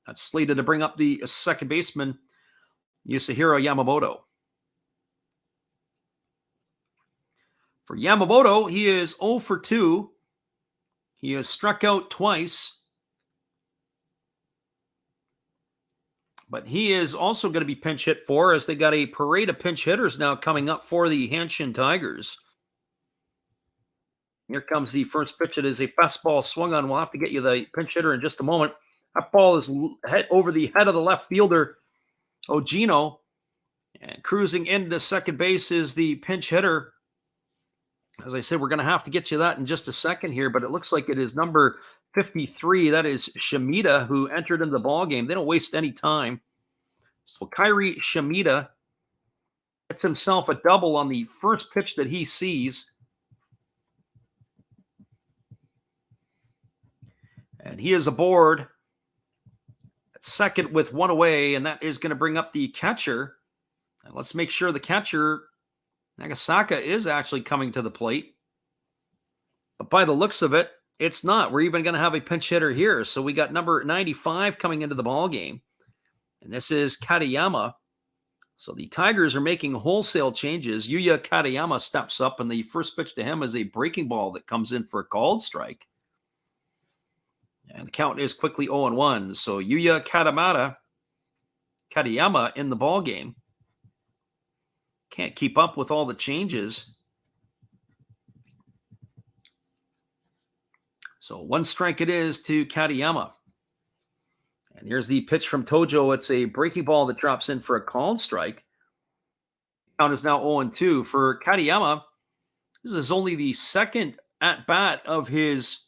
That's slated to bring up the second baseman, Yasuhiro Yamamoto. For Yamamoto, he is 0 for 2. He has struck out twice. But he is also going to be pinch hit for, as they got a parade of pinch hitters now coming up for the Hanshin Tigers. Here comes the first pitch. It is a fastball swung on. We'll have to get you the pinch hitter in just a moment. That ball is over the head of the left fielder, Ogino. And cruising into second base is the pinch hitter. As I said, we're going to have to get you that in just a second here, but it looks like it is number 53. That is Shimida, who entered into the ball game. They don't waste any time. So Kairi Shimida gets himself a double on the first pitch that he sees. And he is aboard at second with one away, and that is going to bring up the catcher. And let's make sure the catcher, Nagasaka, is actually coming to the plate. But by the looks of it, it's not. We're even going to have a pinch hitter here. So we got number 95 coming into the ball game. And this is Katayama. So the Tigers are making wholesale changes. Yuya Katayama steps up, and the first pitch to him is a breaking ball that comes in for a called strike. And the count is quickly 0-1. So Yuya Katayama in the ball game. Can't keep up with all the changes. So one strike it is to Katayama. And here's the pitch from Tojo. It's a breaking ball that drops in for a called strike. Count is now 0-2 for Katayama. This is only the second at bat of his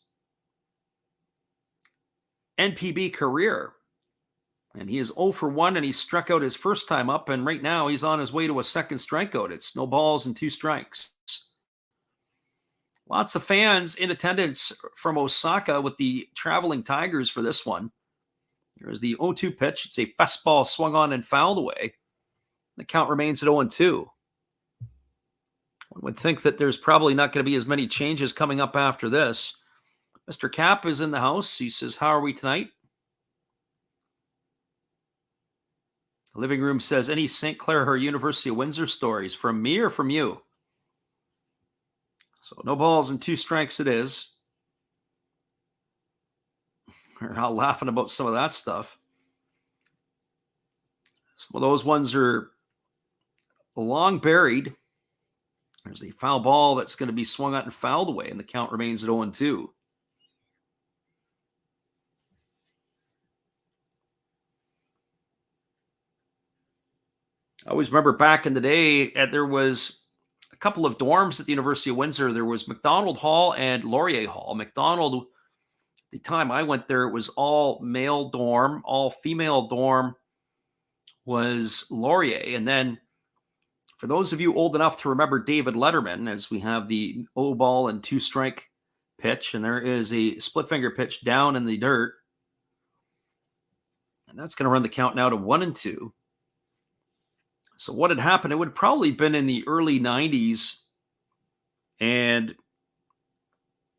NPB career. And he is 0 for 1, and he struck out his first time up, and right now he's on his way to a second strikeout. It's no balls and 2 strikes. Lots of fans in attendance from Osaka with the traveling Tigers for this one. Here's the 0-2 pitch. It's a fastball swung on and fouled away. The count remains at 0-2. One would think that there's probably not going to be as many changes coming up after this. Mr. Cap is in the house. He says, "How are we tonight?" The living room says, "Any St. Clair or University of Windsor stories from me or from you?" So no balls and 2 strikes it is. We're all laughing about some of that stuff. Some of those ones are long buried. There's a foul ball that's going to be swung out and fouled away, and the count remains at 0-2. I always remember back in the day, there was a couple of dorms at the University of Windsor. There was McDonald Hall and Laurier Hall. McDonald, the time I went there, it was all male dorm. All female dorm was Laurier. And then for those of you old enough to remember David Letterman, as we have the 0 ball and 2 strike pitch, and there is a split finger pitch down in the dirt. And that's going to run the count now to 1-2. So what had happened, it would have probably been in the early 90s. And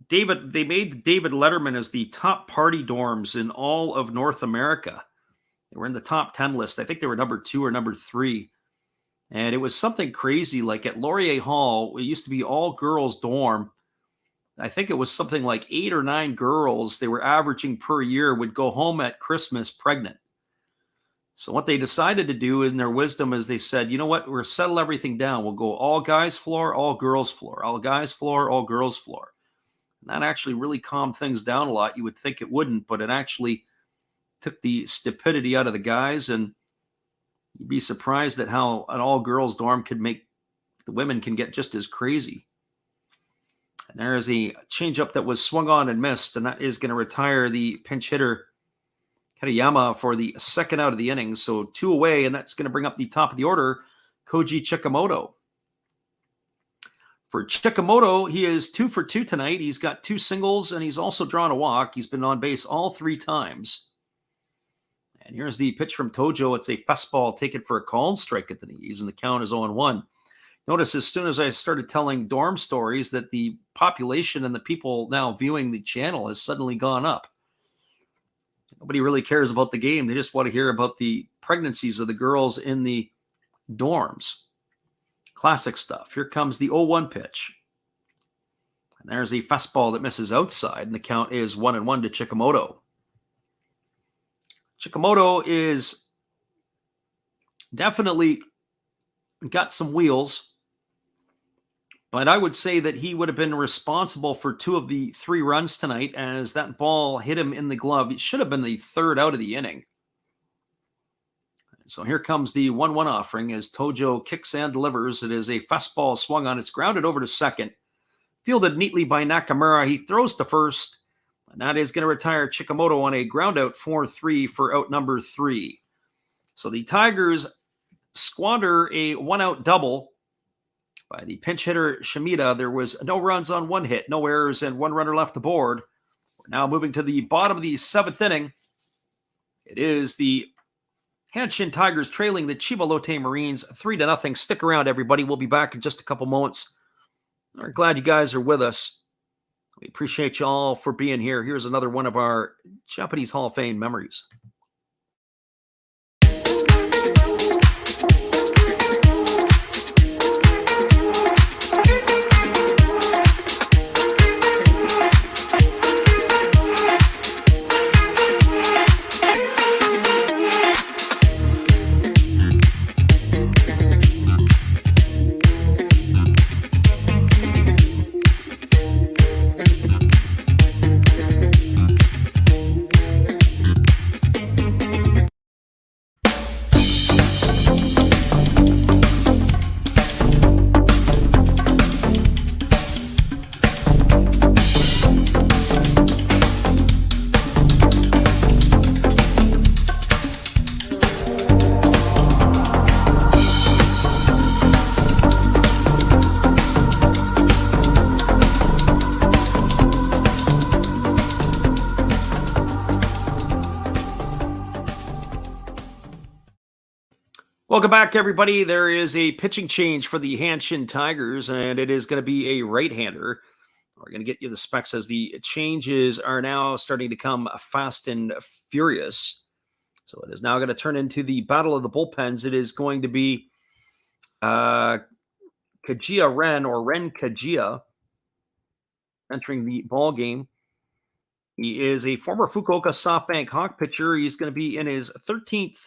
they made David Letterman as the top party dorms in all of North America. They were in the top 10 list. I think they were number 2 or number 3. And it was something crazy. Like at Laurier Hall, it used to be all girls dorm. I think it was something like 8 or 9 girls they were averaging per year would go home at Christmas pregnant. So what they decided to do in their wisdom is they said, you know what, we'll settle everything down. We'll go all guys floor, all girls floor, all guys floor, all girls floor. And that actually really calmed things down a lot. You would think it wouldn't, but it actually took the stupidity out of the guys. And you'd be surprised at how an all girls dorm could make the women can get just as crazy. And there is a changeup that was swung on and missed, and that is going to retire the pinch hitter Katayama for the second out of the innings. So 2 away, and that's going to bring up the top of the order, Koji Chikamoto. For Chikamoto, he is 2 for 2 tonight. He's got 2 singles, and he's also drawn a walk. He's been on base all 3 times. And here's the pitch from Tojo. It's a fastball taken for a called strike at the knees, and the count is 0-1. Notice as soon as I started telling dorm stories that the population and the people now viewing the channel has suddenly gone up. Nobody really cares about the game. They just want to hear about the pregnancies of the girls in the dorms. Classic stuff. Here comes the 0-1 pitch. And there's a fastball that misses outside, and the count is 1-1 to Chikamoto. Chikamoto is definitely got some wheels, but I would say that he would have been responsible for 2 of the 3 runs tonight, as that ball hit him in the glove. It should have been the 3rd out of the inning. So here comes the 1-1 offering as Tojo kicks and delivers. It is a fastball swung on. It's grounded over to second. Fielded neatly by Nakamura. He throws to first. And that is going to retire Chikamoto on a ground out 4-3 for out number 3. So the Tigers squander a 1-out double by the pinch hitter Shimida. There was no runs on 1 hit, no errors, and 1 runner left aboard. We're now moving to the bottom of the 7th inning. It is the Hanshin Tigers trailing the Chiba Lotte Marines 3-0. Stick around, everybody. We'll be back in just a couple moments. We're glad you guys are with us. We appreciate you all for being here. Here's another one of our Japanese Hall of Fame memories. Welcome back, everybody. There is a pitching change for the Hanshin Tigers, and it is going to be a right-hander. We're going to get you the specs as the changes are now starting to come fast and furious. So it is now going to turn into the battle of the bullpens. It is going to be Kajia Ren, or Ren Kajia, entering the ball game. He is a former Fukuoka SoftBank Hawk pitcher. He's going to be in his 13th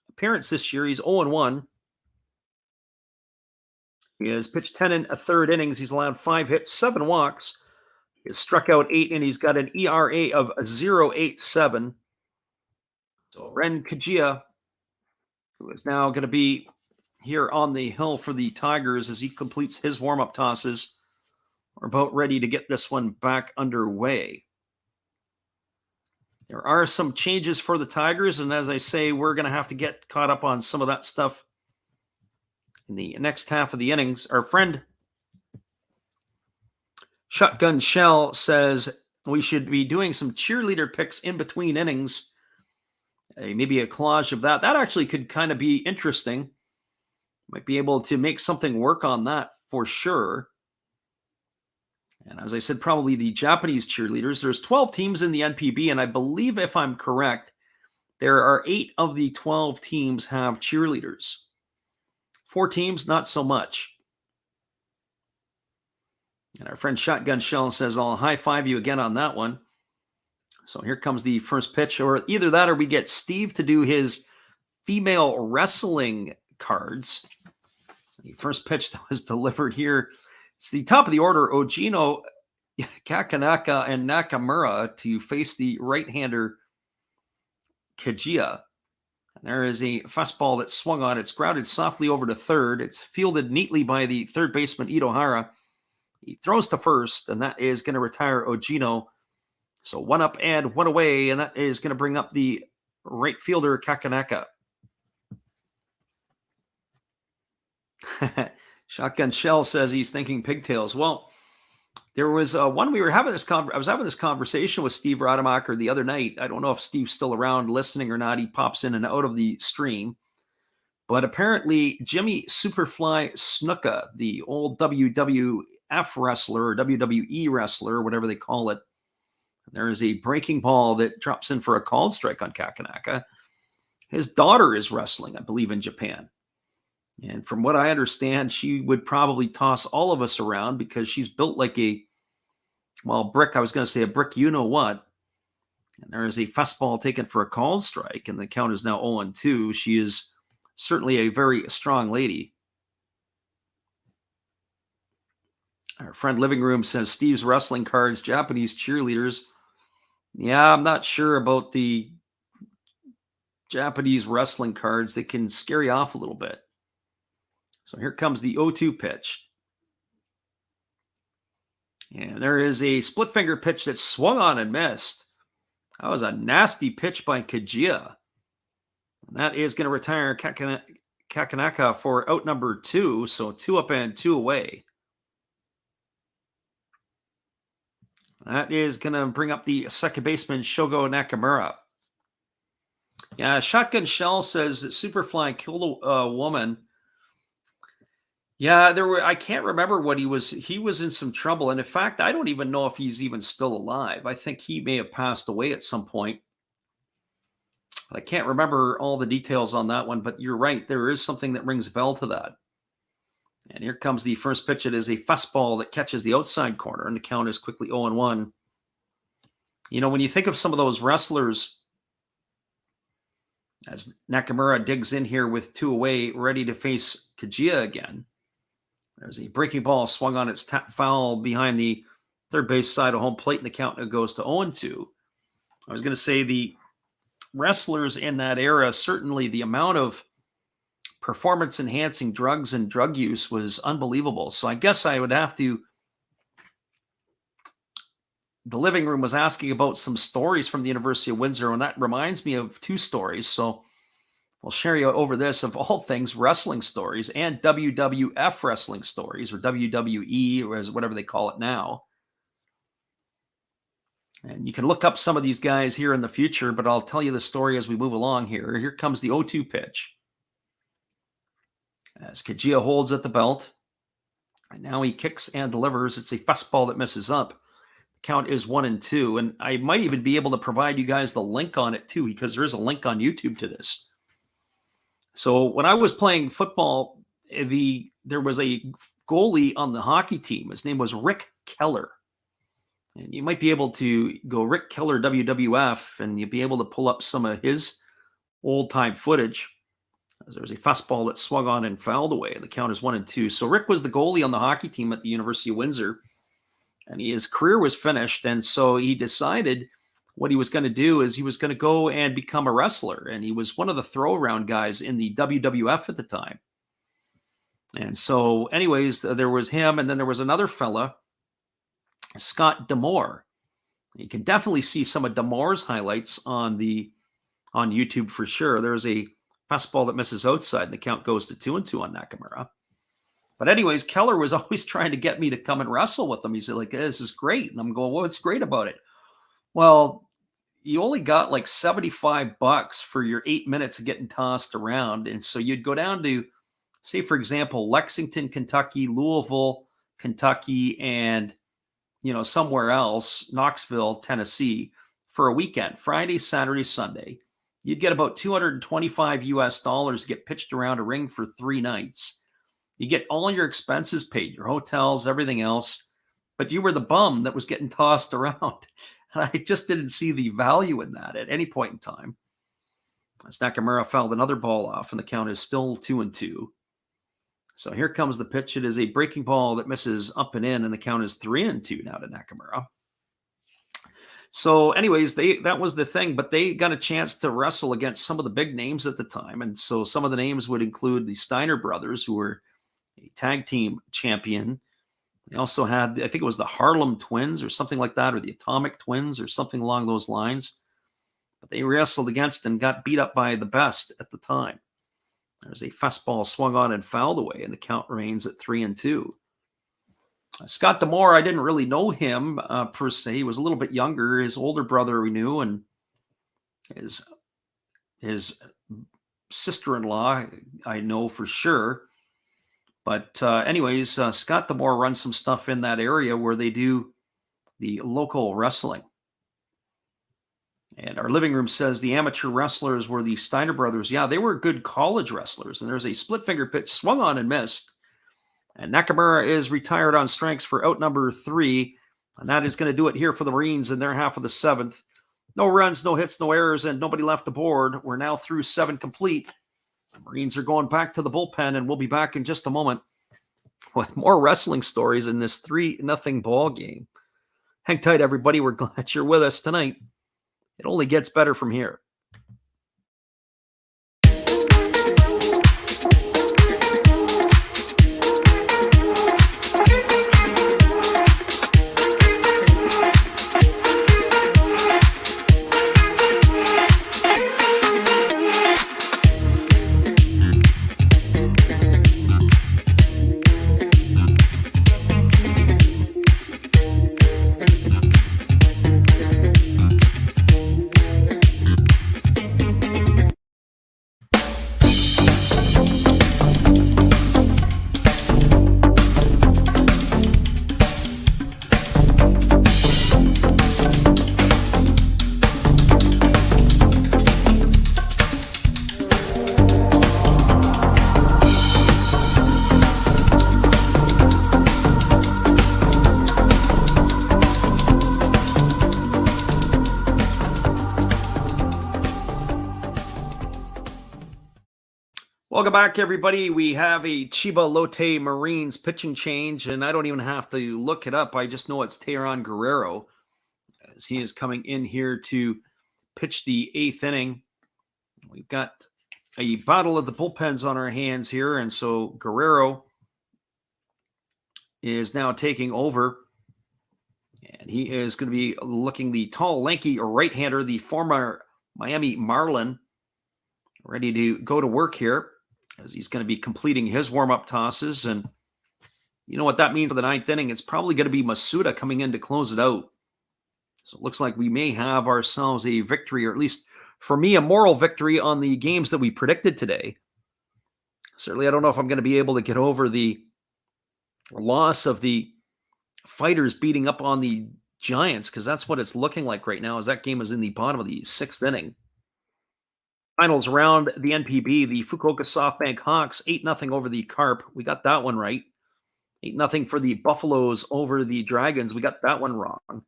appearance this year. He's 0-1. He has pitched 10 1/3 innings. He's allowed 5 hits, 7 walks. He has struck out 8, and he's got an ERA of 0.87. So Ren Kajia, who is now going to be here on the hill for the Tigers as he completes his warm-up tosses, we're about ready to get this one back underway. There are some changes for the Tigers, and as I say, we're going to have to get caught up on some of that stuff in the next half of the innings. Our friend Shotgun Shell says we should be doing some cheerleader picks in between innings. Maybe a collage of that. That actually could kind of be interesting. Might be able to make something work on that for sure. And as I said, probably the Japanese cheerleaders. There's 12 teams in the NPB, and I believe, if I'm correct, there are 8 of the 12 teams have cheerleaders. 4 teams, not so much. And our friend Shotgun Shell says, I'll high-five you again on that one. So here comes the first pitch, or either that or we get Steve to do his female wrestling cards. The first pitch that was delivered here, it's the top of the order, Ojino, Kakanaka, and Nakamura to face the right-hander Kajia. And there is a fastball that swung on. It's grounded softly over to third. It's fielded neatly by the third baseman, Itohara. He throws to first, and that is going to retire Ojino. So 1 up and 1 away, and that is going to bring up the right fielder, Kakanaka. Shotgun Shell says he's thinking pigtails. Well, there was one we were having this I was having this conversation with Steve Rademacher the other night. I don't know if Steve's still around listening or not. He pops in and out of the stream. But apparently Jimmy Superfly Snuka, the old WWF wrestler or WWE wrestler, whatever they call it, there is a breaking ball that drops in for a called strike on Kakanaka. His daughter is wrestling, I believe, in Japan. And from what I understand, she would probably toss all of us around because she's built like a, well, brick. I was going to say a brick, you know what. And there is a fastball taken for a called strike, and the count is now 0-2. She is certainly a very strong lady. Our friend Living Room says Steve's wrestling cards, Japanese cheerleaders. Yeah, I'm not sure about the Japanese wrestling cards, they can scare you off a little bit. So here comes the 0-2 pitch. And there is a split finger pitch that swung on and missed. That was a nasty pitch by Kajiya. And that is going to retire Kakanaka for out number 2. So 2 up and 2 away. That is going to bring up the second baseman, Shogo Nakamura. Yeah, Shotgun Shell says that Superfly killed a woman. Yeah, I can't remember what he was in some trouble. And in fact, I don't even know if he's even still alive. I think he may have passed away at some point. I can't remember all the details on that one, but you're right. There is something that rings a bell to that. And here comes the first pitch. It is a fastball that catches the outside corner, and the count is quickly 0-1. You know, when you think of some of those wrestlers, as Nakamura digs in here with 2 away, ready to face Kajiya again. There's a breaking ball swung on its foul behind the third base side of home plate, and the count goes to 0-2. I was going to say the wrestlers in that era, certainly the amount of performance-enhancing drugs and drug use was unbelievable. So I guess I would have to... The living room was asking about some stories from the University of Windsor, and that reminds me of 2 stories. So I'll share you over this, of all things, wrestling stories and WWF wrestling stories, or WWE, or whatever they call it now. And you can look up some of these guys here in the future, but I'll tell you the story as we move along here. Here comes the 0-2 pitch. As Kajiya holds at the belt. And now he kicks and delivers. It's a fastball that misses up. The count is 1-2. And I might even be able to provide you guys the link on it too, because there is a link on YouTube to this. So when I was playing football, there was a goalie on the hockey team. His name was Rick Keller. And you might be able to go Rick Keller WWF, and you'll be able to pull up some of his old-time footage. There was a fastball that swung on and fouled away. The count is 1-2. So Rick was the goalie on the hockey team at the University of Windsor, and his career was finished. And so he decided what he was going to do is he was going to go and become a wrestler. And he was one of the throw-around guys in the WWF at the time. And so anyways, there was him, and then there was another fella, Scott D'Amore. You can definitely see some of D'Amore's highlights on YouTube for sure. There's a fastball that misses outside, and the count goes to 2-2 on Nakamura. But anyways, Keller was always trying to get me to come and wrestle with him. He said, like, this is great. And I'm going, well, what's great about it? Well, you only got like $75 for your 8 minutes of getting tossed around. And so you'd go down to, say, for example, Lexington, Kentucky, Louisville, Kentucky, and somewhere else, Knoxville, Tennessee, for a weekend, Friday, Saturday, Sunday. You'd get about $225 to get pitched around a ring for 3 nights. You get all your expenses paid, your hotels, everything else, but you were the bum that was getting tossed around. And I just didn't see the value in that at any point in time. As Nakamura fouled another ball off, and the count is still 2-2. So here comes the pitch. It is a breaking ball that misses up and in, and the count is 3-2 now to Nakamura. So anyways, that was the thing, but they got a chance to wrestle against some of the big names at the time. And so some of the names would include the Steiner brothers, who were a tag team champion. They also had, I think it was the Harlem Twins or something like that, or the Atomic Twins or something along those lines. But they wrestled against and got beat up by the best at the time. There's a fastball swung on and fouled away, and the count remains at 3-2. Scott D'Amore, I didn't really know him per se. He was a little bit younger. His older brother we knew, and his sister-in-law I know for sure. But anyways, Scott D'Amore runs some stuff in that area where they do the local wrestling. And our living room says the amateur wrestlers were the Steiner brothers. Yeah, they were good college wrestlers. And there's a split finger pitch swung on and missed. And Nakamura is retired on strikes for out number 3. And that is going to do it here for the Marines in their half of the 7th. No runs, no hits, no errors, and nobody left the board. We're now through 7 complete. The Marines are going back to the bullpen, and we'll be back in just a moment with more wrestling stories in this 3-0 ball game. Hang tight, everybody. We're glad you're with us tonight. It only gets better from here. Welcome back, everybody. We have a Chiba Lotte Marines pitching change, and I don't even have to look it up. I just know it's Teheran Guerrero, as he is coming in here to pitch the 8th inning. We've got a battle of the bullpens on our hands here, and so Guerrero is now taking over, and he is going to be looking the tall, lanky right-hander, the former Miami Marlin, ready to go to work here, as he's going to be completing his warm-up tosses. And you know what that means for the 9th inning? It's probably going to be Masuda coming in to close it out. So it looks like we may have ourselves a victory, or at least for me, a moral victory on the games that we predicted today. Certainly, I don't know if I'm going to be able to get over the loss of the Fighters beating up on the Giants, because that's what it's looking like right now, as that game is in the bottom of the 6th inning. Finals around the NPB, the Fukuoka SoftBank Hawks 8-0 over the Carp. We got that one right. 8-0 for the Buffaloes over the Dragons. We got that one wrong.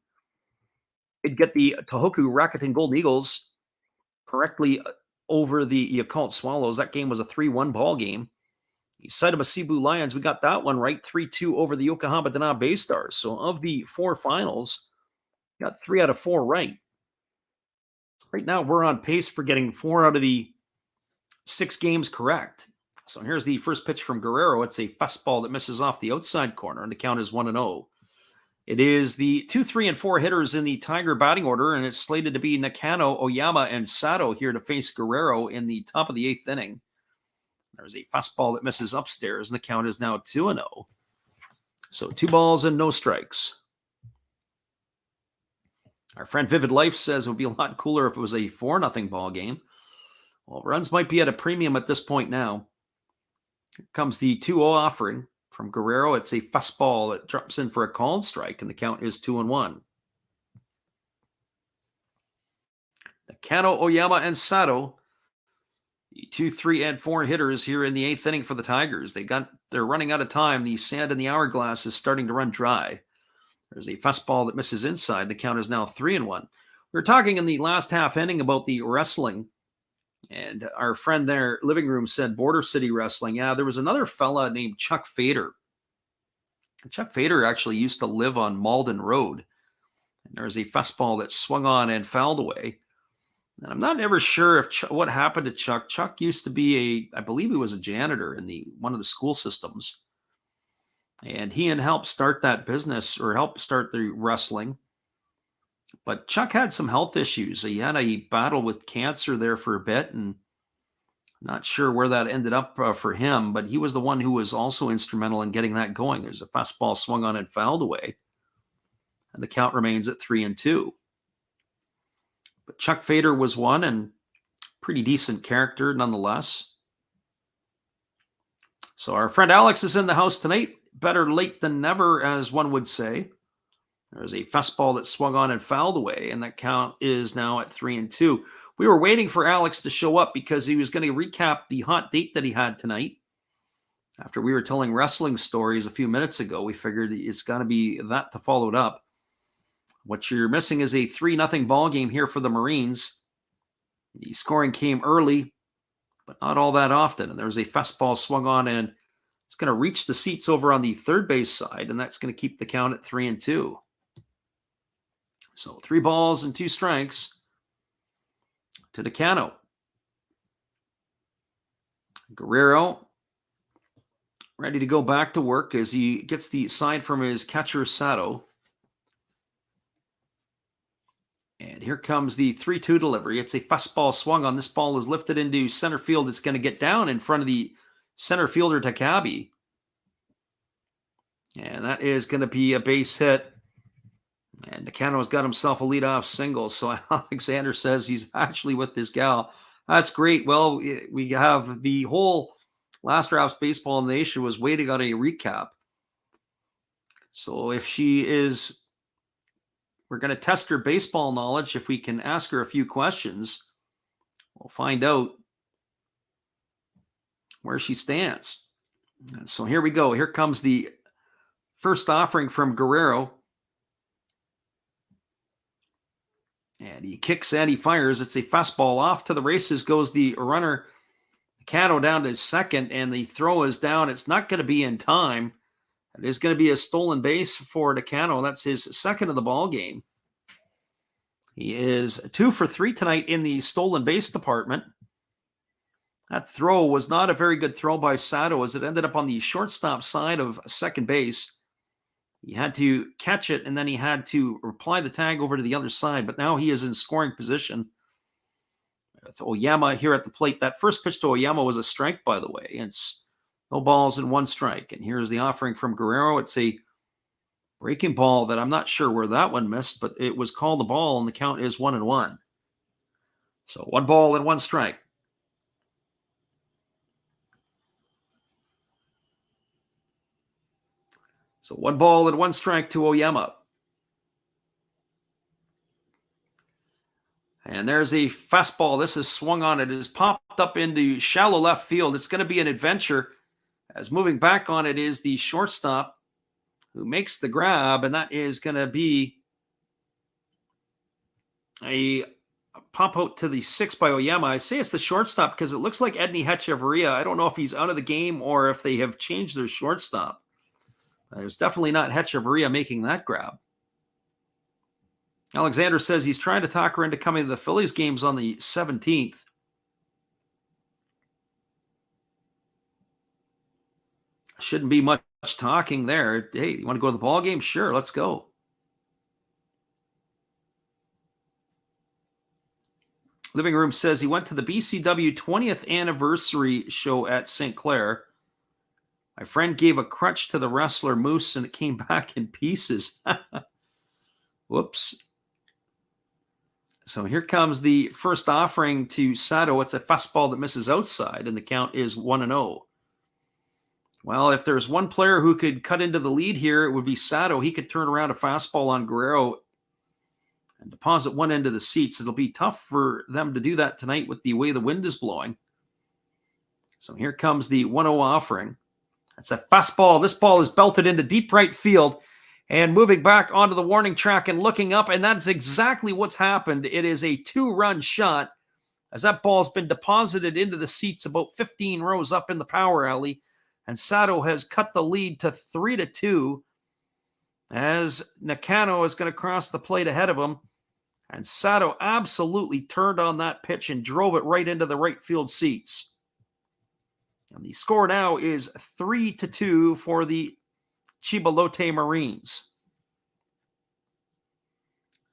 Did get the Tohoku Rakuten Golden Eagles correctly over the Yakult Swallows. That game was a 3-1 ball game. The Saitama Cebu Lions, we got that one right. 3-2 over the Yokohama Dana Bay Stars. So of the 4 finals, got 3 out of 4 right. Right now, we're on pace for getting 4 out of the 6 games correct. So here's the first pitch from Guerrero. It's a fastball that misses off the outside corner, and the count is 1-0. It is the 2, 3, and 4 hitters in the Tiger batting order, and it's slated to be Nakano, Oyama, and Sato here to face Guerrero in the top of the 8th inning. There's a fastball that misses upstairs, and the count is now 2-0. So 2 balls and no strikes. Our friend Vivid Life says it would be a lot cooler if it was a 4-0 ball game. Well, runs might be at a premium at this point now. Here comes the 2-0 offering from Guerrero. It's a fastball that drops in for a called strike, and the count is 2-1. Nakano, Oyama, and Sato, the 2, 3, and 4 hitters here in the 8th inning for the Tigers. They're running out of time. The sand in the hourglass is starting to run dry. There's a fastball that misses inside. The count is now 3-1. We were talking in the last half inning about the wrestling, and our friend there, Living Room, said Border City Wrestling. Yeah, there was another fella named Chuck Fader. Chuck Fader actually used to live on Malden Road. And there was a fastball that swung on and fouled away. And I'm not ever sure if what happened to Chuck. Chuck used to be I believe he was a janitor in one of the school systems. And he had helped start that business, or helped start the wrestling. But Chuck had some health issues. He had a battle with cancer there for a bit, and I'm not sure where that ended up for him, but he was the one who was also instrumental in getting that going. There's a fastball swung on and fouled away, and the count remains at 3-2. But Chuck Fader was one, and pretty decent character nonetheless. So our friend Alex is in the house tonight. Better late than never, as one would say. There's a fastball that swung on and fouled away, and that count is now at 3-2. We were waiting for Alex to show up because he was going to recap the hot date that he had tonight. After we were telling wrestling stories a few minutes ago, we figured it's got to be that to follow it up. What you're missing is a 3-0 ball game here for the Marines. The scoring came early, but not all that often. And there was a fastball swung on, and it's going to reach the seats over on the third base side, and that's going to keep the count at 3-2. So 3 balls and 2 strikes to Nakano. Guerrero ready to go back to work as he gets the sign from his catcher, Sato. And here comes the 3-2 delivery. It's a fastball swung on. This ball is lifted into center field. It's going to get down in front of the center fielder, Takabe. And that is going to be a base hit. And Nakano's got himself a leadoff single. So Alexander says he's actually with this gal. That's great. Well, we have the whole Last Drafts Baseball Nation was waiting on a recap. So if she is, we're going to test her baseball knowledge. If we can ask her a few questions, we'll find out where she stands. And so here we go. Here comes the first offering from Guerrero. And he kicks and he fires. It's a fastball off to the races. Goes the runner. Nakano down to second, and the throw is down. It's not going to be in time. It is going to be a stolen base for Nakano. That's his second of the ball game. He is 2 for 3 tonight in the stolen base department. That throw was not a very good throw by Sato, as it ended up on the shortstop side of second base. He had to catch it, and then he had to reply the tag over to the other side. But now he is in scoring position with Oyama here at the plate. That first pitch to Oyama was a strike, by the way. It's no balls and 1 strike. And here's the offering from Guerrero. It's a breaking ball that I'm not sure where that one missed, but it was called a ball, and the count is 1-1. So 1 ball and 1 strike. So 1 ball and 1 strike to Oyama. And there's a fastball. This is swung on. It is popped up into shallow left field. It's going to be an adventure, as moving back on it is the shortstop who makes the grab, and that is going to be a pop out to the 6 by Oyama. I say it's the shortstop because it looks like Edney Hechavarria. I don't know if he's out of the game or if they have changed their shortstop. It's definitely not Hechavarria making that grab. Alexander says he's trying to talk her into coming to the Phillies games on the 17th. Shouldn't be much talking there. Hey, you want to go to the ball game? Sure, let's go. Living Room says he went to the BCW 20th anniversary show at St. Clair. My friend gave a crutch to the wrestler Moose and it came back in pieces. Whoops. So here comes the first offering to Sato. It's a fastball that misses outside, and the count is 1-0. Well, if there's one player who could cut into the lead here, it would be Sato. He could turn around a fastball on Guerrero and deposit one end of the seats. It'll be tough for them to do that tonight with the way the wind is blowing. So here comes the 1-0 offering. That's a fastball. This ball is belted into deep right field and moving back onto the warning track and looking up, and that's exactly what's happened. It is a 2-run shot as that ball's been deposited into the seats about 15 rows up in the power alley, and Sato has cut the lead to 3-2 as Nakano is going to cross the plate ahead of him, and Sato absolutely turned on that pitch and drove it right into the right field seats. And the score now is 3-2 for the Chiba Lotte Marines.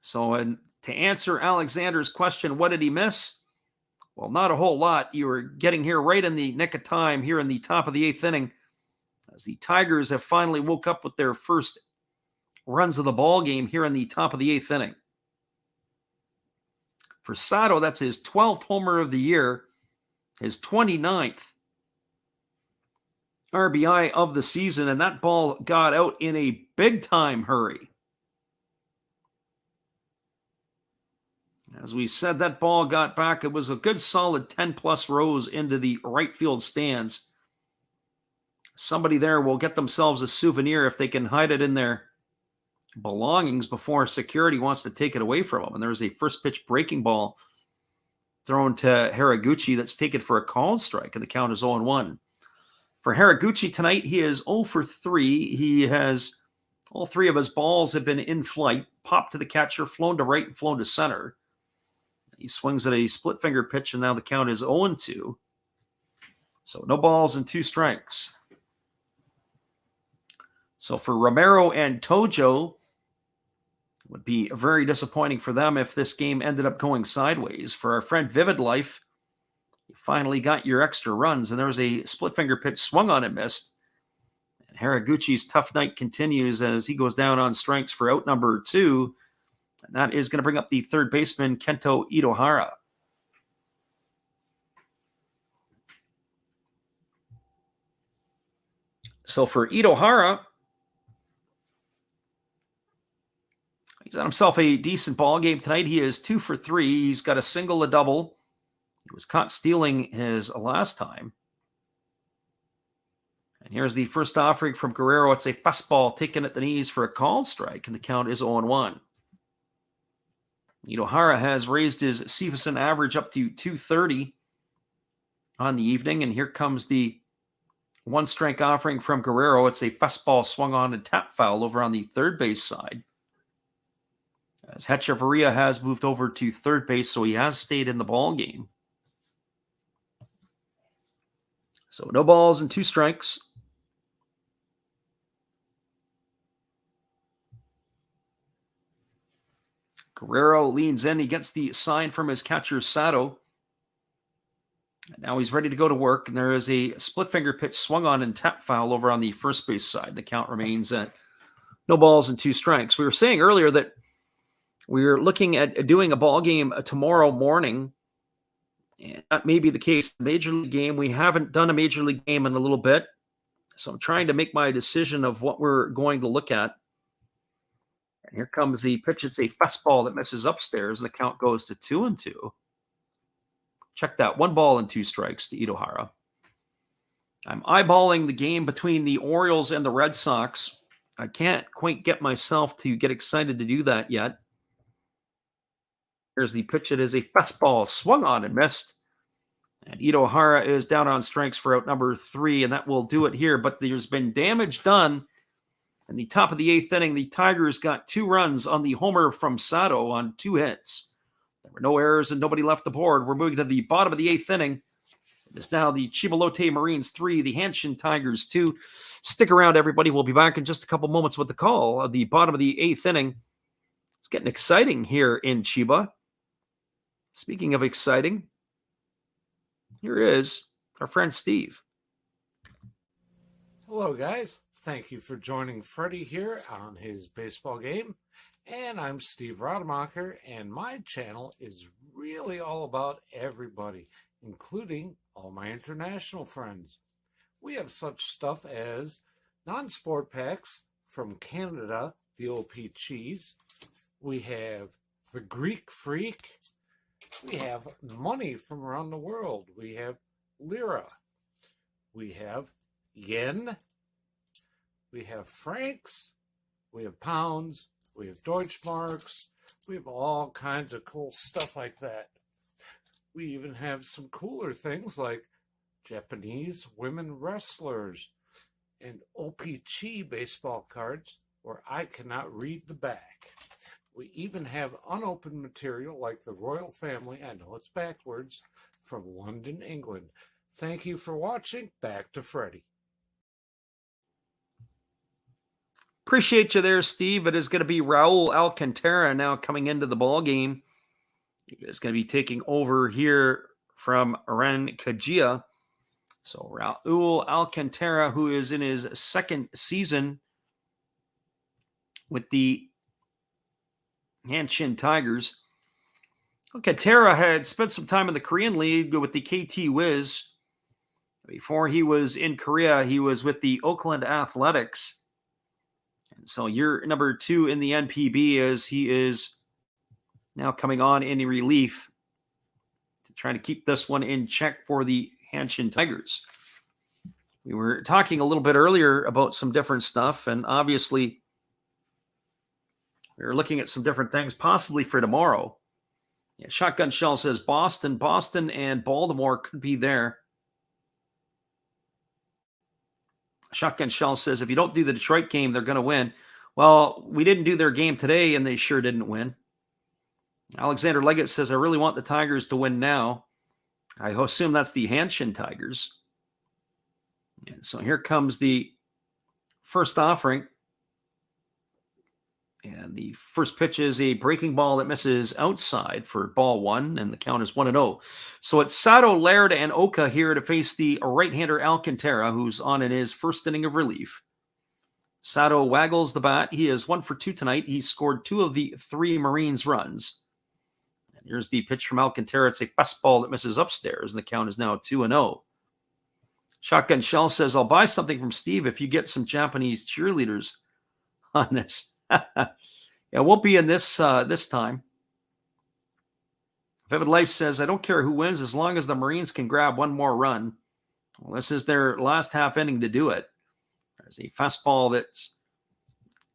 So, and to answer Alexander's question, what did he miss? Well, not a whole lot. You were getting here right in the nick of time here in the top of the 8th inning, as the Tigers have finally woke up with their first runs of the ball game here in the top of the 8th inning. For Sato, that's his 12th homer of the year, his 29th RBI of the season, and that ball got out in a big-time hurry. As we said, that ball got back. It was a good solid 10-plus rows into the right field stands. Somebody there will get themselves a souvenir if they can hide it in their belongings before security wants to take it away from them. And there's a first pitch breaking ball thrown to Haraguchi that's taken for a called strike, and the count is 0-1. For Haraguchi tonight, he is 0 for 3. He has all 3 of his balls have been in flight, popped to the catcher, flown to right, and flown to center. He swings at a split finger pitch, and now the count is 0-2. So no balls and 2 strikes. So for Romero and Tojo, it would be very disappointing for them if this game ended up going sideways. For our friend Vivid Life, you finally got your extra runs, and there was a split finger pitch swung on and missed. And Haraguchi's tough night continues as he goes down on strikes for out number 2. And that is going to bring up the third baseman, Kento Itohara. So for Itohara, he's had himself a decent ball game tonight. He is 2 for 3. He's got a single, a double. He was caught stealing his last time. And here's the first offering from Guerrero. It's a fastball taken at the knees for a called strike, and the count is 0-1. Itohara has raised his Severson average up to 230. on the evening. And here comes the one-strike offering from Guerrero. It's a fastball swung on and tap foul over on the third base side. As Hechavarria has moved over to third base, so he has stayed in the ball game. So no balls and 2 strikes. Guerrero leans in. He gets the sign from his catcher, Sato. And now he's ready to go to work, and there is a split finger pitch swung on and tap foul over on the first base side. The count remains at no balls and 2 strikes. We were saying earlier that we're looking at doing a ball game tomorrow morning, and that may be the case. The Major League game, we haven't done a Major League game in a little bit, so I'm trying to make my decision of what we're going to look at. And here comes the pitch. It's a fastball that misses upstairs, and the count goes to 2-2. Check that. 1 ball and 2 strikes to Itohara. I'm eyeballing the game between the Orioles and the Red Sox. I can't quite get myself to get excited to do that yet. Here's the pitch. It is a fastball swung on and missed. And Itohara is down on strikes for out number 3, and that will do it here. But there's been damage done in the top of the 8th inning. The Tigers got 2 runs on the homer from Sato on 2 hits. There were no errors and nobody left the board. We're moving to the bottom of the 8th inning. It is now the Chiba Lotte Marines 3, the Hanshin Tigers 2. Stick around, everybody. We'll be back in just a couple moments with the call of the bottom of the 8th inning. It's getting exciting here in Chiba. Speaking of exciting, here is our friend Steve.
Hello, guys. Thank you for joining Freddie here on his baseball game. And I'm Steve Rademacher, and my channel is really all about everybody, including all my international friends. We have such stuff as non-sport packs from Canada, the OP Cheese. We have the Greek Freak. We have money from around the world. We have lira. We have yen. We have francs. We have pounds. We have Deutschmarks. We have all kinds of cool stuff like that. We even have some cooler things like Japanese women wrestlers and OP-Chi baseball cards where I cannot read the back. We even have unopened material like the royal family, I know it's backwards, from London, England. Thank you for watching. Back to Freddie.
Appreciate you there, Steve. It is going to be Raul Alcantara now coming into the ball game. He is going to be taking over here from Ren Kajia. So Raul Alcantara, who is in his 2nd season with the Hanshin Tigers. Alcantara had spent some time in the Korean League with the KT Wiz. Before he was in Korea, he was with the Oakland Athletics. And so year number 2 in the NPB as he is now coming on in relief to try to keep this one in check for the Hanshin Tigers. We were talking a little bit earlier about some different stuff, and obviously we were looking at some different things possibly for tomorrow. Yeah, Shotgun Shell says Boston and Baltimore could be there. Shotgun Shell says, if you don't do the Detroit game, they're going to win. Well, we didn't do their game today, and they sure didn't win. Alexander Leggett says, I really want the Tigers to win now. I assume that's the Hanshin Tigers. And so here comes the first offering. And the first pitch is a breaking ball that misses outside for ball 1, and the count is 1-0. So it's Sato, Laird, and Oka here to face the right-hander Alcantara, who's on in his 1st inning of relief. Sato waggles the bat. He is 1 for 2 tonight. He scored 2 of the 3 Marines runs. And here's the pitch from Alcantara. It's a fastball that misses upstairs, and the count is now 2-0. Shotgun Shell says, I'll buy something from Steve if you get some Japanese cheerleaders on this. It won't be in this time. Vivid Life says, I don't care who wins as long as the Marines can grab 1 more run. Well, this is their last half inning to do it. There's a fastball that's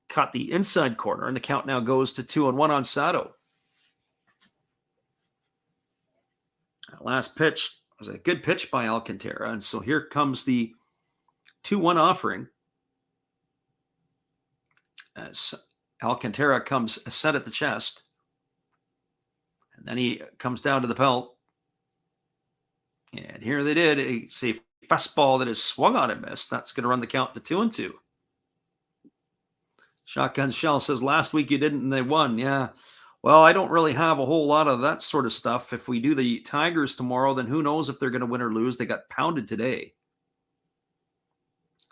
caught the inside corner, and the count now goes to 2-1 on Sato. That last pitch, was a good pitch by Alcantara. And so here comes the 2-1 offering. As Alcantara comes set at the chest. And then he comes down to the pelt. And here they did. It's a fastball that is swung on and missed. That's going to run the count to 2-2. Shotgun Shell says, last week you didn't and they won. Yeah. Well, I don't really have a whole lot of that sort of stuff. If we do the Tigers tomorrow, then who knows if they're going to win or lose. They got pounded today.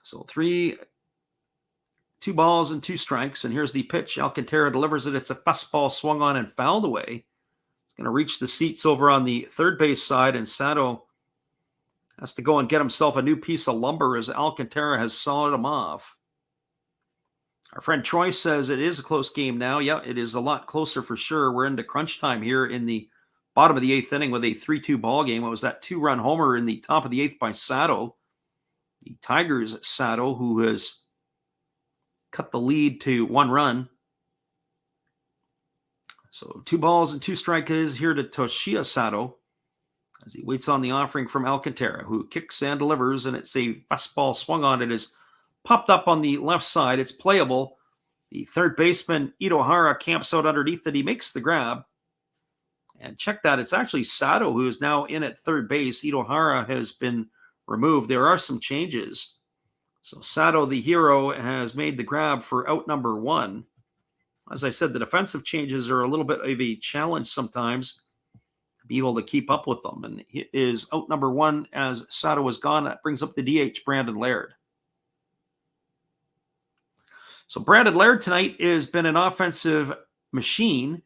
So 2 balls and 2 strikes. And here's the pitch. Alcantara delivers it. It's a fastball swung on and fouled away. It's going to reach the seats over on the third base side. And Sato has to go and get himself a new piece of lumber as Alcantara has sawed him off. Our friend Troy says it is a close game now. Yeah, it is a lot closer for sure. We're into crunch time here in the bottom of the 8th inning with a 3-2 ball game. It was that 2-run homer in the top of the 8th by Sato. The Tigers' Sato, who has cut the lead to 1 run. So 2 balls and 2 strikes here to Toshiya Sato as he waits on the offering from Alcantara, who kicks and delivers, and it's a fastball swung on. It is popped up on the left side. It's playable. The third baseman, Itohara, camps out underneath it. He makes the grab. And check that. It's actually Sato who is now in at third base. Itohara has been removed. There are some changes. So Sato, the hero, has made the grab for out number 1. As I said, the defensive changes are a little bit of a challenge sometimes to be able to keep up with them. And it is out number 1 as Sato is gone. That brings up the DH, Brandon Laird. So Brandon Laird tonight has been an offensive machine.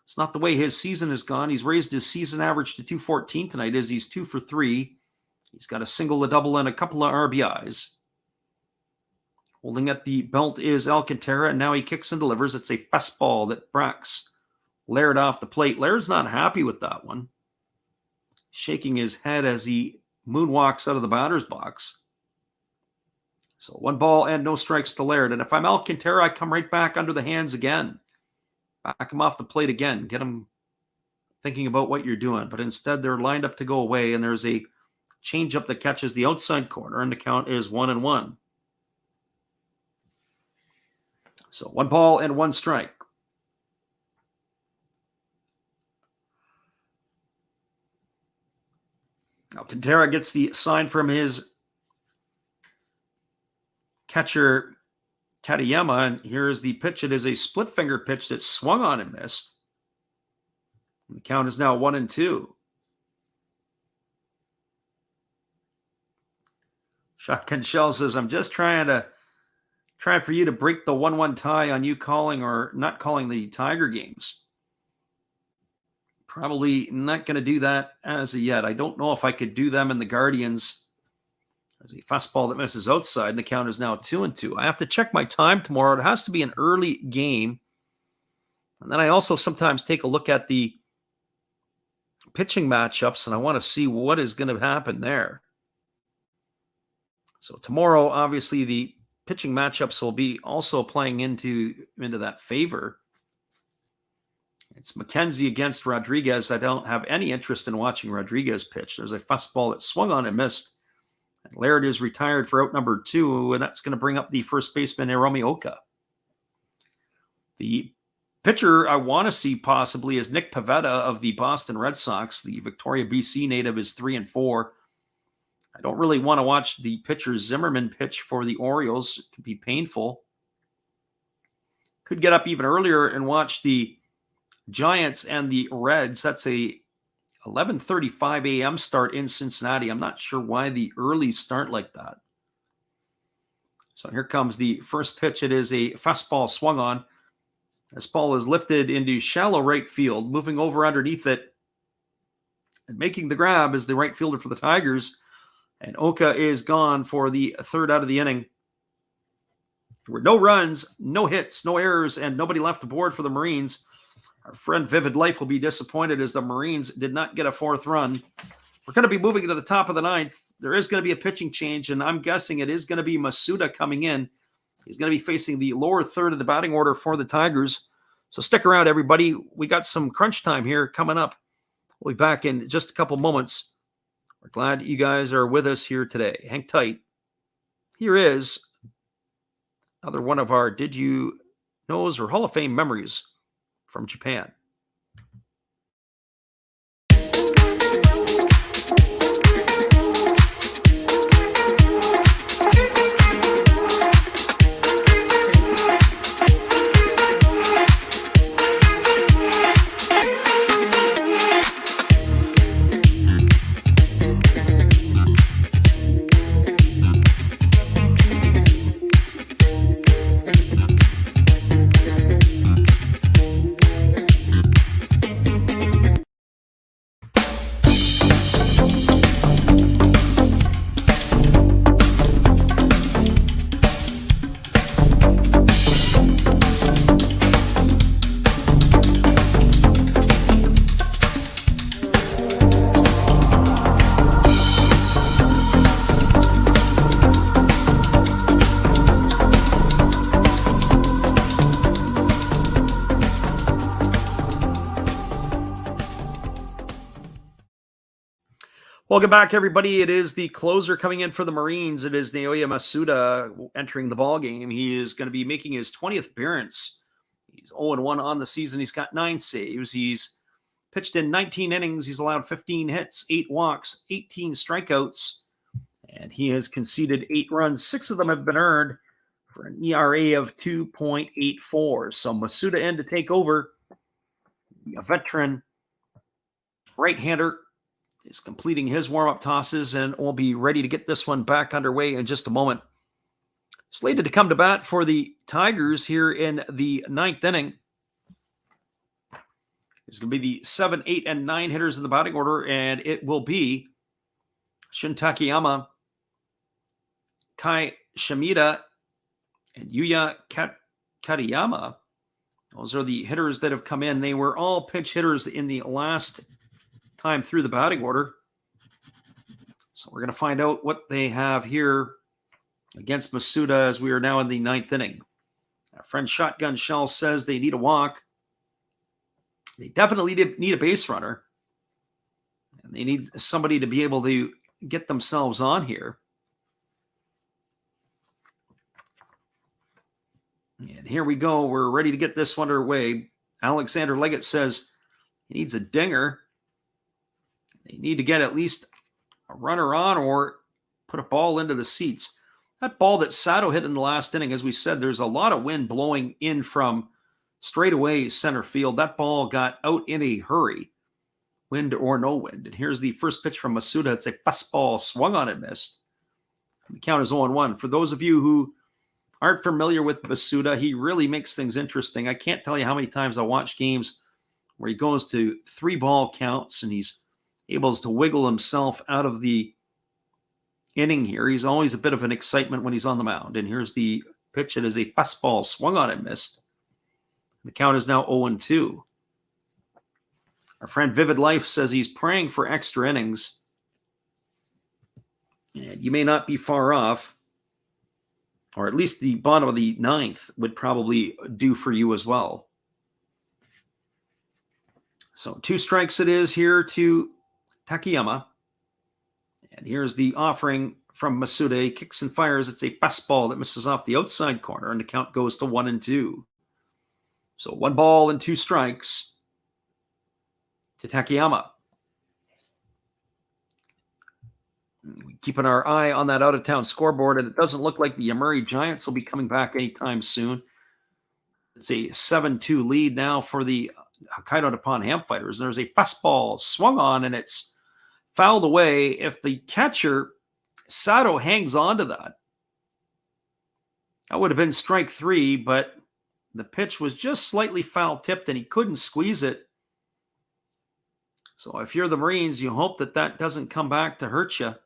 It's not the way his season has gone. He's raised his season average to 214 tonight as he's 2 for 3. He's got a single, a double, and a couple of RBIs. Holding at the belt is Alcantara, and now he kicks and delivers. It's a fastball that bracks Laird off the plate. Laird's not happy with that one. Shaking his head as he moonwalks out of the batter's box. So 1 ball and no strikes to Laird. And if I'm Alcantara, I come right back under the hands again. Back him off the plate again. Get him thinking about what you're doing. But instead, they're lined up to go away, and there's a changeup that catches the outside corner, and the count is 1-1. So 1 ball and 1 strike. Alcantara gets the sign from his catcher Katayama, and here's the pitch. It is a split finger pitch that swung on and missed. And the count is now 1-2. Shotgun Shell says, I'm just trying for you to break the 1-1 tie on you calling or not calling the Tiger games. Probably not going to do that as of yet. I don't know if I could do them in the Guardians. There's a fastball that misses outside, and the count is now 2-2. I have to check my time tomorrow. It has to be an early game. And then I also sometimes take a look at the pitching matchups, and I want to see what is going to happen there. So tomorrow, obviously, the pitching matchups will be also playing into that favor. It's McKenzie against Rodriguez. I don't have any interest in watching Rodriguez pitch. There's a fastball that swung on and missed. And Laird is retired for out number 2, and that's going to bring up the first baseman, Hiromi Oka. The pitcher I want to see possibly is Nick Pivetta of the Boston Red Sox. The Victoria, BC native is 3-4. I don't really want to watch the pitcher Zimmerman pitch for the Orioles. It could be painful. Could get up even earlier and watch the Giants and the Reds. That's a 11:35 a.m. start in Cincinnati. I'm not sure why the early start like that. So here comes the first pitch. It is a fastball swung on. This ball is lifted into shallow right field, moving over underneath it. And making the grab is the right fielder for the Tigers. And Oka is gone for the 3rd out of the inning. There were no runs, no hits, no errors, and nobody left the board for the Marines. Our friend Vivid Life will be disappointed as the Marines did not get a 4th run. We're going to be moving to the top of the 9th. There is going to be a pitching change, and I'm guessing it is going to be Masuda coming in. He's going to be facing the lower 3rd of the batting order for the Tigers. So stick around, everybody. We got some crunch time here coming up. We'll be back in just a couple moments We're glad you guys are with us here today. Hang tight. Here is another one of our Did You Knows or Hall of Fame memories from Japan. Welcome back, everybody. It is the closer coming in for the Marines. It is Naoya Masuda entering the ball game. He is going to be making his 20th appearance. He's 0-1 on the season. He's got 9 saves. He's pitched in 19 innings. He's allowed 15 hits, 8 walks, 18 strikeouts, and he has conceded 8 runs. 6 of them have been earned for an ERA of 2.84. So Masuda in to take over. A veteran right-hander is completing his warm-up tosses and will be ready to get this one back underway in just a moment. Slated to come to bat for the Tigers here in the 9th inning. It's going to be the 7, 8, and 9 hitters in the batting order, and it will be Shun Takayama, Kai Shimida, and Yuya Katayama. Those are the hitters that have come in. They were all pinch hitters in the last time through the batting order. So we're going to find out what they have here against Masuda as we are now in the 9th inning. Our friend Shotgun Shell says they need a walk. They definitely need a base runner. And they need somebody to be able to get themselves on here. And here we go. We're ready to get this one underway. Alexander Leggett says he needs a dinger. They need to get at least a runner on or put a ball into the seats. That ball that Sato hit in the last inning, as we said, there's a lot of wind blowing in from straight away center field. That ball got out in a hurry, wind or no wind. And here's the first pitch from Masuda. It's a fastball, swung on and missed. The count is 0-1. For those of you who aren't familiar with Masuda, he really makes things interesting. I can't tell you how many times I watch games where he goes to 3-ball counts and he's able to wiggle himself out of the inning here. He's always a bit of an excitement when he's on the mound. And here's the pitch. It is a fastball, swung on and missed. The count is now 0-2. Our friend Vivid Life says he's praying for extra innings. And you may not be far off, or at least the bottom of the 9th would probably do for you as well. So 2 strikes it is here to Takayama. And here's the offering from Masuda. He kicks and fires. It's a fastball that misses off the outside corner, and the count goes to 1-2. So 1 ball and 2 strikes to Takayama. Keeping our eye on that out-of-town scoreboard, and it doesn't look like the Yomiuri Giants will be coming back anytime soon. It's a 7-2 lead now for the Hokkaido Nippon Ham Fighters. There's a fastball swung on, and it's fouled away. If the catcher, Sato, hangs on to that, that would have been strike 3, but the pitch was just slightly foul-tipped, and he couldn't squeeze it. So if you're the Marines, you hope that that doesn't come back to hurt you.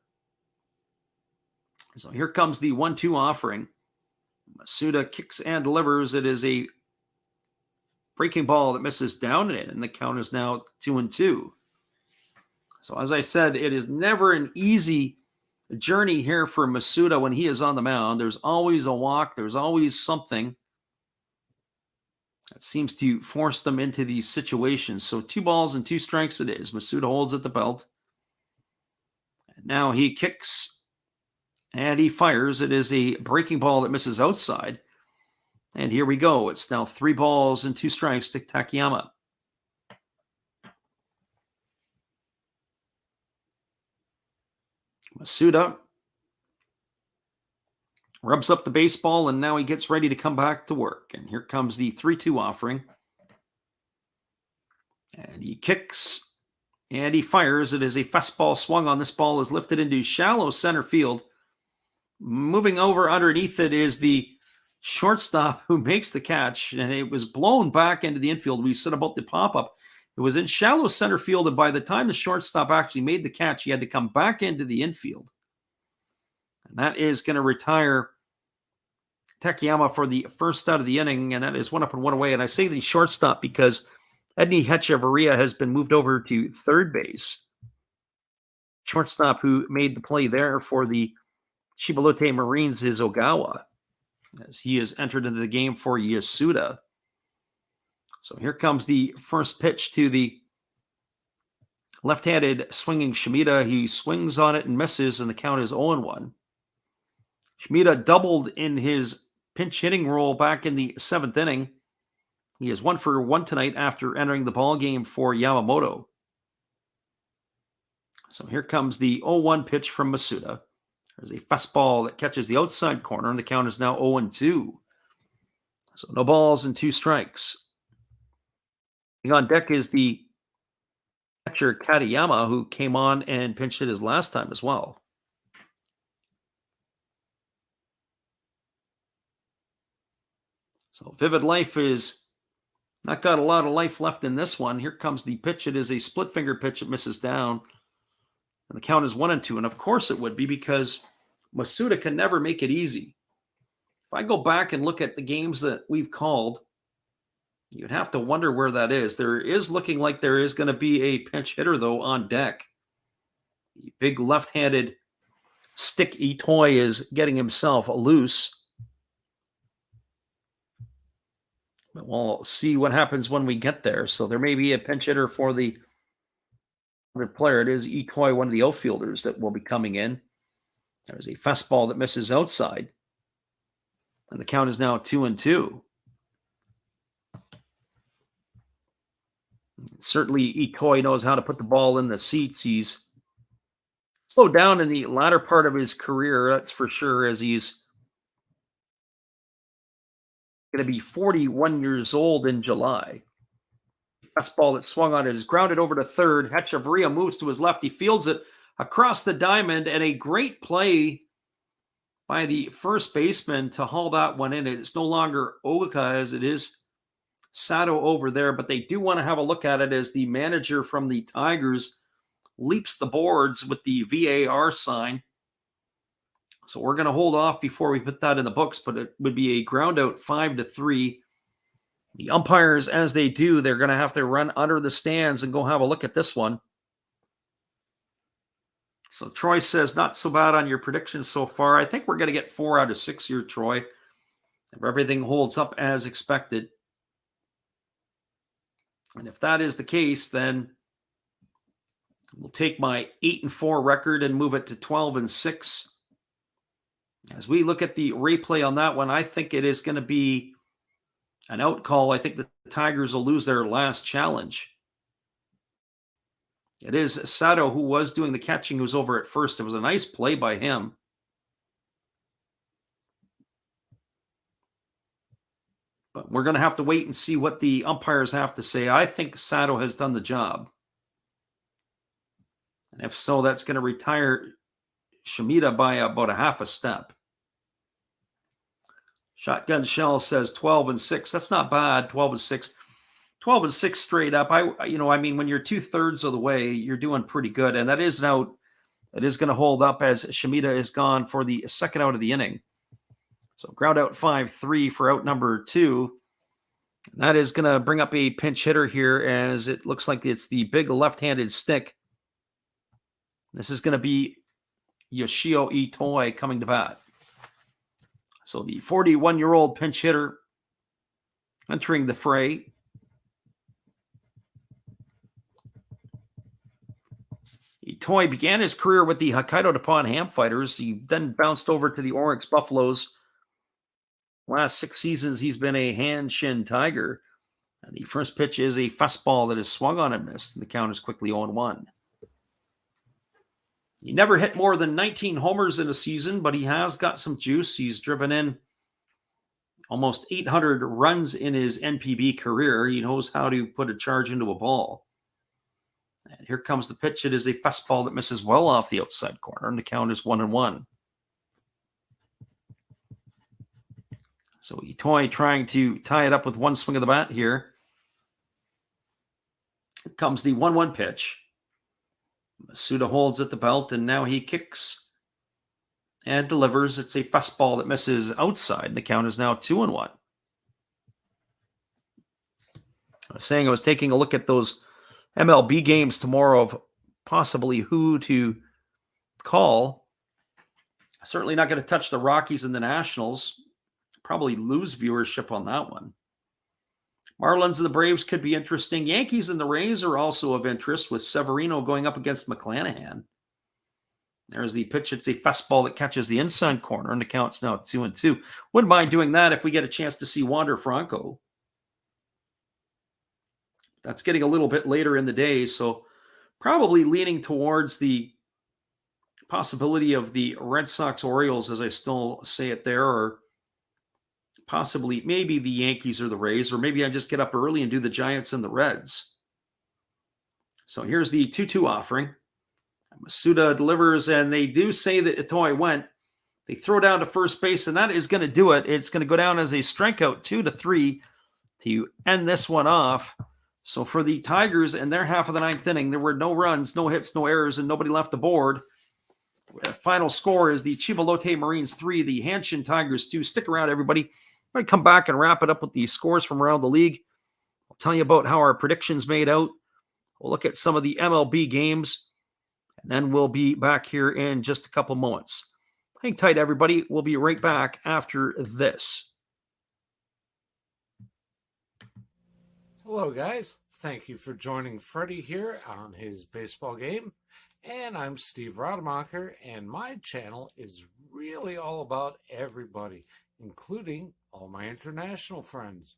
So here comes the 1-2 offering. Masuda kicks and delivers. It is a breaking ball that misses down and in, and the count is now 2-2. So as I said, it is never an easy journey here for Masuda when he is on the mound. There's always a walk. There's always something that seems to force them into these situations. So 2 balls and 2 strikes it is. Masuda holds at the belt. Now he kicks and he fires. It is a breaking ball that misses outside. And here we go. It's now 3 balls and 2 strikes to Takayama. Masuda rubs up the baseball, and now he gets ready to come back to work. And here comes the 3-2 offering. And he kicks, and he fires. It is a fastball swung on. This ball is lifted into shallow center field. Moving over underneath it is the shortstop who makes the catch, and it was blown back into the infield. We said about the pop-up. It was in shallow center field, and by the time the shortstop actually made the catch, he had to come back into the infield. And that is going to retire Takayama for the first out of the inning, and that is 1 up and 1 away. And I say the shortstop because Edney Hechavarria has been moved over to third base. Shortstop who made the play there for the Chiba Lotte Marines is Ogawa, as he has entered into the game for Yasuda. So here comes the first pitch to the left-handed swinging Shimida. He swings on it and misses, and the count is 0-1. Shimida doubled in his pinch hitting role back in the 7th inning. He is 1 for 1 tonight after entering the ball game for Yamamoto. So here comes the 0-1 pitch from Masuda. There's a fastball that catches the outside corner, and the count is now 0-2. So no balls and 2 strikes. On deck is the catcher Katayama, who came on and pinch hit his last time as well. So Vivid Life is not got a lot of life left in this one. Here comes the pitch. It is a split finger pitch. It misses down. And the count is 1-2. And of course it would be, because Masuda can never make it easy. If I go back and look at the games that we've called, you'd have to wonder where that is. There is looking like there is going to be a pinch hitter, though, on deck. The big left-handed stick Itoi is getting himself loose. But we'll see what happens when we get there. So there may be a pinch hitter for the other player. It is Itoi, one of the outfielders, that will be coming in. There's a fastball that misses outside. And the count is now 2-2. Certainly, Itoi knows how to put the ball in the seats. He's slowed down in the latter part of his career, that's for sure, as he's going to be 41 years old in July. Fastball that swung on it is grounded over to third. Hechavarria moves to his left. He fields it across the diamond, and a great play by the first baseman to haul that one in. It's no longer Ogaka, as it is Sato over there, but they do want to have a look at it as the manager from the Tigers leaps the boards with the VAR sign. So we're going to hold off before we put that in the books, but it would be a ground out 5-3. The umpires, as they do, they're going to have to run under the stands and go have a look at this one. So Troy says, not so bad on your predictions so far. I think we're going to get 4 out of 6 here, Troy, if everything holds up as expected. And if that is the case, then we'll take my 8-4 record and move it to 12-6. As we look at the replay on that one, I think it is going to be an out call. I think the Tigers will lose their last challenge. It is Sato who was doing the catching, who's over at first. It was a nice play by him. But we're going to have to wait and see what the umpires have to say. I think Sato has done the job. And if so, that's going to retire Shimida by about a half a step. Shotgun Shell says 12-6. That's not bad. 12-6. 12-6 straight up. I mean, when you're 2/3 of the way, you're doing pretty good. And that is an out that is going to hold up as Shimida is gone for the second out of the inning. So ground out 5-3 for out number 2. That is going to bring up a pinch hitter here, as it looks like it's the big left-handed stick. This is going to be Yoshio Itoi coming to bat. So the 41-year-old pinch hitter entering the fray. Itoi began his career with the Hokkaido Nippon Ham Fighters. He then bounced over to the Oryx Buffaloes. Last 6 seasons, he's been a Hanshin Tiger. And the first pitch is a fastball that is swung on and missed, and the count is quickly 0-1. He never hit more than 19 homers in a season, but he has got some juice. He's driven in almost 800 runs in his NPB career. He knows how to put a charge into a ball. And here comes the pitch. It is a fastball that misses well off the outside corner, and the count is 1-1. So Itoi trying to tie it up with one swing of the bat here. Here comes the 1-1 pitch. Masuda holds at the belt, and now he kicks and delivers. It's a fastball that misses outside, and the count is now 2-1. I was saying I was taking a look at those MLB games tomorrow of possibly who to call. Certainly not going to touch the Rockies and the Nationals. Probably lose viewership on that one. Marlins and the Braves could be interesting. Yankees and the Rays are also of interest, with Severino going up against McClanahan. There's the pitch. It's a fastball that catches the inside corner, and the count's now 2-2. Wouldn't mind doing that if we get a chance to see Wander Franco. That's getting a little bit later in the day, so probably leaning towards the possibility of the Red Sox-Orioles, as I still say it there, or possibly maybe the Yankees or the Rays, or maybe I just get up early and do the Giants and the Reds. So here's the 2-2 offering. Masuda delivers, and they do say that Itoi went. They throw down to first base, and that is going to do it. It's going to go down as a strikeout 2-3 to end this one off. So for the Tigers in their half of the ninth inning, there were no runs, no hits, no errors, and nobody left the board. The final score is the Chiba Lotte Marines 3, the Hanshin Tigers 2. Stick around, everybody. I'm going to come back and wrap it up with the scores from around the league. I'll tell you about how our predictions made out. We'll look at some of the MLB games, and then we'll be back here in just a couple moments. Hang tight, everybody. We'll be right back after this.
Hello, guys. Thank you for joining Freddie here on his baseball game. And I'm Steve Rademacher, and my channel is really all about everybody, including all my international friends.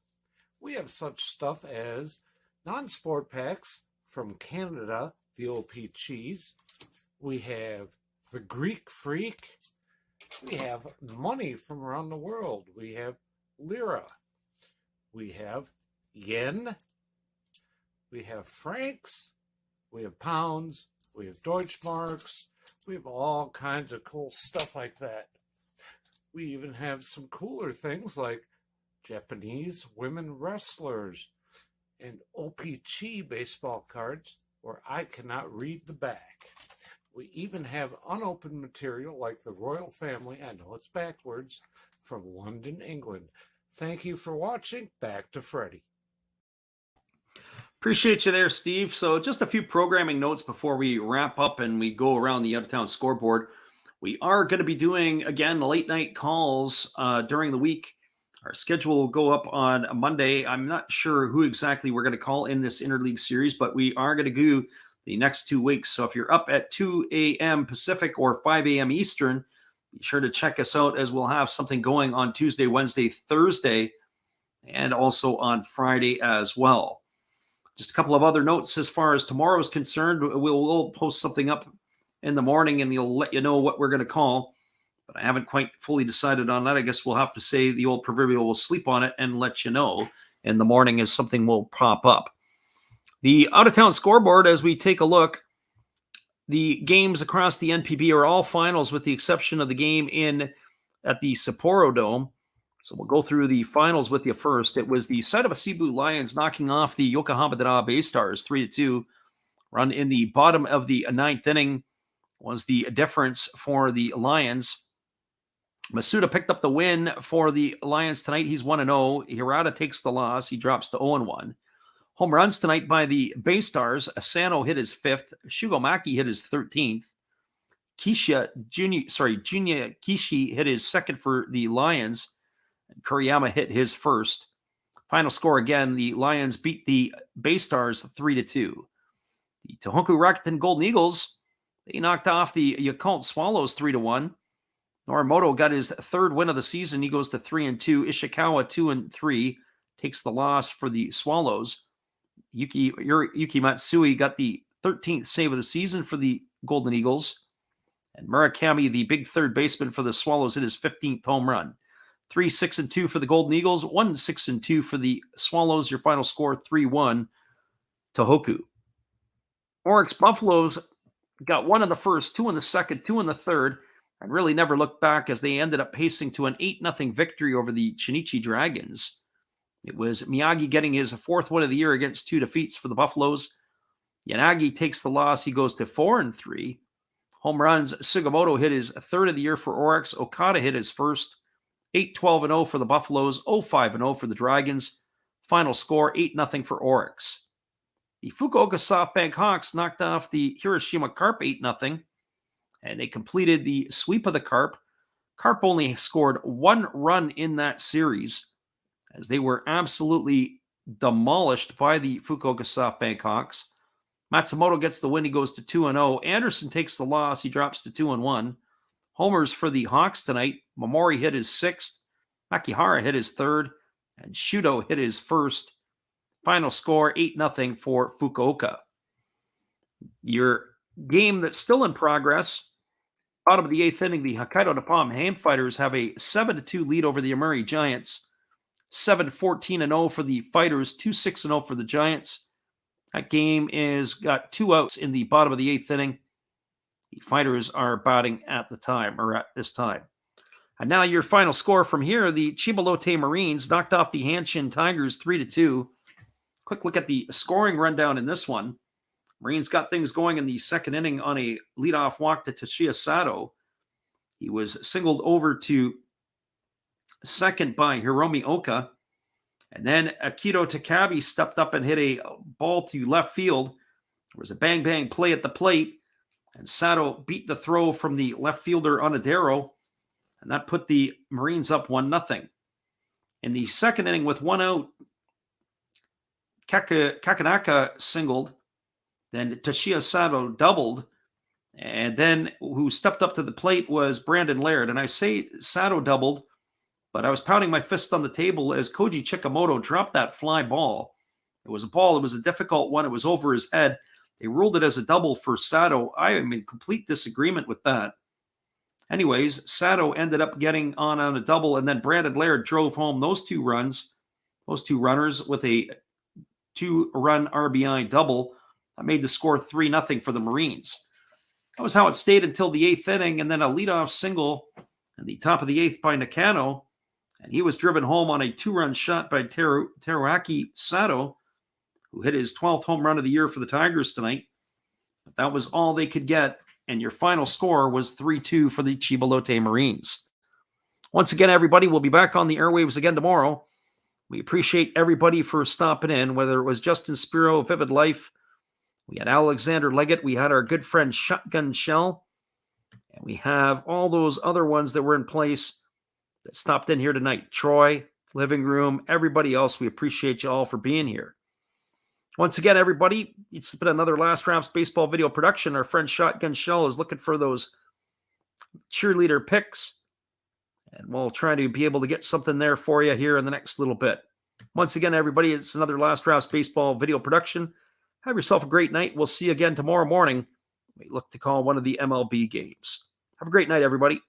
We have such stuff as non-sport packs from Canada, the OP Cheese. We have the Greek Freak. We have money from around the world. We have lira. We have yen. We have francs. We have pounds. We have Deutschmarks. We have all kinds of cool stuff like that. We even have some cooler things like Japanese women wrestlers and OP-Chi baseball cards where I cannot read the back. We even have unopened material like the royal family, I know it's backwards, from London, England. Thank you for watching. Back to Freddie.
Appreciate you there, Steve. So just a few programming notes before we wrap up and we go around the out-of-town scoreboard. We are going to be doing, again, late night calls during the week. Our schedule will go up on Monday. I'm not sure who exactly we're going to call in this interleague series, but we are going to do the next 2 weeks. So if you're up at 2 a.m. Pacific or 5 a.m. Eastern, be sure to check us out, as we'll have something going on Tuesday, Wednesday, Thursday, and also on Friday as well. Just a couple of other notes as far as tomorrow is concerned. We'll post something up in the morning, and we'll let you know what we're going to call. But I haven't quite fully decided on that. I guess we'll have to say the old proverbial, we'll sleep on it and let you know in the morning as something will pop up. The out-of-town scoreboard, as we take a look, the games across the NPB are all finals with the exception of the game at the Sapporo Dome. So we'll go through the finals with you first. It was the Saitama Cebu Lions knocking off the Yokohama Dara Bay Stars 3-2. Run in the bottom of the ninth inning was the difference for the Lions. Masuda picked up the win for the Lions tonight. He's 1-0. Hirata takes the loss. He drops to 0-1. Home runs tonight by the Bay Stars. Asano hit his 5th. Shugomaki hit his 13th. Junya Kishi hit his 2nd for the Lions. And Kuriyama hit his 1st. Final score again, the Lions beat the Bay Stars 3-2. The Tohoku Rakuten Golden Eagles They knocked off the Yakult Swallows 3-1. Norimoto got his third win of the season. He goes to 3-2. Ishikawa 2-3 takes the loss for the Swallows. Yuki Matsui got the 13th save of the season for the Golden Eagles. And Murakami, the big third baseman for the Swallows, hit his 15th home run. 3-6-2 for the Golden Eagles, 1-6-2 for the Swallows. Your final score 3-1 Tohoku. Oryx Buffaloes got 1 in the first, 2 in the second, 2 in the third, and really never looked back as they ended up pacing to an 8-0 victory over the Chinichi Dragons. It was Miyagi getting his 4th win of the year against 2 defeats for the Buffaloes. Yanagi takes the loss. He goes to 4-3. Home runs, Sugimoto hit his 3rd of the year for Oryx. Okada hit his 1st. 8-12-0 for the Buffaloes, 0-5-0 for the Dragons. Final score, 8-0 for Oryx. The Fukuoka SoftBank Hawks knocked off the Hiroshima Carp 8-0, and they completed the sweep of the Carp. Carp only scored 1 run in that series, as they were absolutely demolished by the Fukuoka SoftBank Hawks. Matsumoto gets the win. He goes to 2-0. Anderson takes the loss. He drops to 2-1. Homers for the Hawks tonight. Momori hit his 6th. Makihara hit his 3rd. And Shudo hit his 1st. Final score, 8-0 for Fukuoka. Your game that's still in progress. Bottom of the 8th inning, the Hokkaido Nippon Ham Fighters have a 7-2 lead over the Amuri Giants. 7-14-0 for the Fighters, 2-6-0 for the Giants. That game is got 2 outs in the bottom of the 8th inning. The Fighters are batting at this time. And now your final score from here, the Chiba Lotte Marines knocked off the Hanshin Tigers 3-2. Quick look at the scoring rundown in this one. Marines got things going in the 2nd inning on a leadoff walk to Toshiya Sato. He was singled over to second by Hiromi Oka. And then Akito Takabe stepped up and hit a ball to left field. There was a bang-bang play at the plate. And Sato beat the throw from the left fielder Onodero, and that put the Marines up 1-0. In the 2nd inning with 1 out, Kakanaka singled, then Toshiya Sato doubled, and then who stepped up to the plate was Brandon Laird. And I say Sato doubled, but I was pounding my fist on the table as Koji Chikamoto dropped that fly ball. It was a ball. It was a difficult one. It was over his head. They ruled it as a double for Sato. I am in complete disagreement with that. Anyways, Sato ended up getting on a double, and then Brandon Laird drove home those 2 runners with a 2-run RBI double. That made the score 3-0 for the Marines. That was how it stayed until the 8th inning, and then a leadoff single in the top of the 8th by Nakano, and he was driven home on a 2-run shot by Teruaki Sato, who hit his 12th home run of the year for the Tigers tonight. But that was all they could get, and your final score was 3-2 for the Chiba Lotte Marines. Once again, everybody, we'll be back on the airwaves again tomorrow. We appreciate everybody for stopping in, whether it was Justin Spiro, Vivid Life, we had Alexander Leggett, we had our good friend Shotgun Shell, and we have all those other ones that were in place that stopped in here tonight. Troy, Living Room, everybody else, we appreciate you all for being here. Once again, everybody, it's been another Last Raps baseball video production. Our friend Shotgun Shell is looking for those cheerleader picks, and we'll try to be able to get something there for you here in the next little bit. Once again, everybody, it's another Last Raps baseball video production. Have yourself a great night. We'll see you again tomorrow morning. We look to call one of the MLB games. Have a great night, everybody.